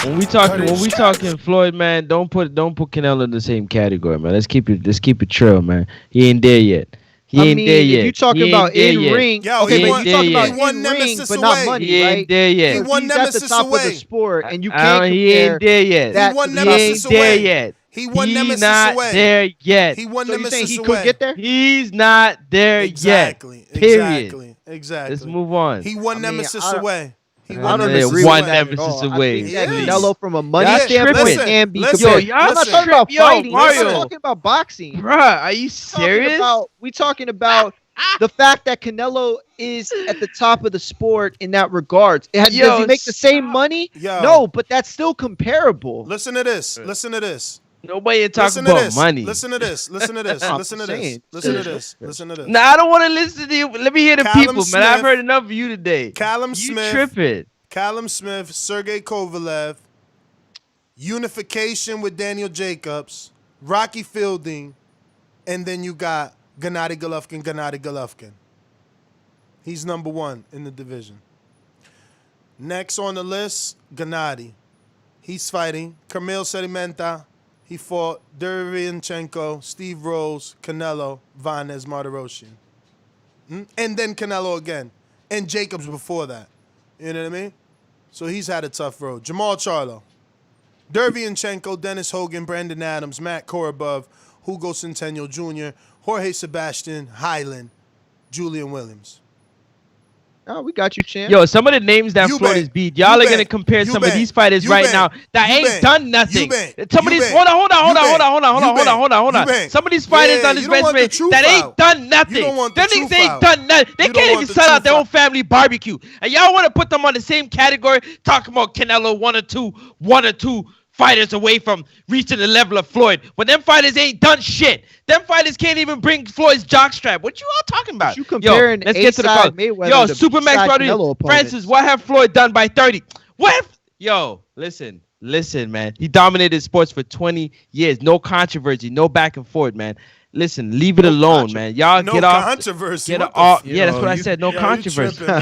when we talking Floyd, man, don't put Canelo in the same category, man. Let's keep it trill, man. He ain't there yet. He ain't there yet. You talking about in ring? Yo, okay, but you talking about he won in ring, Nemesis but not away. money, He right? ain't there yet. He won He's at Nemesis the top away. of the sport, and you can't He compare. ain't there yet. He won Nemesis away. There yet. He won Nemesis not away. there yet. He won So you Nemesis saying he away. could get there? He's not there Exactly. yet. Period. Exactly. Let's move on. He won Nemesis away. He I won don't Nemesis agree away. with that at all. I think that Canelo from a money That's standpoint tripping. can be Listen, compared. y'all I'm not talking about fighting. Mario. I'm talking about boxing. Bruh, are you serious? We talking about the fact that Canelo is at the top of the sport in that regard. Does he make the same money? Yo. No, but that's still comparable. Listen to this. Listen to this. Nobody talking Listen to about this. money. Listen to this. Listen to this. I'm Listen to saying, this. Listen to this. Listen to this. Nah, I don't want to listen to you. Let me hear the Callum people, man. I've Smith- heard enough of you today. Callum You Smith. tripping. Callum Smith, Sergey Kovalev, unification with Daniel Jacobs, Rocky Fielding, and then you got Gennady Golovkin. He's number 1 in the division. Next on the list, Gennady. He's fighting Kamil Sedimenta. He fought Derevyanchenko, Steve Rose, Canelo, Vanez Martirosyan. And then Canelo again. And Jacobs before that. You know what I mean? So he's had a tough road. Jamal Charlo, Derevyanchenko, Dennis Hogan, Brandon Adams, Matt Korobov, Hugo Centennial Jr., Jorge Sebastian, Highland, Julian Williams. Oh, we got you, champ. Yo, some of the names that Floyd has beat, y'all are gonna compare some of these fighters right now that ain't done nothing. Some of these, hold on. Some of these fighters on this resume that ain't done nothing. Them niggas ain't done nothing. They can't even sell out their own family barbecue. And y'all want to put them on the same category, talking about Canelo one or two fighters away from reaching the level of Floyd. When them fighters ain't done shit. Them fighters can't even bring Floyd's jockstrap. What you all talking about? You comparing let's get to the call. Mayweather Yo, to Supermax Rodriguez. Francis, what have Floyd done by 30? What? Yo, listen, man. He dominated sports for 20 years. No controversy, no back and forth, man. Listen, leave it alone, man. Y'all No get off. controversy. Get What the off. f- Yeah, that's Yo, what I you- said. No yo, you controversy. tripping,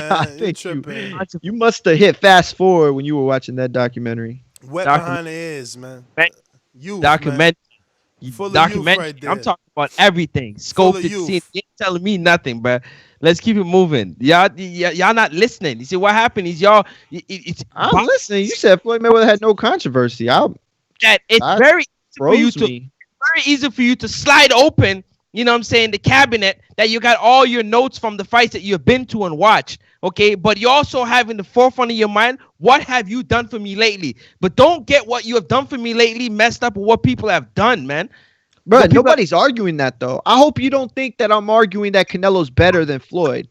man. I think you must have hit fast forward when you were watching that documentary. Wet behind the ears, man. Youth, Document. Full of Document. youth right there. I'm talking about everything. Full Scoped of it, youth. seen it. You ain't telling me nothing, bro. Let's keep it moving. Y'all not listening. You see what happened is I'm listening. You said Floyd Mayweather had no controversy. It's very easy for you to slide open, you know what I'm saying, the cabinet that you got all your notes from the fights that you've been to and watched, okay? But you also have in the forefront of your mind, what have you done for me lately? But don't get what you have done for me lately messed up with what people have done, man. Bro, nobody's arguing that, though. I hope you don't think that I'm arguing that Canelo's better than Floyd.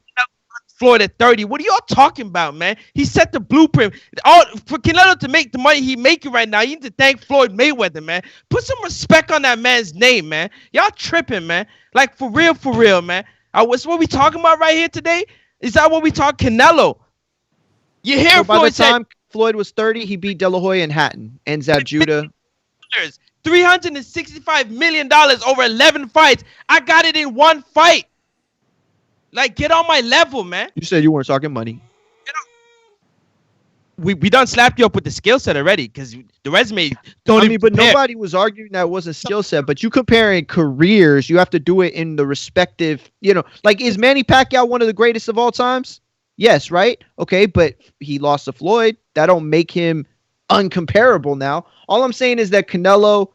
Floyd at 30. What are y'all talking about, man? He set the blueprint. All for Canelo to make the money he making right now, you need to thank Floyd Mayweather, man. Put some respect on that man's name, man. Y'all tripping, man. Like, for real, man. What's what we talking about right here today? Is that what we talk Canelo? You hear So by Floyd the time Floyd was 30, he beat De La Hoya and Hatton and Zab Judah. $365 million over 11 fights. I got it in one fight. Like, get on my level, man. You said you weren't talking money. We done slapped you up with the skill set already because the resume don't even but compare. nobody was arguing that it wasn't skill set. But you comparing careers, you have to do it in the respective, like, is Manny Pacquiao one of the greatest of all times? Yes, right? Okay, but he lost to Floyd. That don't make him uncomparable now. All I'm saying is that Canelo,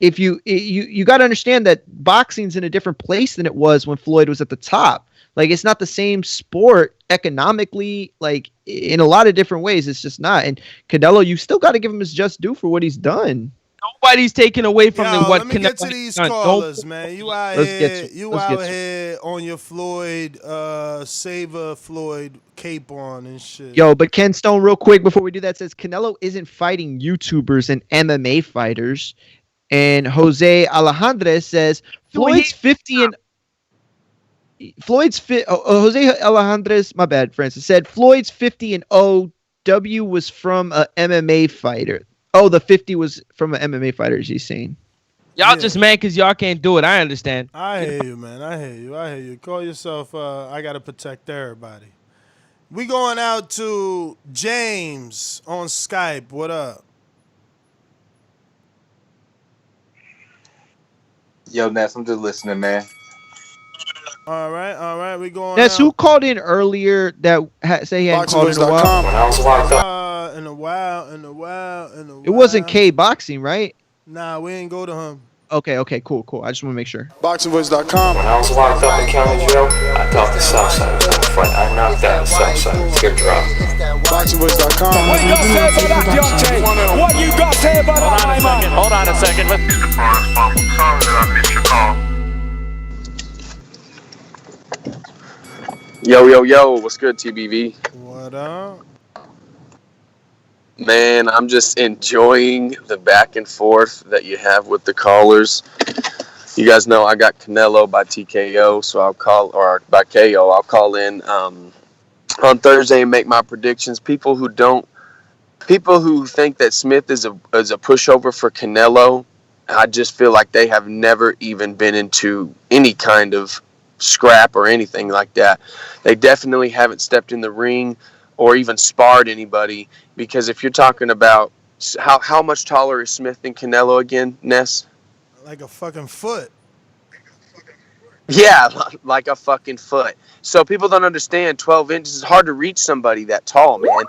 if you got to understand that boxing's in a different place than it was when Floyd was at the top. Like, it's not the same sport economically, like, in a lot of different ways. It's just not. And Canelo, you still got to give him his just due for what he's done. Nobody's taking away from what let me Canelo get to has these done. callers, man. You out Let's here, get you out here on your Floyd, Saver Floyd cape on and shit. Yo, but Ken Stone, real quick, before we do that, says Canelo isn't fighting YouTubers and MMA fighters. And Jose Alejandre says Floyd's 50 and Jose Alejandres, my bad, Francis, said Floyd's 50-0. W was from a MMA fighter. Oh, the 50 was from an MMA fighter, is he saying? Y'all just mad because y'all can't do it. I understand. I hear you, man. I hear you. Call yourself, I got to protect everybody. We going out to James on Skype. What up? Yo, Ness, I'm just listening, man. All right. We going That's out. who called in earlier that say he hadn't called in a while. When I was locked up. In a while. It wasn't K Boxing, right? Nah, we ain't go to him. Okay, cool. I just want to make sure. Boxingvoice.com. When I was locked up in county jail, I thought the Southside was gonna fight. I knocked out Southside. Skip drop. Boxingvoice.com. What you got to say about that, Deontay? What you got to say about that, my man? Hold on a second. Yo, what's good, TBV? What up? Man, I'm just enjoying the back and forth that you have with the callers. You guys know I got Canelo by TKO, so or by KO. I'll call in on Thursday and make my predictions. People who think that Smith is a pushover for Canelo, I just feel like they have never even been into any kind of scrap or anything like that. They definitely haven't stepped in the ring or even sparred anybody, because if you're talking about how much taller is Smith than Canelo again, Ness? Like a fucking foot. Yeah, like a fucking foot. So people don't understand 12 inches is hard to reach somebody that tall, man.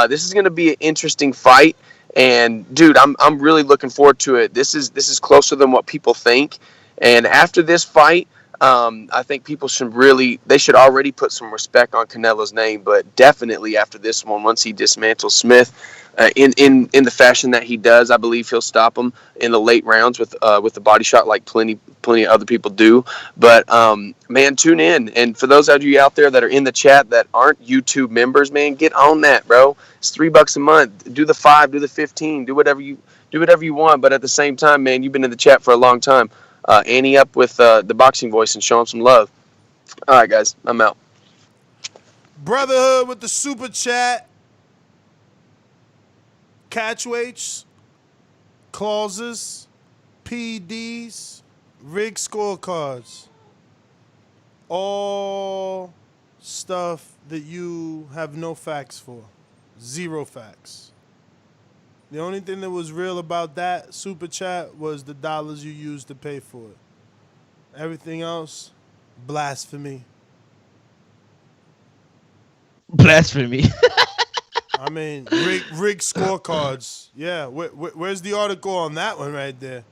This is going to be an interesting fight, and dude, I'm really looking forward to it. This is closer than what people think. And after this fight, I think people should already put some respect on Canelo's name, but definitely after this one, once he dismantles Smith in the fashion that he does, I believe he'll stop him in the late rounds with the body shot, like plenty of other people do. But man, tune in. And for those of you out there that are in the chat that aren't YouTube members, man, get on that, bro. It's $3 a month. Do the 5, do the 15, do whatever you want. But at the same time, man, you've been in the chat for a long time. Annie up with the boxing voice and show him some love. All right, guys, I'm out. Brotherhood with the super chat. Catchweights, clauses, PDs, rig scorecards. All stuff that you have no facts for. Zero facts. The only thing that was real about that super chat was the dollars you used to pay for it. Everything else, blasphemy. Blasphemy. I mean, rig scorecards. Yeah, where's the article on that one right there?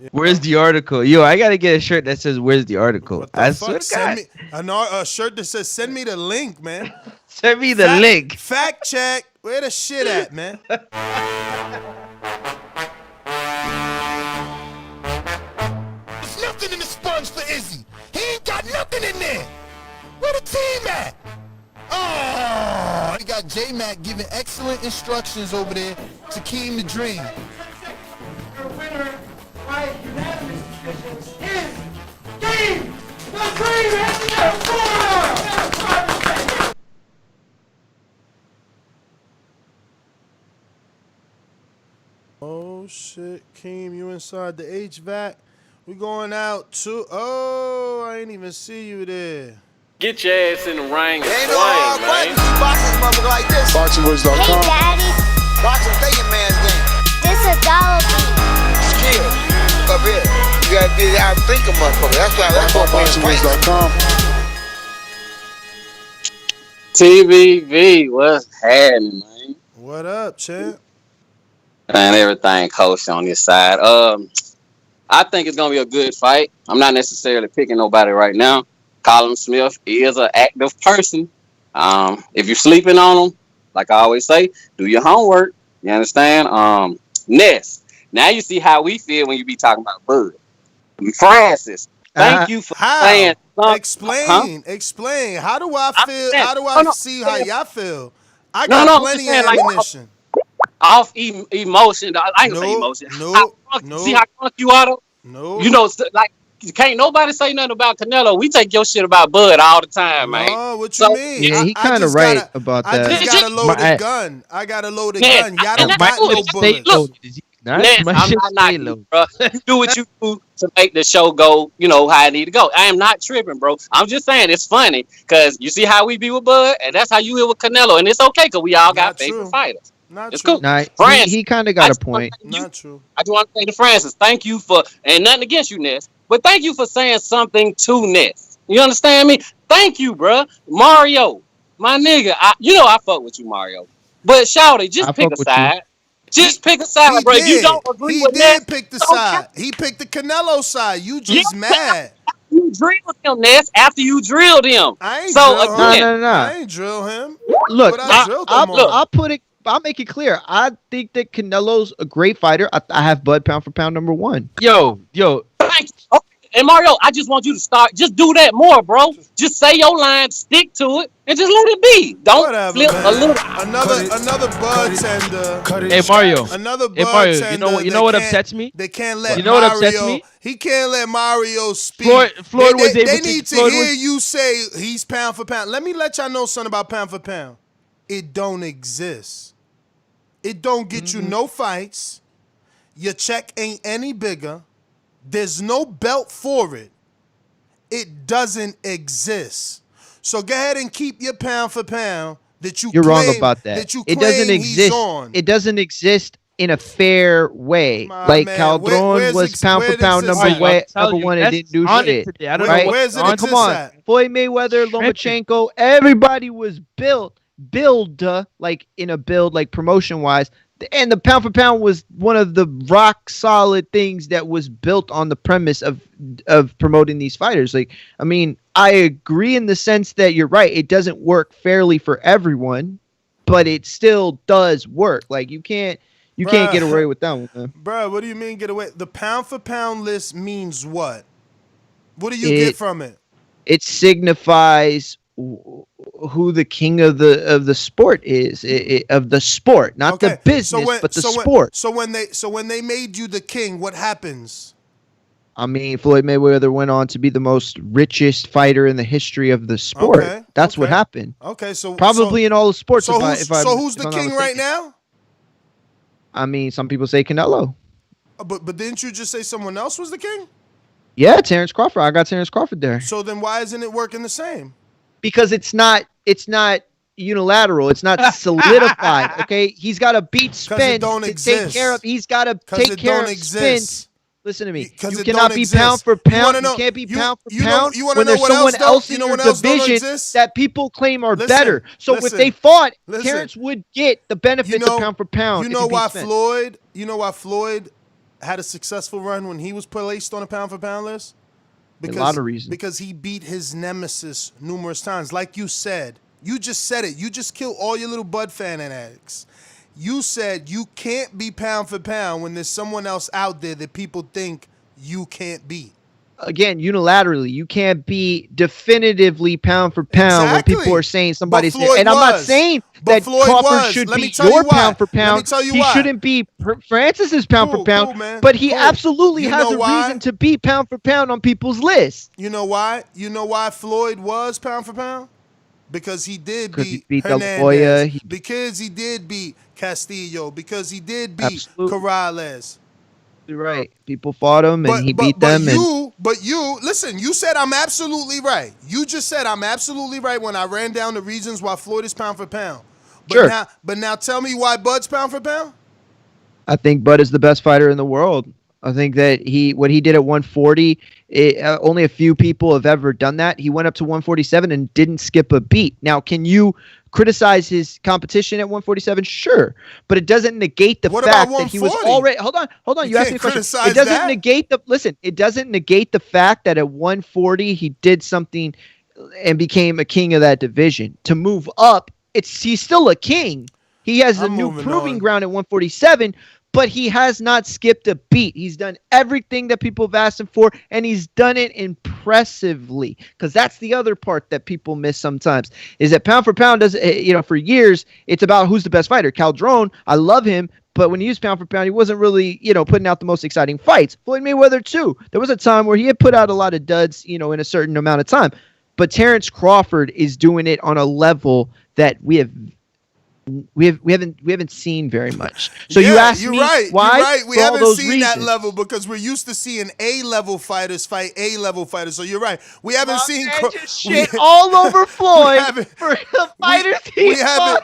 Yeah. Where's the article? Yo, I gotta get a shirt that says "Where's the article?" I swear to God. Send me a shirt that says "Send me the link, man." Send me the link. Fact check. Where the shit at, man? There's nothing in the sponge for Izzy. He ain't got nothing in there. Where the team at? Oh, he got J-Mac giving excellent instructions over there to Keem the Dream. Your winner by unanimous decisions is Keem the Dream. Oh shit, Keem, you inside the HVAC? We going out to. Oh, I ain't even see you there. Get your ass in the ring and Ain't swing, no hard man. button. Boxing motherfucker like this. Boxingwoods.com. Hey, Daddy. Boxing thinking man's game. This is $1 Skill. Up here. You gotta be out think a motherfucker. That's what Boxingwoods.com. TVV, what's happening, man? What up, champ? Man, everything kosher on this side. I think it's gonna be a good fight. I'm not necessarily picking nobody right now. Callum Smith is an active person. If you're sleeping on him, like I always say, do your homework. You understand? Ness. Now you see how we feel when you be talking about Bud. Francis, thank you for saying something. Explain. How do I feel? How do I see how y'all feel? I No, got plenty of ammunition. Off emotion. I ain't gonna say emotion. See how drunk you are? No. You know, like, can't nobody say nothing about Canelo. We take your shit about Bud all the time, man. Oh, what you mean? Yeah, he kind of right about that. I just got a loaded gun. I got a loaded gun. Y'all don't got no bullets. I'm not knocking you, bro. You do what you do to make the show go, you know, how I need to go. I am not tripping, bro. I'm just saying it's funny because you see how we be with Bud, and that's how you is with Canelo, and it's okay because we all got favorite fighters. Not it's true. cool. Nah, Francis, he kind of got a point. Not true. I just want to say to Francis, thank you for, and nothing against you, Ness, but thank you for saying something to Ness. You understand me? Thank you, bro. Mario, my nigga, I fuck with you, Mario. But Shawty, just pick a side. Just pick a side, bro. If you don't agree with Ness, he did pick the side. He picked the Canelo side. You just mad. You drilled him, Ness, after you drilled him. I ain't so drill again, him. No. I ain't drill him. Look, I'll put it. I'll make it clear. I think that Canelo's a great fighter. I have Bud pound for pound number 1. Yo. Thank you. And Mario, I just want you to start. Just do that more, bro. Just say your line, stick to it, and just let it be. Don't flip a little. Another bud tender. Hey Mario. Another bud Hey Mario. tender. You know what upsets me? They can't let you know Mario. what upsets me? He can't let Mario speak. Floyd was able They to. need to hear you say he's pound for pound. Let me let y'all know something about pound for pound. It don't exist. It don't get you no fights. Your check ain't any bigger. There's no belt for it. It doesn't exist. So go ahead and keep your pound for pound that you. You're claim, wrong about that. That you It doesn't claim he's exist. on. It doesn't exist in a fair way. My Like man, Caldron was pound for pound number one and didn't do shit. Right? Where's it Come exist on, at? Floyd Mayweather, Lomachenko, everybody was build like in a build like promotion wise. And the pound for pound was one of the rock solid things that was built on the premise of promoting these fighters. Like, I mean, I agree in the sense that you're right. It doesn't work fairly for everyone, but it still does work. Like, you can't get away with that one, man. Bruh, what do you mean get away? The pound for pound list means what? What do you get from it? It signifies who the king of the sport is, of the sport, not the business, but the sport. So when they made you the king, what happens? I mean, Floyd Mayweather went on to be the most richest fighter in the history of the sport. That's what happened. Okay, so probably in all the sports. So who's the king right now? I mean, some people say Canelo. But didn't you just say someone else was the king? Yeah, Terrence Crawford. I got Terrence Crawford there. So then why isn't it working the same? Because it's not unilateral. It's not solidified. Okay, he's got to beat Spence to take care of. He's got to take care of Spence. Listen to me. You cannot be pound for pound. You can't be pound for pound when there's someone else in your division that people claim are better. So if they fought, Terrence would get the benefits of pound for pound. You know why Floyd? You know why Floyd had a successful run when he was placed on a pound for pound list? Because, a lot of reasons. Because he beat his nemesis numerous times. Like you said. You just said it. You just killed all your little Bud fanatics. You said you can't be pound for pound when there's someone else out there that people think you can't beat. Again, unilaterally, you can't be definitively pound for pound when people are saying somebody's there. And I'm not saying that Crawford should be your pound for pound. He shouldn't be Francis's pound for pound, but he absolutely has a reason to be pound for pound on people's list. You know why? You know why Floyd was pound for pound? Because he did beat Hernandez. Because he did beat Castillo. Because he did beat Corrales. You're right. People fought him and he beat them. But you, listen, you said I'm absolutely right. You just said I'm absolutely right when I ran down the reasons why Floyd is pound for pound. But now tell me why Bud's pound for pound? I think Bud is the best fighter in the world. I think that what he did at 140, only a few people have ever done that. He went up to 147 and didn't skip a beat. Now, can you criticize his competition at 147? Sure, but it doesn't negate the fact that he was already. Hold on. You asked me a question. It doesn't negate the. Listen, it doesn't negate the fact that at 140 he did something and became a king of that division. To move up, he's still a king. He has a new proving ground at 147. But he has not skipped a beat. He's done everything that people have asked him for, and he's done it impressively. Because that's the other part that people miss sometimes, is that pound for pound does, for years, it's about who's the best fighter. Caldron, I love him, but when he was pound for pound, he wasn't really, putting out the most exciting fights. Floyd Mayweather, too. There was a time where he had put out a lot of duds, in a certain amount of time. But Terrence Crawford is doing it on a level that we haven't seen very much. So you asked me why? You're right. We haven't seen that level because we're used to seeing A-level fighters fight A-level fighters. So you're right. We haven't seen shit all over Floyd for the fighters he fought.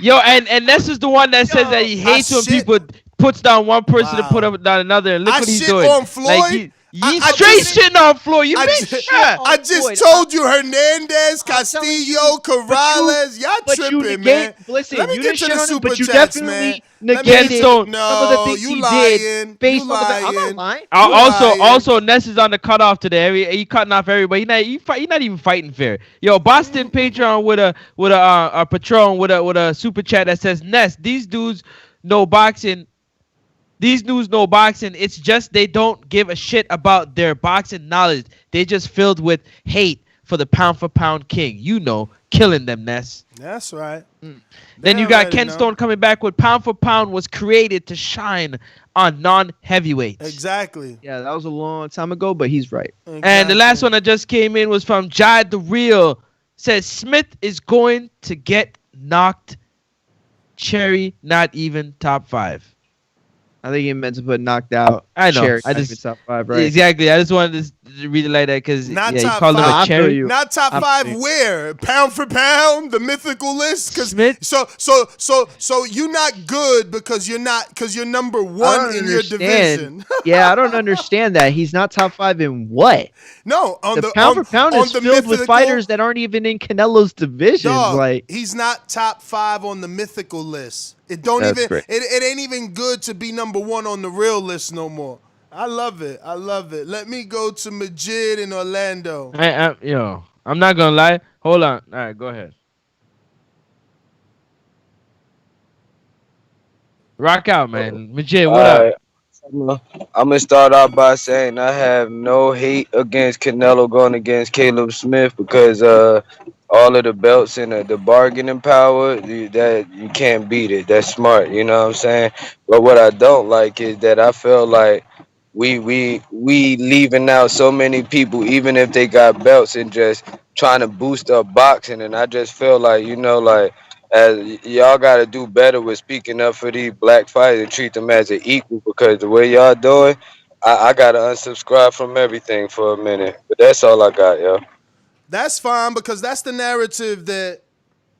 Yo, and this is the one that says that he hates when people puts down one person and put up down another. And look what he's doing. On Floyd. Like He's straight shitting on Floyd. You I just told you Hernandez, Castillo, Corrales. Y'all tripping, man. Listen, let me get to the super but you chats, man. Negated some of the things you he lying. did based on the. I'm not lying. Also, Ness is on the cutoff today. He cutting off everybody. He's not even fighting fair. Yo, Boston Patreon with a patron with a super chat that says Ness. These dudes know boxing. These dudes know boxing. It's just they don't give a shit about their boxing knowledge. They just filled with hate for the pound for pound king. You know, killing them, Ness. That's right. Then you got Ken Stone coming back with pound for pound was created to shine on non-heavyweights. Exactly. Yeah, that was a long time ago, but he's right. Exactly. And the last one that just came in was from Jai the Real. Says Smith is going to get knocked. Cherry, not even top 5. I think he meant to put knocked out. I know. Cherry, I just top 5, right? Exactly. I just wanted to read it like that because Not he top called him five. a cherry. Not top 5 where? Pound for pound, the mythical list? Cause Smith? So you're not good because you're number 1 in your division. Yeah, I don't understand that. He's not top 5 in what? No, on the pound for pound is filled with fighters that aren't even in Canelo's division. Dog, Like he's not top 5 on the mythical list. It don't That's even great. it ain't even good to be number 1 on the real list no more. I love it. Let me go to Majid in Orlando. I'm not gonna lie. Hold on. All right, go ahead. Rock out, man. Majid, what up? I'm gonna start off by saying I have no hate against Canelo going against Caleb Smith because all of the belts and the bargaining power that you can't beat it. That's smart, you know what I'm saying? But what I don't like is that I feel like we leaving out so many people, even if they got belts, and just trying to boost up boxing. And I just feel like as y'all got to do better with speaking up for these black fighters and treat them as an equal, because the way y'all doing, I got to unsubscribe from everything for a minute. But that's all I got, yo. That's fine because that's the narrative that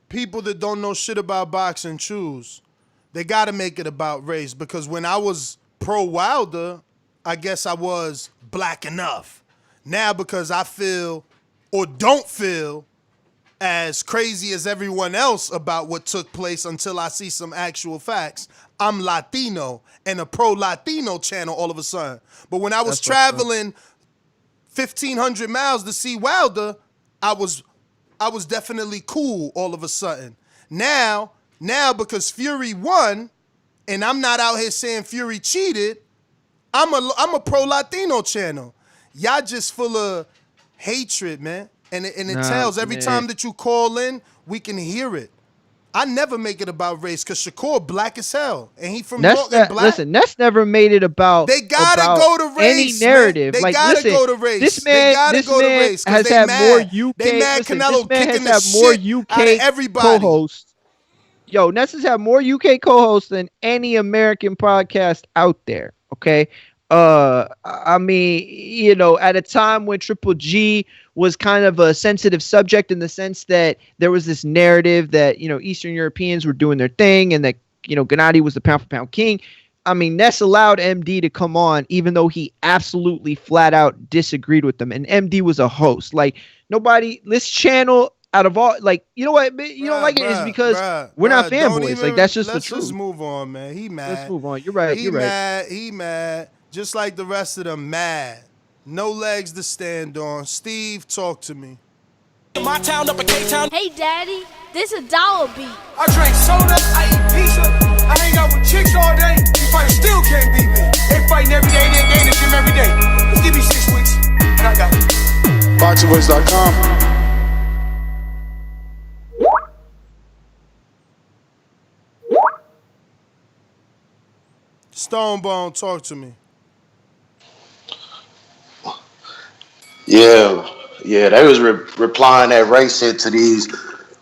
people that don't know shit about boxing choose. They got to make it about race because when I was pro Wilder, I guess I was black enough. Now because I feel or don't feel as crazy as everyone else about what took place until I see some actual facts, I'm Latino and a pro-Latino channel all of a sudden. But when I was traveling 1,500 miles to see Wilder, I was definitely cool all of a sudden. Now because Fury won, and I'm not out here saying Fury cheated, I'm a pro-Latino channel. Y'all just full of hatred, man. And it tells every time that you call in, we can hear it. I never make it about race because Shakur black as hell, and he from North and black. Listen, Ness never made it about. They gotta go to race. Any narrative, man. They like gotta listen, go to race. This man has had more UK. They mad listen, Canelo this man kicking has the had more shit UK out of everybody. co-hosts. Yo, Ness has had more UK co-hosts than any American podcast out there. Okay. I mean, at a time when Triple G was kind of a sensitive subject in the sense that there was this narrative that, Eastern Europeans were doing their thing and that, Gennady was the pound for pound king. I mean, Ness allowed MD to come on, even though he absolutely flat out disagreed with them. And MD was a host. Like this channel out of all, like, you know what, you don't like it is because we're not fanboys. Like, that's just the truth. Let's move on, man. He mad. Let's move on. You're right. He mad. Just like the rest of them, mad. No legs to stand on. Steve, talk to me. My town up in K-Town. Hey, Daddy, this a dollar beat. I drink soda, I eat pizza, I hang out with chicks all day. These fighters still can't beat me. They fighting every day, they in the gym every day. Just give me 6 weeks, and I got it. Boxingvoice.com. Stonebone, talk to me. Yeah, they was replying that race shit to these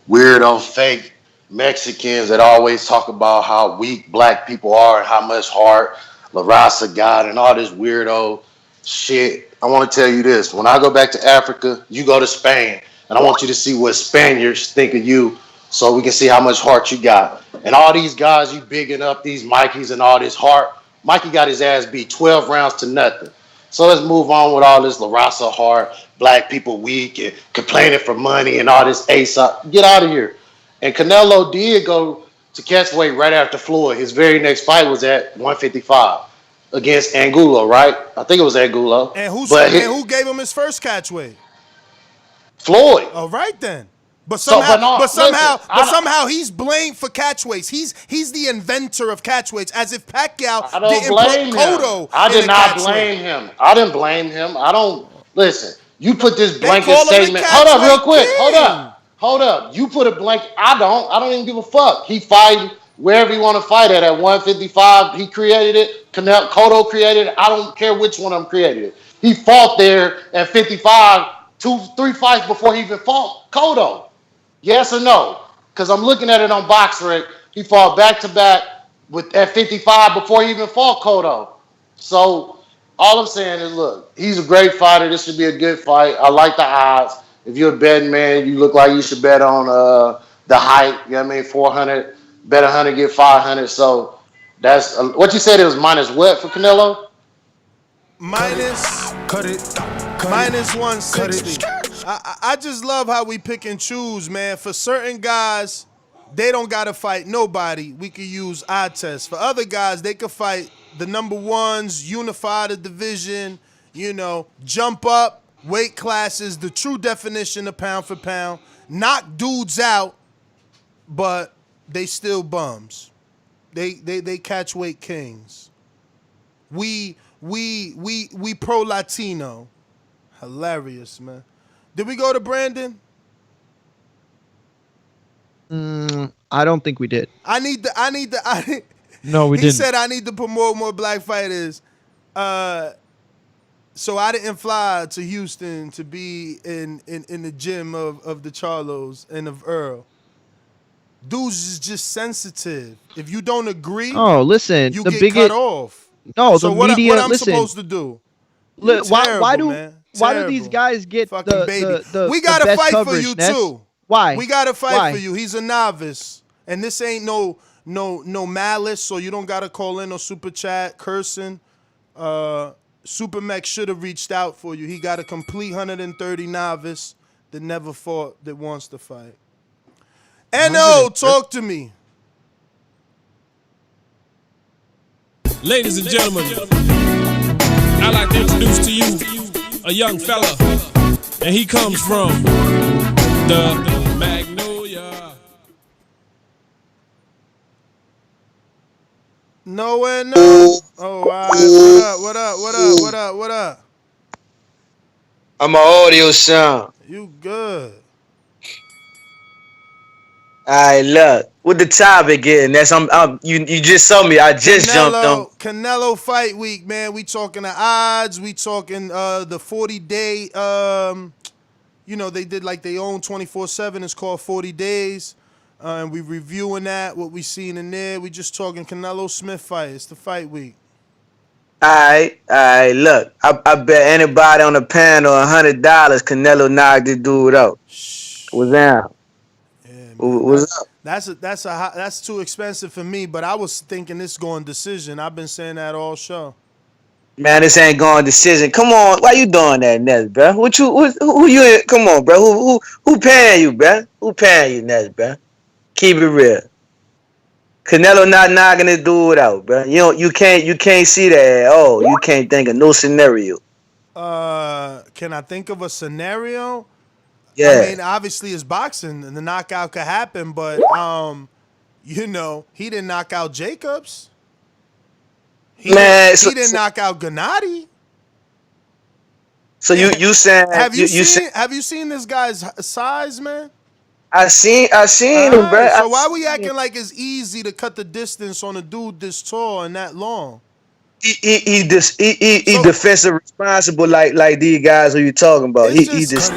weirdo fake Mexicans that always talk about how weak black people are and how much heart La Raza got and all this weirdo shit. I want to tell you this. When I go back to Africa, you go to Spain, and I want you to see what Spaniards think of you so we can see how much heart you got. And all these guys you bigging up, these Mikeys and all this heart, Mikey got his ass beat 12 rounds to nothing. So let's move on with all this La Raza heart, black people weak and complaining for money and all this ASAP. Get out of here. And Canelo did go to catchweight right after Floyd. His very next fight was at 155 against Angulo, right? I think it was Angulo. And who gave him his first catchweight? Floyd. All right then. But So, somehow, listen, somehow he's blamed for catchweights. He's the inventor of catchweights, as if Pacquiao I don't didn't put blame him. Cotto I in did a not catchweight. blame him. I didn't blame him. I don't listen. You put this They blanket call him the statement. Hold up, real catchweight quick. king. Hold up. You put a blanket. I don't even give a fuck. He fighting wherever he want to fight at 155. He created it. Cotto created it. I don't care which one of them created it. He fought there at 55, 2-3 fights before he even fought Cotto. Yes or no? Because I'm looking at it on BoxRec. He fought back to back with at 55 before he even fought Cotto. So all I'm saying is, look, he's a great fighter. This should be a good fight. I like the odds. If you're a betting man, you look like you should bet on the height. You know what I mean? 400, bet 100, get 500. So that's what you said. It was minus what for Canelo? Minus 160. I just love how we pick and choose, man. For certain guys, they don't gotta fight nobody. We could use eye tests. For other guys, they could fight the number ones, unify the division, jump up weight classes, the true definition of pound for pound, knock dudes out, but they still bums. They catch weight kings. We pro Latino. Hilarious, man. Did we go to Brandon? I don't think we did. No, we didn't. He said I need to promote more black fighters. So I didn't fly to Houston to be in the gym of the Charlos and of Earl. Dudes is just sensitive. If you don't agree, listen, you the get biggest cut off. No, so the what, media. what I'm listen, supposed to do? why do Terrible. these guys get Fucking baby? the We gotta best fight for coverage, you Ness? too. Why? We gotta fight Why? for you. He's a novice, and this ain't no malice. So you don't gotta call in or super chat cursing. Super Mech should have reached out for you. He got a complete 130 novice that never fought, that wants to fight. No, talk to me. Ladies and gentlemen, I'd like to introduce to you a young fella, and he comes from the Magnolia. Nowhere, no. Oh, all right. What up? I'm an audio sound. You good. Alright, look. What the topic is? That's you just saw me. I just jumped on. Canelo fight week, man. We talking the odds. We talking the 40-day. They did like their own 24/7. It's called 40 Days. And we reviewing that, what we seen in there. We just talking Canelo Smith fight. It's the fight week. Alright, look. I bet anybody on the panel $100 Canelo knocked this dude out. What's down? What's up? That's too expensive for me, but I was thinking this going decision. I've been saying that all show. Man, this ain't going decision. Come on, why you doing that, Ness, bro? Who you? Come on, bro. Who paying you, bro? Who paying you, Ness, bro? Keep it real. Canelo not knocking this dude out, bro. You can't see that at all. You can't think of no scenario. Can I think of a scenario? Yeah. I mean, obviously it's boxing and the knockout could happen, but he didn't knock out Jacobs. He didn't knock out Gennady. So you saying have you seen this guy's size, man? I seen him, bro. So why we acting like it's easy to cut the distance on a dude this tall and that long? He defensive responsible like these guys who you talking about. It's just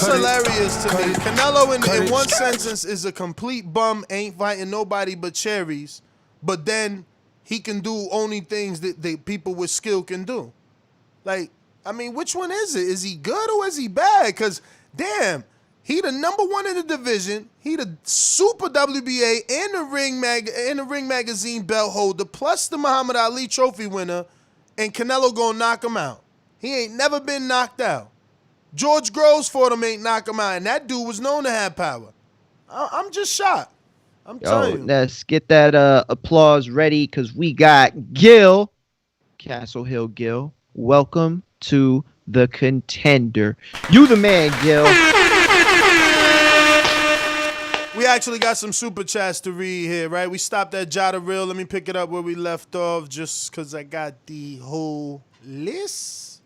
hilarious to me. Canelo in one sentence is a complete bum, ain't fighting nobody but cherries, but then he can do only things that people with skill can do. Like, I mean, which one is it? Is he good or is he bad? Because damn, he the number one in the division. He the super WBA and the Ring Magazine belt holder, plus the Muhammad Ali trophy winner, and Canelo gonna knock him out. He ain't never been knocked out. George Groves fought him, ain't knock him out, and that dude was known to have power. I'm just shocked. I'm telling you. Let's get that applause ready because we got Gil, Castle Hill Gil. Welcome to the Contender. You the man, Gil. we actually got some super chats to read here, right? We stopped at Jada Real. Let me pick it up where we left off, just because I got the whole list.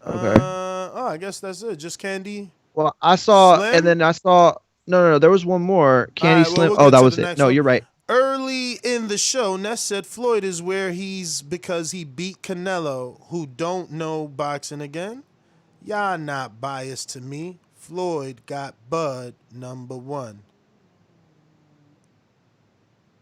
Okay. I guess that's it. Just Candy. Well, I saw, Slim? and then I saw. No. There was one more. Candy All right, well, Slim. we'll Oh, get that to was the it. next No, one. you're right. Early in the show, Ness said Floyd is where he's because he beat Canelo, who don't know boxing again. Y'all not biased to me. Floyd got Bud #1.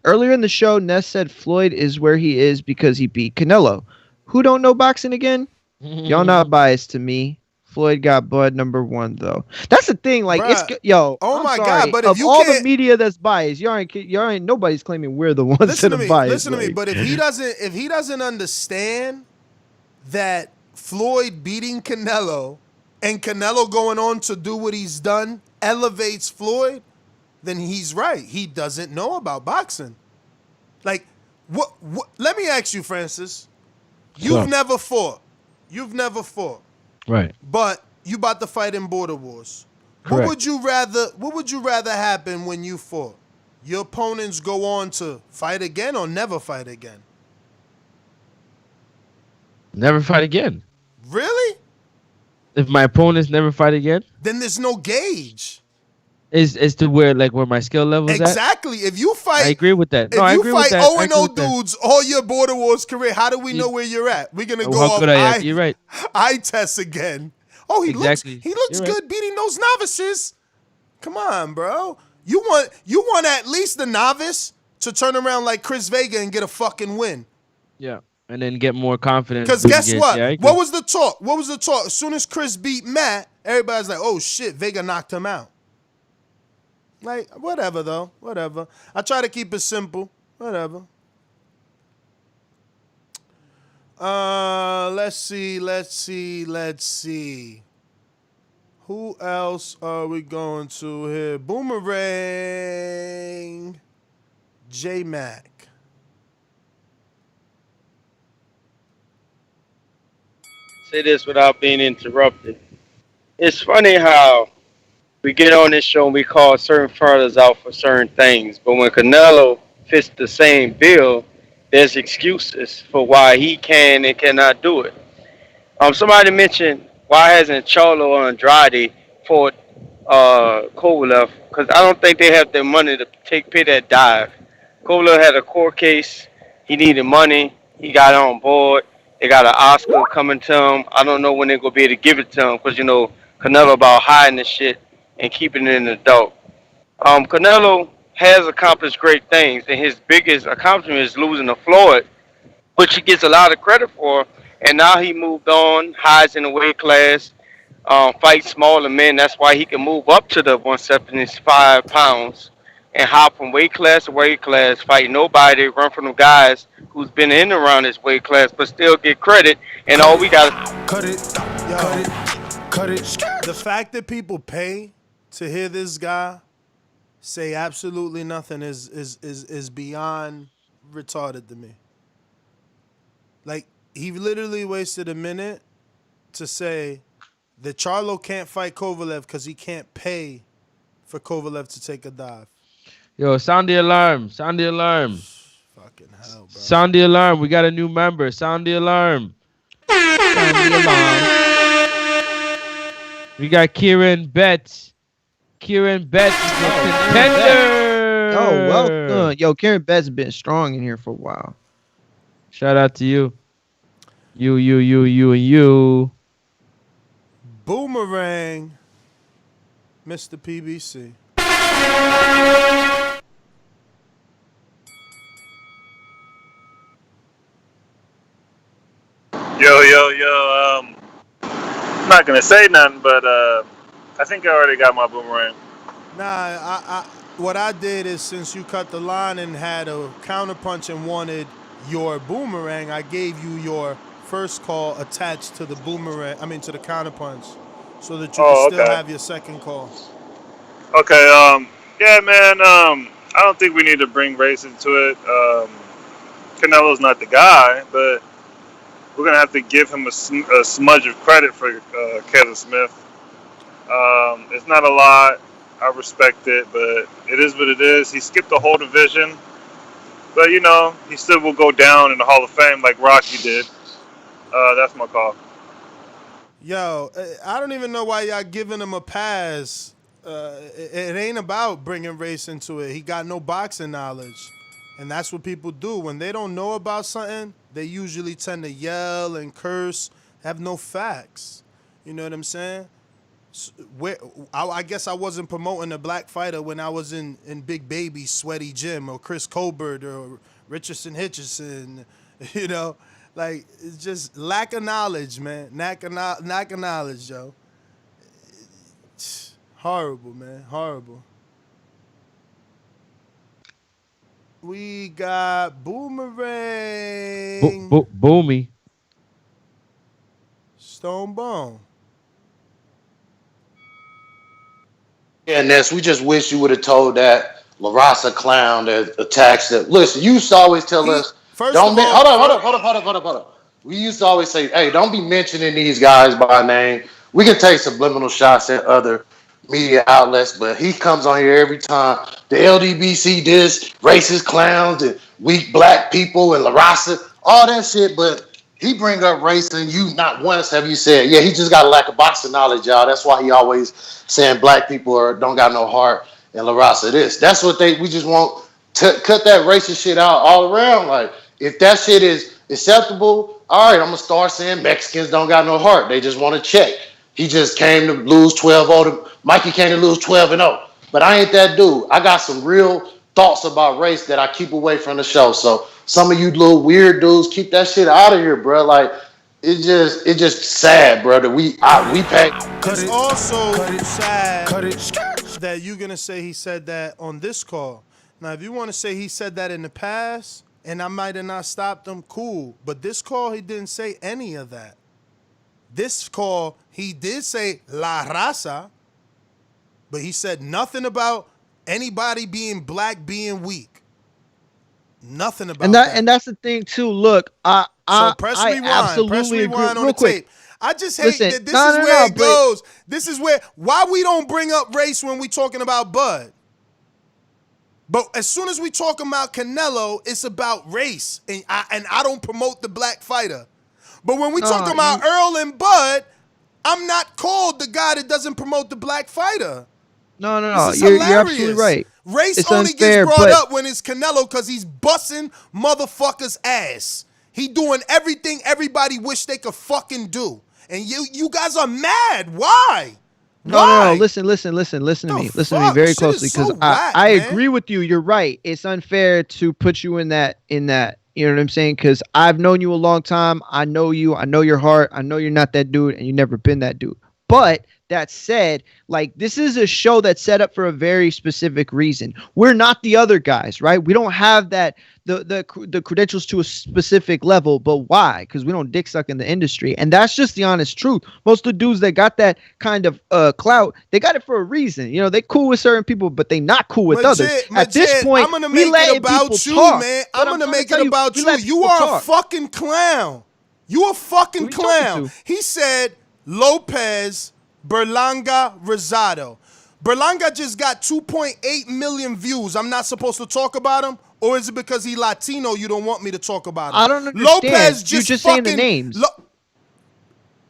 Earlier in the show, Ness said Floyd is where he is because he beat Canelo. Who don't know boxing again? Y'all not biased to me. Floyd got Bud #1 though. That's the thing. Like Bruh. Oh I'm my sorry. God! But of if you all the can't media that's biased, y'all ain't nobody's claiming we're the ones listen that to are me. biased. Listen to me. like- But if he doesn't understand that Floyd beating Canelo and Canelo going on to do what he's done elevates Floyd, then he's right. He doesn't know about boxing. Like, what? Let me ask you, Francis. You've never fought. Right. But you about to fight in Border Wars. Correct. What would you rather happen when you fought? Your opponents go on to fight again or never fight again? Never fight again. Really? If my opponents never fight again, Then there's no gauge. is to where my skill level is at. Exactly. If you fight, I agree with that. if I you agree fight with that. 0-0 dudes all your Border Wars career, how do we know where you're at? We're gonna go How off good I am. You're right. eye tests again. Oh, he Exactly. looks You're good beating those novices. Come on, bro. You want at least the novice to turn around like Chris Vega and get a fucking win. Yeah. And then get more confidence. Because guess what? Yeah, I agree. What was the talk? As soon as Chris beat Matt, everybody's like, oh shit, Vega knocked him out. Like, whatever though. Whatever. I try to keep it simple. Whatever. Let's see. Who else are we going to here? Boomerang. J-Mac. Say this without being interrupted. It's funny how we get on this show and we call certain fighters out for certain things, but when Canelo fits the same bill, there's excuses for why he can and cannot do it. Somebody mentioned why hasn't Charlo or Andrade fought Kovalev? Because I don't think they have the money to pay that dive. Kovalev had a court case. He needed money. He got on board. They got an Oscar coming to him. I don't know when they're gonna be able to give it to him because Canelo about hiding the shit and keeping it in the dark. Canelo has accomplished great things, and his biggest accomplishment is losing to Floyd, which he gets a lot of credit for. And now he moved on, hides in the weight class, fights smaller men. That's why he can move up to the 175 pounds and hop from weight class to weight class, fight nobody, run from the guys who's been in and around his weight class, but still get credit. And all we got Cut it. The fact that people pay to hear this guy say absolutely nothing is beyond retarded to me. Like, he literally wasted a minute to say that Charlo can't fight Kovalev because he can't pay for Kovalev to take a dive. Yo, sound the alarm. Sound the alarm. Fucking hell, bro. Sound the alarm. We got a new member. Sound the alarm. Sound the alarm. We got Kieran Betts. Kieran Betts is the contender. Oh, well done. Yo, Kieran Betts has been strong in here for a while. Shout out to you. You. Boomerang, Mr. PBC. Yo. I'm not gonna say nothing, but I think I already got my boomerang. Nah, what I did is, since you cut the line and had a counterpunch and wanted your boomerang, I gave you your first call attached to the boomerang. I mean, to the counterpunch, so that you can still have your second call. Okay. Yeah, man. I don't think we need to bring race into it. Canelo's not the guy, but we're gonna have to give him a smudge of credit for Callum Smith. It's not a lot. I respect it, but it is what it is. He skipped the whole division, but he still will go down in the Hall of Fame like Rocky did. That's my call. Yo, I don't even know why y'all giving him a pass. It ain't about bringing race into it. He got no boxing knowledge. And that's what people do. When they don't know about something, they usually tend to yell and curse, have no facts. You know what I'm saying? I guess I wasn't promoting a black fighter when I was in Big Baby, Sweaty Jim, or Chris Colbert, or Richardson Hitchison, Like, it's just lack of knowledge, man. Lack of knowledge, yo. Horrible, man. Horrible. We got Boomerang. Boomy. Stone Bone. Yeah, Ness, we just wish you would have told that La Raza clown that attacks that. Listen, you used to always tell us, First don't of all, hold up. We used to always say, hey, don't be mentioning these guys by name. We can take subliminal shots at other media outlets, but he comes on here every time. The LDBC this, racist clowns and weak black people and La Raza, all that shit, but he bring up race and you not once have you said, yeah, he just got a lack of boxing knowledge, y'all. That's why he always saying black people don't got no heart and La Raza this. That's what we just want to cut that racist shit out all around. Like, if that shit is acceptable, all right, I'm going to start saying Mexicans don't got no heart. They just want to check. He just came to lose 12-0. Mikey came to lose 12-0. But I ain't that dude. I got some real thoughts about race that I keep away from the show. So some of you little weird dudes, keep that shit out of here, bro. Like, it's just sad, bro, that we pay. It's also sad that you're going to say he said that on this call. Now, if you want to say he said that in the past, and I might have not stopped him, cool. But this call, he didn't say any of that. This call, he did say La Raza, but he said nothing about anybody being black being weak. Nothing about that. And that's the thing too. Look, I absolutely press rewind agree. on Real the quick. tape. I just hate that this No, is no, where no, it goes. This is why we don't bring up race when we talking about Bud. But as soon as we talk about Canelo, it's about race, and I don't promote the black fighter. But when we talk about Earl and Bud, I'm not called the guy that doesn't promote the black fighter. No. You're absolutely right. Race It's only unfair, gets brought but up when it's Canelo because he's busting motherfuckers' ass. He doing everything everybody wish they could fucking do. And you guys are mad. Why? No. Listen to me. Listen to me very closely, because I agree with you. You're right. It's unfair to put you in that. You know what I'm saying? Because I've known you a long time. I know you. I know your heart. I know you're not that dude, and you've never been that dude. But that said, like, this is a show that's set up for a very specific reason. We're not the other guys, right? We don't have that the credentials to a specific level. But why? Because we don't dick suck in the industry, and that's just the honest truth. Most of the dudes that got that kind of clout, they got it for a reason. You know, they cool with certain people, but they not cool with others. At this point, I'm gonna make it about you, man. I'm gonna make it about you. You are a fucking clown. You a fucking clown. He said Lopez, Berlanga, Rosado. Berlanga just got 2.8 million views. I'm not supposed to talk about him? Or is it because he Latino you don't want me to talk about him? I don't understand. Lopez You're just saying the names.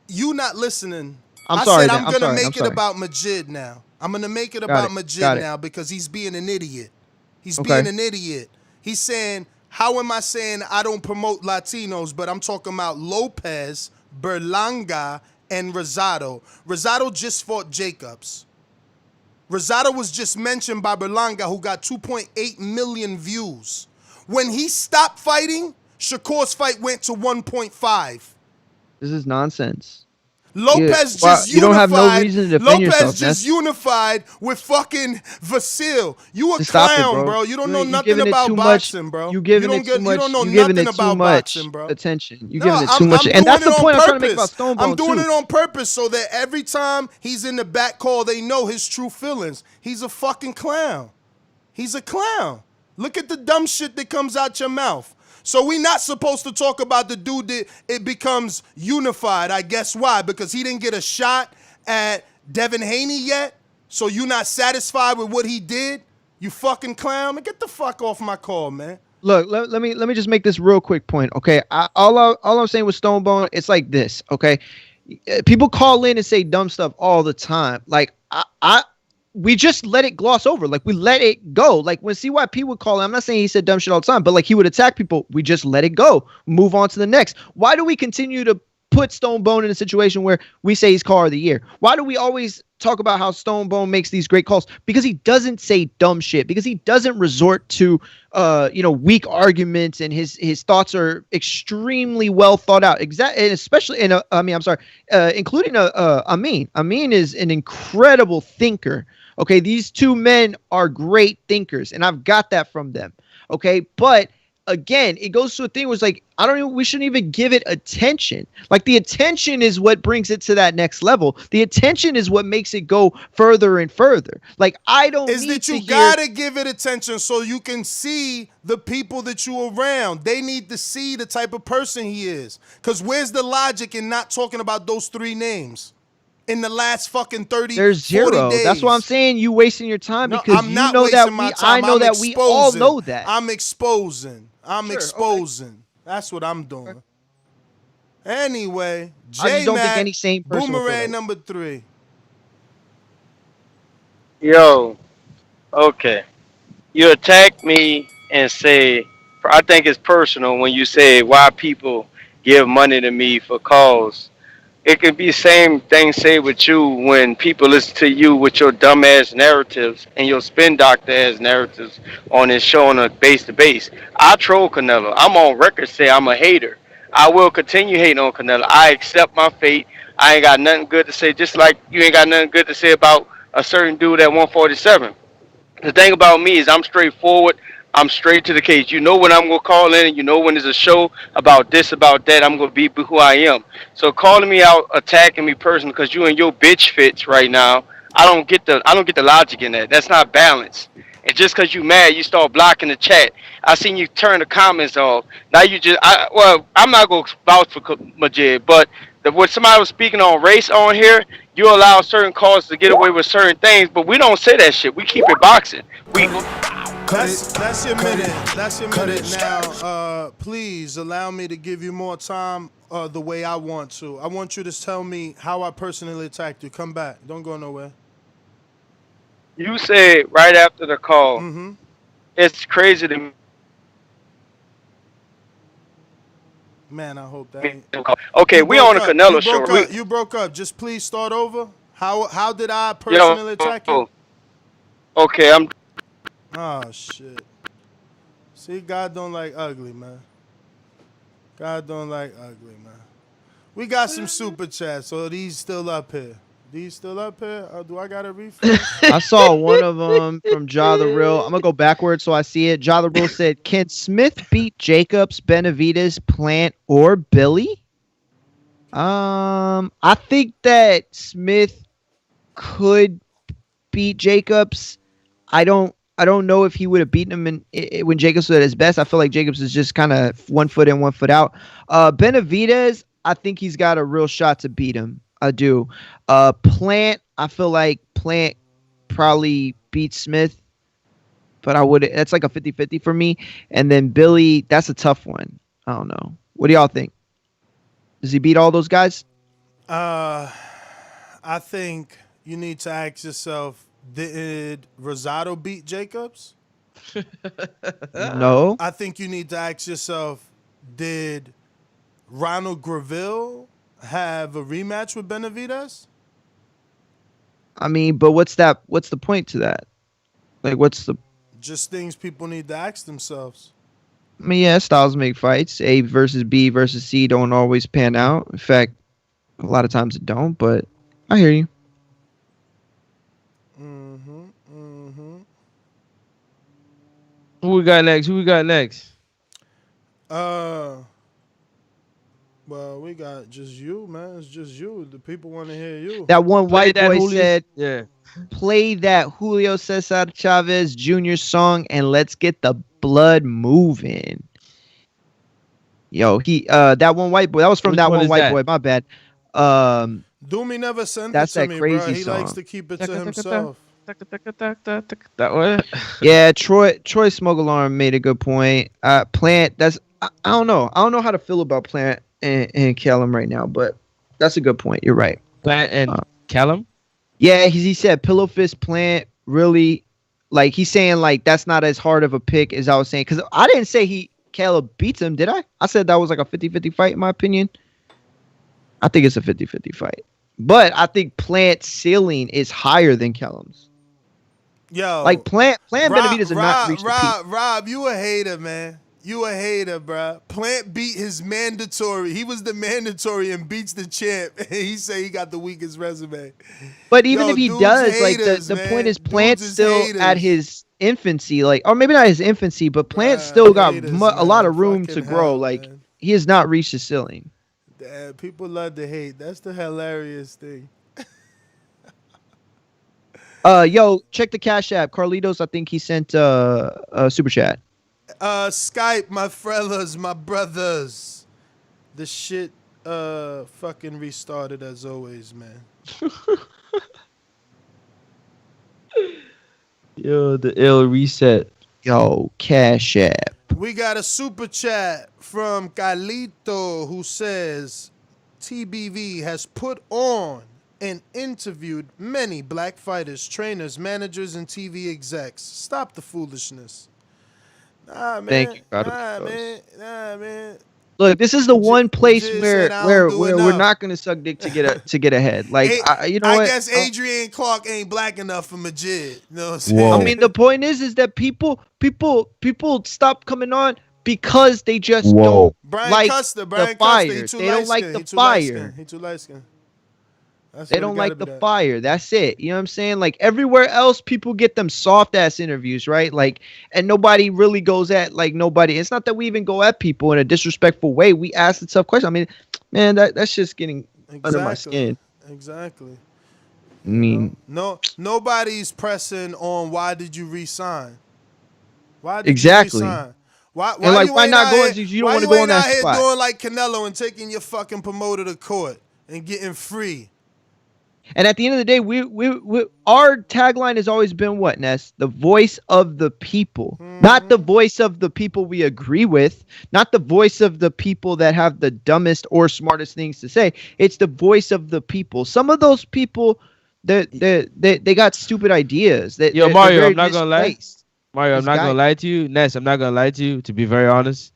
You not listening. I'm sorry. I'm going to make it about Majid now. I'm going to make it about Majid now because he's being an idiot. He's being an idiot. He's saying, how am I saying I don't promote Latinos, but I'm talking about Lopez, Berlanga, and Rosado. Rosado just fought Jacobs. Rosado was just mentioned by Berlanga, who got 2.8 million views. When he stopped fighting, Shakur's fight went to 1.5. This is nonsense. Lopez you don't have no reason to defend yourself. Lopez just unified with fucking Vasil. You a clown, bro. You don't know nothing about boxing, bro. You giving it too much. You don't know nothing about boxing, bro. Attention. You giving it too much, and that's the point I'm trying to make about Stone Bone. I'm doing it on purpose so that every time he's in the back call, they know his true feelings. He's a fucking clown. He's a clown. Look at the dumb shit that comes out your mouth. So we not supposed to talk about the dude that it becomes unified. I guess why? Because he didn't get a shot at Devin Haney yet? So you not satisfied with what he did? You fucking clown, man. Get the fuck off my call, man. Look, let me just make this real quick point, okay? All I'm saying with Stonebone, it's like this, okay? People call in and say dumb stuff all the time. Like we just let it gloss over. Like we let it go. Like when CYP would call in, I'm not saying he said dumb shit all the time, but like he would attack people. We just let it go. Move on to the next. Why do we continue to put Stonebone in a situation where we say he's caller of the year? Why do we always talk about how Stonebone makes these great calls? Because he doesn't say dumb shit. Because he doesn't resort to weak arguments, and his thoughts are extremely well thought out. Exactly, and especially including Amin. Amin is an incredible thinker. Okay, these two men are great thinkers, and I've got that from them. Okay, but again, it goes to a thing where it's like, we shouldn't even give it attention. Like the attention is what brings it to that next level. The attention is what makes it go further and further. Like I don't is need that to you hear... gotta give it attention so you can see the people that you around. They need to see the type of person he is. Cause where's the logic in not talking about those three names in the last fucking 30, There's 40 zero. days? That's why I'm saying you wasting your time, because I'm you not know that wasting my we, time. I know I'm that we all exposing. know that. I'm exposing. Okay. That's what I'm doing. Anyway, I just don't think J-Mac, any sane person will feel Boomerang that way. number 3. Yo, okay. You attack me and say, I think it's personal when you say why people give money to me for calls. It could be the same thing say with you when people listen to you with your dumbass narratives and your spin doctor ass narratives on this show on a base to base. I troll Canelo. I'm on record say I'm a hater. I will continue hating on Canelo. I accept my fate. I ain't got nothing good to say, just like you ain't got nothing good to say about a certain dude at 147. The thing about me is I'm straightforward. I'm straight to the case. You know when I'm gonna call in, and you know when there's a show about this, about that. I'm gonna be who I am. So calling me out, attacking me personally because you and your bitch fits right now. I don't get the logic in that. That's not balance. And just because you mad, you start blocking the chat. I seen you turn the comments off. Now you just, I'm not gonna vouch for Majid, but when somebody was speaking on race on here, you allow certain callers to get away with certain things, but we don't say that shit. We keep it boxing. That's your minute. That's your minute. Now, please allow me to give you more time the way I want to. I want you to tell me how I personally attacked you. Come back. Don't go nowhere. You said right after the call, it's crazy to me. Man, I hope that ain't... Okay, we on a Canelo show. You broke up. Just please start over. How did I personally attack you? Okay, I'm... Oh, shit. See, God don't like ugly, man. God don't like ugly, man. We got some super chats, so these still up here. These still up here? Do I got to refresh? I saw one of them from Ja the Real. I'm gonna go backwards so I see it. Ja the Real said, "Can Smith beat Jacobs, Benavidez, Plant, or Billy?" I think that Smith could beat Jacobs. I don't know if he would have beaten him when Jacobs was at his best. I feel like Jacobs is just kind of 1 foot in, 1 foot out. Benavidez, I think he's got a real shot to beat him. I do. Plant, I feel like Plant probably beats Smith, but that's like a 50-50 for me. And then Billy, that's a tough one. I don't know. What do y'all think? Does he beat all those guys? I think you need to ask yourself, did Rosado beat Jacobs? No. I think you need to ask yourself, did Ronald Graville have a rematch with Benavidez? I mean, but what's the point to that? Like, what's the... Just things people need to ask themselves. I mean, yeah, styles make fights. A versus B versus C don't always pan out. In fact, a lot of times it don't, but I hear you. Who we got next? Well, we got just you, man. It's just you. The people want to hear you. That one white boy said, "Yeah, play that Julio Cesar Chavez Jr. song and let's get the blood moving." Yo, that one white boy. That was from that one white boy. My bad. Doomy never sent That's it to that me, bro. crazy He likes song. to keep it to himself. That one. Yeah, Troy Smoke Alarm made a good point. Plant. I don't know. I don't know how to feel about Plant and Callum right now, but that's a good point. You're right. Plant and Callum. Yeah, he said Pillow Fist Plant really, like he's saying like that's not as hard of a pick as I was saying, because I didn't say Caleb beats him, did I? I said that was like a 50-50 fight in my opinion. I think it's a 50-50 fight, but I think Plant's ceiling is higher than Callum's. Yo, like Plant Benavidez are not reach the peak. Rob, you a hater, man. You a hater, bro. Plant beat his mandatory. He was the mandatory and beats the champ. He say he got the weakest resume. But even if he does, haters, like the point is Plant's still haters. At his infancy, like, or maybe not his infancy, but Plant still got a lot of room to grow. Like man. He has not reached the ceiling. Damn, people love to hate. That's the hilarious thing. Yo, check the Cash App. Carlitos, I think he sent a super chat. Skype, my fellas, my brothers. The shit fucking restarted as always, man. Yo, the ill reset. Yo, Cash App. We got a super chat from Calito who says TBV has put on and interviewed many black fighters, trainers, managers, and TV execs. Stop the foolishness. Nah, man. Thank you, Nah, man. Look, this is the one place where we're not gonna suck dick to get ahead. Like, you know I what? guess Adrian Clark ain't black enough for Majid. You know what I'm saying? I mean, the point is that people stop coming on because they just don't like the fire. They don't like the fire. He too light skinned. They don't like the fire. That's it. You know what I'm saying? Like everywhere else, people get them soft ass interviews, right? Like, and nobody really goes at like nobody. It's not that we even go at people in a disrespectful way. We ask the tough questions. I mean, man, that's just getting under my skin. Exactly. I mean, nobody's pressing on why did you resign? Why did exactly. you resign? Why not go? You don't want to go on that spot. Why you ain't out here doing like Canelo and taking your fucking promoter to court and getting free? And at the end of the day, we our tagline has always been what, Ness? The voice of the people. Not the voice of the people we agree with, not the voice of the people that have the dumbest or smartest things to say. It's the voice of the people. Some of those people, they got stupid ideas. Yo, Mario, I'm not gonna lie. Mario, I'm not gonna lie to you. Ness, I'm not gonna lie to you, to be very honest.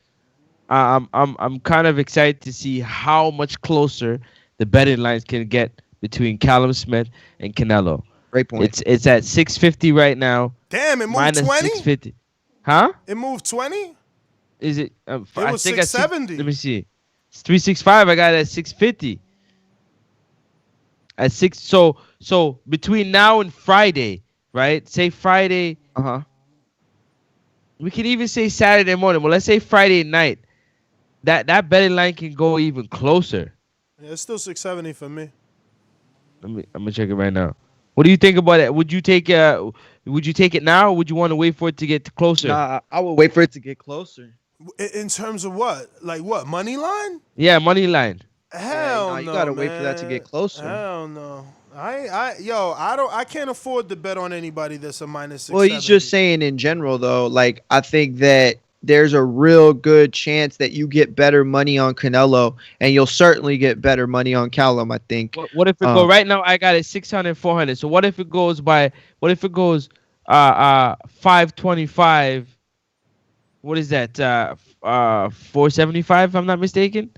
I'm kind of excited to see how much closer the betting lines can get between Callum Smith and Canelo. Great point. It's at 650 right now. Damn, it moved minus 20? 650. Huh? It moved 20? Is it? It was 670. Let me see. It's 365. I got it at 650. At 6. So between now and Friday, right? Say Friday. We can even say Saturday morning. Well, let's say Friday night. That betting line can go even closer. Yeah, it's still 670 for me. I'm gonna check it right now. What do you think about it? Would you take it now, or would you want to wait for it to get closer? Nah, I would wait for it to get closer. In terms of what? Like what? Money line? Yeah, money line. Hell no, you gotta wait for that to get closer. Hell no. I can't afford to bet on anybody that's a minus 670. Well, he's just saying in general though. Like I think that there's a real good chance that you get better money on Canelo, and you'll certainly get better money on Callum, I think. What if it go right now? I got it 600, 400. So what if it goes 525? What is that? 475, if I'm not mistaken.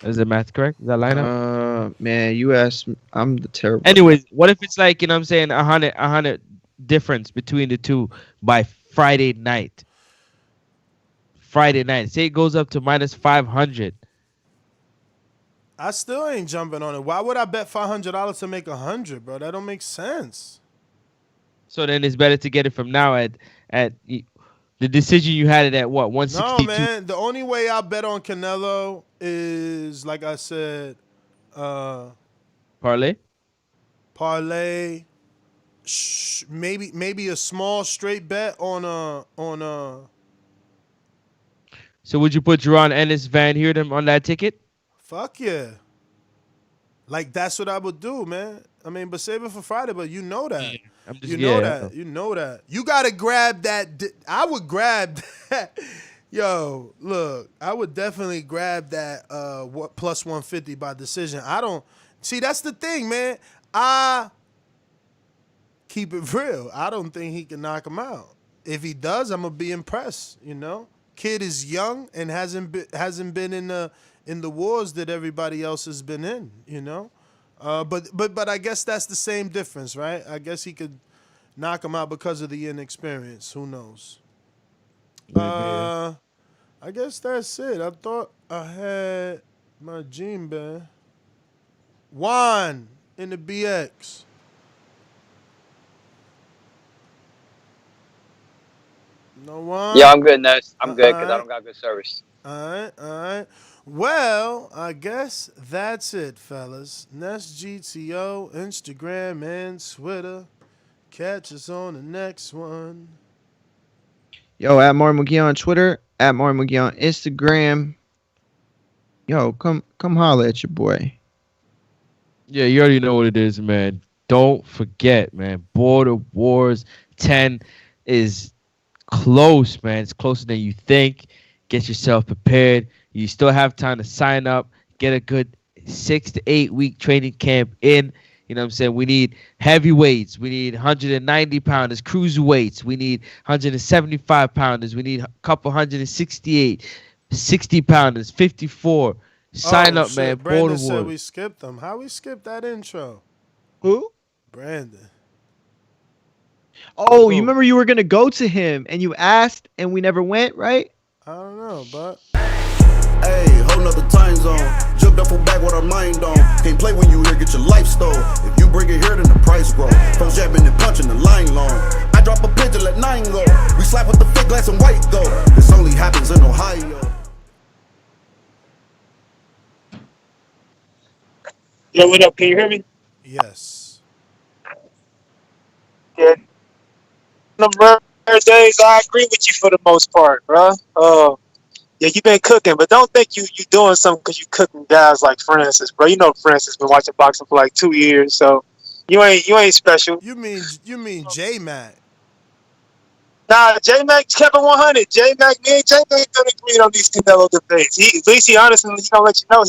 Is the math correct? Is that lineup? Man, you asked me. I'm the terrible. Anyways, what if it's like, you know what I'm saying, 100 difference between the two by Friday night. Say it goes up to minus 500. I still ain't jumping on it. Why would I bet $500 to make 100, bro? That don't make sense. So then it's better to get it from now at the decision you had it at what, 162? No, man. The only way I bet on Canelo is, like I said, parlay. Maybe a small straight bet on So would you put Jerron Ennis, Van Heerden on that ticket? Fuck yeah. Like that's what I would do, man. I mean, but save it for Friday. But you know that. I'm just You know yeah. that. You know that. You gotta grab that. I would grab that. Yo, look, I would definitely grab that. What plus 150 by decision. I don't see. That's the thing, man. I keep it real. I don't think he can knock him out. If he does, I'm gonna be impressed. You know, kid is young and hasn't been in the wars that everybody else has been in. You know, but I guess that's the same difference, right? I guess he could knock him out because of the inexperience. Who knows? I guess that's it. I thought I had my gene band. Juan in the BX. No one? Yeah, I'm good, Ness. I'm good because I don't got good service. All right. Well, I guess that's it, fellas. Nest GTO, Instagram, and Twitter. Catch us on the next one. Yo, at Martin McGee on Twitter, at Martin McGee on Instagram. Yo, come holler at your boy. Yeah, you already know what it is, man. Don't forget, man. Border Wars 10 is close, man. It's closer than you think. Get yourself prepared. You still have time to sign up. Get a good 6 to 8 week training camp in. You know what I'm saying? We need heavyweights. We need 190 pounders, cruiserweights. We need 175 pounders. We need a couple 168, 60 pounders, 54. Sign up, shit. man. Brandon Border said Wars. we skipped them. How we skipped that intro? Who? Brandon. Oh, you remember you were gonna go to him and you asked and we never went, right? I don't know, but hey, whole nother time zone. Jumped up for back with our mind on. Can't play when you here, get your life stole. If you bring it here, then the price grow. Folks jabbing and punching the line long. I drop a pigeon, let 9 go. We slap with the fake glass and white go. This only happens in Ohio. Yo, what up? Can you hear me? Yes. Yeah. The rare days, I agree with you for the most part, bro. Yeah, you been cooking, but don't think you doing something because you cooking guys like Francis, bro. You know Francis been watching boxing for like 2 years, so you ain't special. You mean J Mac? Nah, J Mac kept it 100. J Mac, me and J Mac don't agree on these Canelo debates. At least he honestly he gonna let you know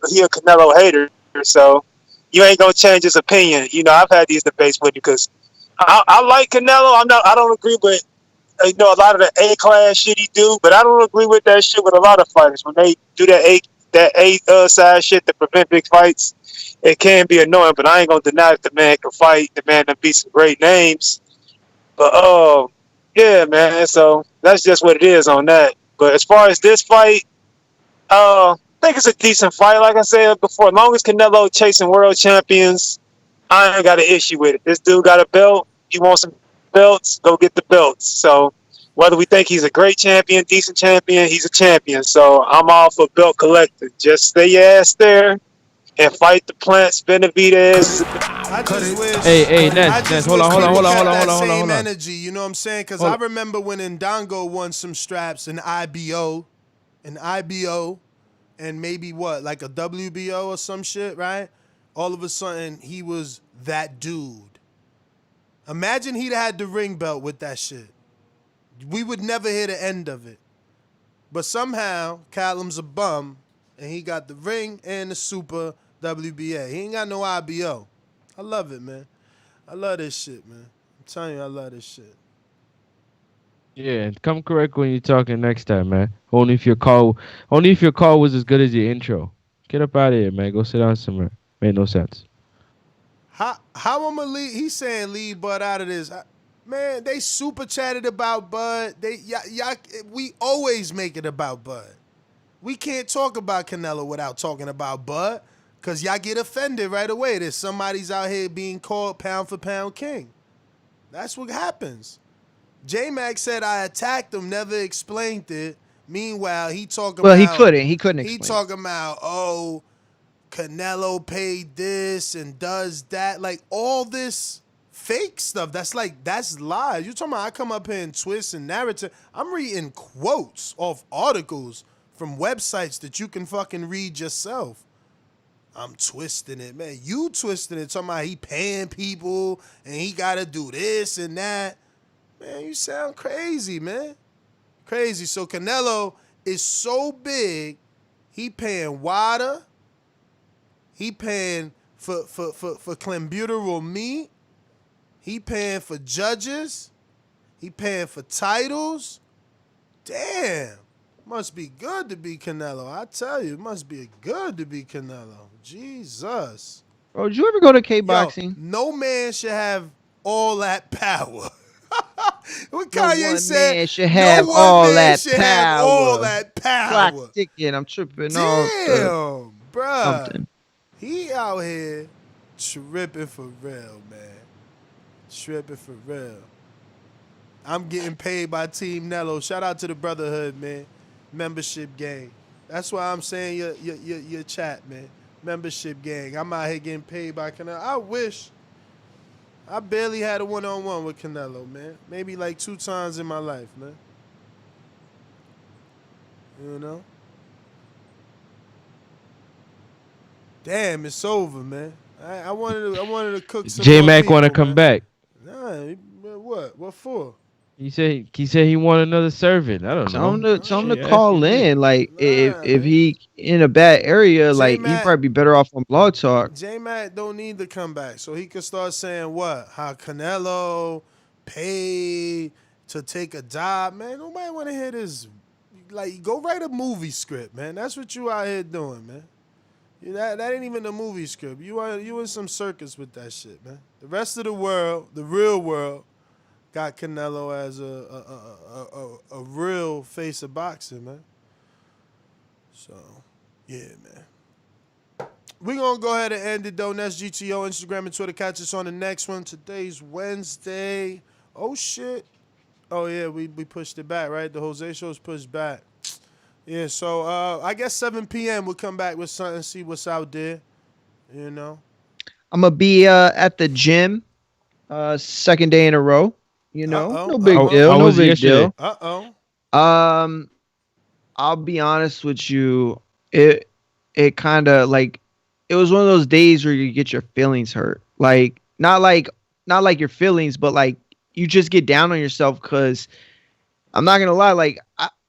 he a Canelo hater, so you ain't gonna change his opinion. You know, I've had these debates with you because I like Canelo. I don't agree with a lot of the A class shit he do, but I don't agree with that shit with a lot of fighters when they do that A side shit to prevent big fights. It can be annoying, but I ain't gonna deny that the man can fight. The man that beat some great names, but yeah, man. So that's just what it is on that. But as far as this fight, I think it's a decent fight. Like I said before, as long as Canelo chasing world champions, I ain't got an issue with it. This dude got a belt. He wants some belts. Go get the belts. So whether we think he's a great champion, decent champion, he's a champion. So I'm all for belt collecting. Just stay your ass there and fight the plants. Benavidez. I just wish. Hey, Ness, hold on. Same energy, you know what I'm saying? Because I remember when Ndongo won some straps in IBO, and maybe like a WBO or some shit, right? All of a sudden, he was that dude. Imagine he'd had the ring belt with that shit. We would never hear the end of it. But somehow, Callum's a bum, and he got the ring and the super WBA. He ain't got no IBO. I love it, man. I love this shit, man. I'm telling you, I love this shit. Yeah, come correct when you're talking next time, man. Only if your call was as good as your intro. Get up out of here, man. Go sit down somewhere. Made no sense. How I'm gonna leave? He's saying leave Bud out of this. Man, they super chatted about Bud. We always make it about Bud. We can't talk about Canelo without talking about Bud, cause y'all get offended right away that somebody's out here being called pound for pound king. That's what happens. J-Mac said I attacked him, never explained it. Meanwhile, he talking about... Well, he couldn't explain. He talking about, Canelo paid this and does that. Like, all this fake stuff. That's lies. You talking about I come up here and twist and narrative. I'm reading quotes off articles from websites that you can fucking read yourself. I'm twisting it, man. You twisting it, talking about he paying people and he gotta do this and that. Man, you sound crazy, man. Crazy. So Canelo is so big, he paying water, he paying for clenbuterol meat, he paying for judges, he paying for titles. Damn. Must be good to be Canelo. I tell you, it must be good to be Canelo. Jesus. Bro, did you ever go to Yo, K-boxing? no man should have all that power. What No Kanye one said, man should have no all one man that should have all power. that Clock power. ticking. I'm tripping Damn, off bruh. something. He out here tripping for real, man. Tripping for real. I'm getting paid by Team Nello. Shout out to the Brotherhood, man. Membership gang. That's why I'm saying your chat, man. Membership gang. I'm out here getting paid by Canelo. I wish I barely had a one-on-one with Canelo, man. Maybe like 2 times in my life, man. You know? Damn, it's over, man. I wanted to cook some J more Mac people, want to come man. back. Nah, what? What for? He said he want another servant. I don't know. Tell him to Shit, call asking me. in. Like if he in a bad area, like he'd J-Mac- probably be better off on Blog Talk. J-Mac don't need to come back, so he could start saying what? How Canelo paid to take a job, man. Nobody want to hear this. Like, go write a movie script, man. That's what you out here doing, man. That ain't even a movie script. You in some circus with that shit, man. The rest of the world, the real world, got Canelo as a real face of boxing, man. So, yeah, man. We're going to go ahead and end it, though. That's GTO, Instagram, and Twitter. Catch us on the next one. Today's Wednesday. Oh, shit. Oh, yeah, we pushed it back, right? The Jose show's pushed back. Yeah, so I guess 7 p.m. we'll come back with something, see what's out there, you know. I'm gonna be at the gym, second day in a row. You know, no big deal. How No was it big yesterday? deal. I'll be honest with you. It kind of like it was one of those days where you get your feelings hurt. Like not like your feelings, but like you just get down on yourself because I'm not gonna lie. Like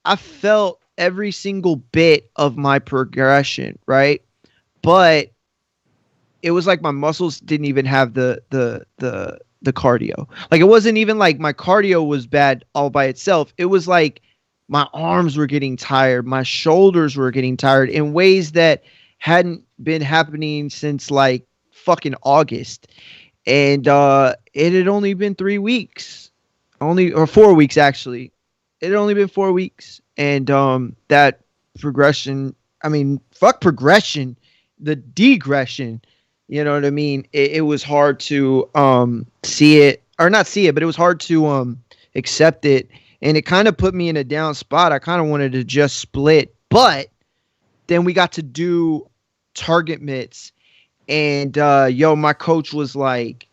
I felt every single bit of my progression, right? But it was like my muscles didn't even have the cardio. Like it wasn't even like my cardio was bad all by itself. It was like my arms were getting tired, my shoulders were getting tired in ways that hadn't been happening since like fucking August. And it had only been 3 weeks. Or 4 weeks actually. It had only been 4 weeks. And that progression, I mean, fuck progression, the degression, you know what I mean? It was hard to see it, or not see it, but it was hard to accept it. And it kind of put me in a down spot. I kind of wanted to just split. But then we got to do target mitts. And, my coach was like,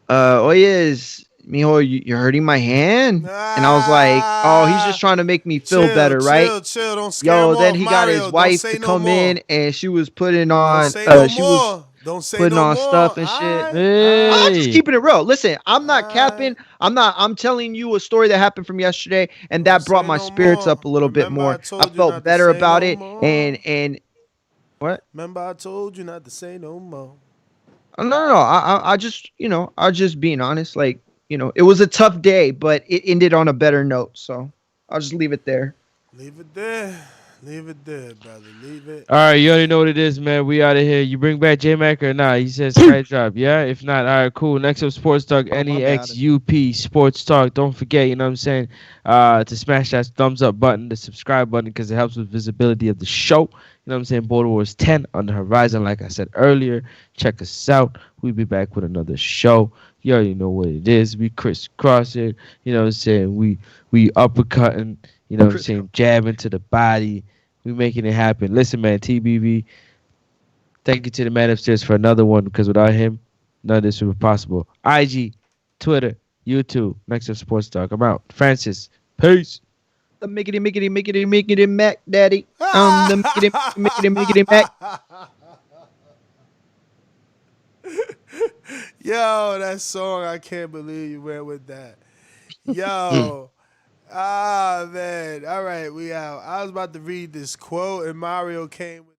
mijo, you're hurting my hand. And I was like, oh, he's just trying to make me feel better, right? Chill, don't scare him Then off, he got Mario. his wife Don't say to no come more. in, and she was putting on, Don't say putting no on more. stuff and shit. I'm just keeping it real. Listen, I'm not capping. I'm telling you a story that happened from yesterday, and that brought my spirits up a little bit more. I felt better about it, and what? Remember, I told you not to say no more. No. I just, I just being honest. Like, it was a tough day, but it ended on a better note. So I'll just leave it there. Leave it there. Leave it there, brother. Leave it. All right, you already know what it is, man. We out of here. You bring back J Mac or not? He says sky drop. Yeah. If not, all right, cool. Next up, Sports Talk. NEXUP Sports Talk. Don't forget, you know what I'm saying, to smash that thumbs up button, the subscribe button, because it helps with visibility of the show. You know what I'm saying? Border Wars 10 on the horizon, like I said earlier. Check us out. We'll be back with another show. You already know what it is. We crisscross it. You know what I'm saying? We uppercutting. You know what I'm saying? Jabbing to the body. We making it happen. Listen, man, TBV, thank you to the man upstairs for another one, because without him, none of this would be possible. IG, Twitter, YouTube, Next Up Sports Talk. I'm out. Francis, peace. The mickety Mac Daddy. The mickety Mac. Yo, that song, I can't believe you went with that. Yo. Man. All right, we out. I was about to read this quote, and Mario came with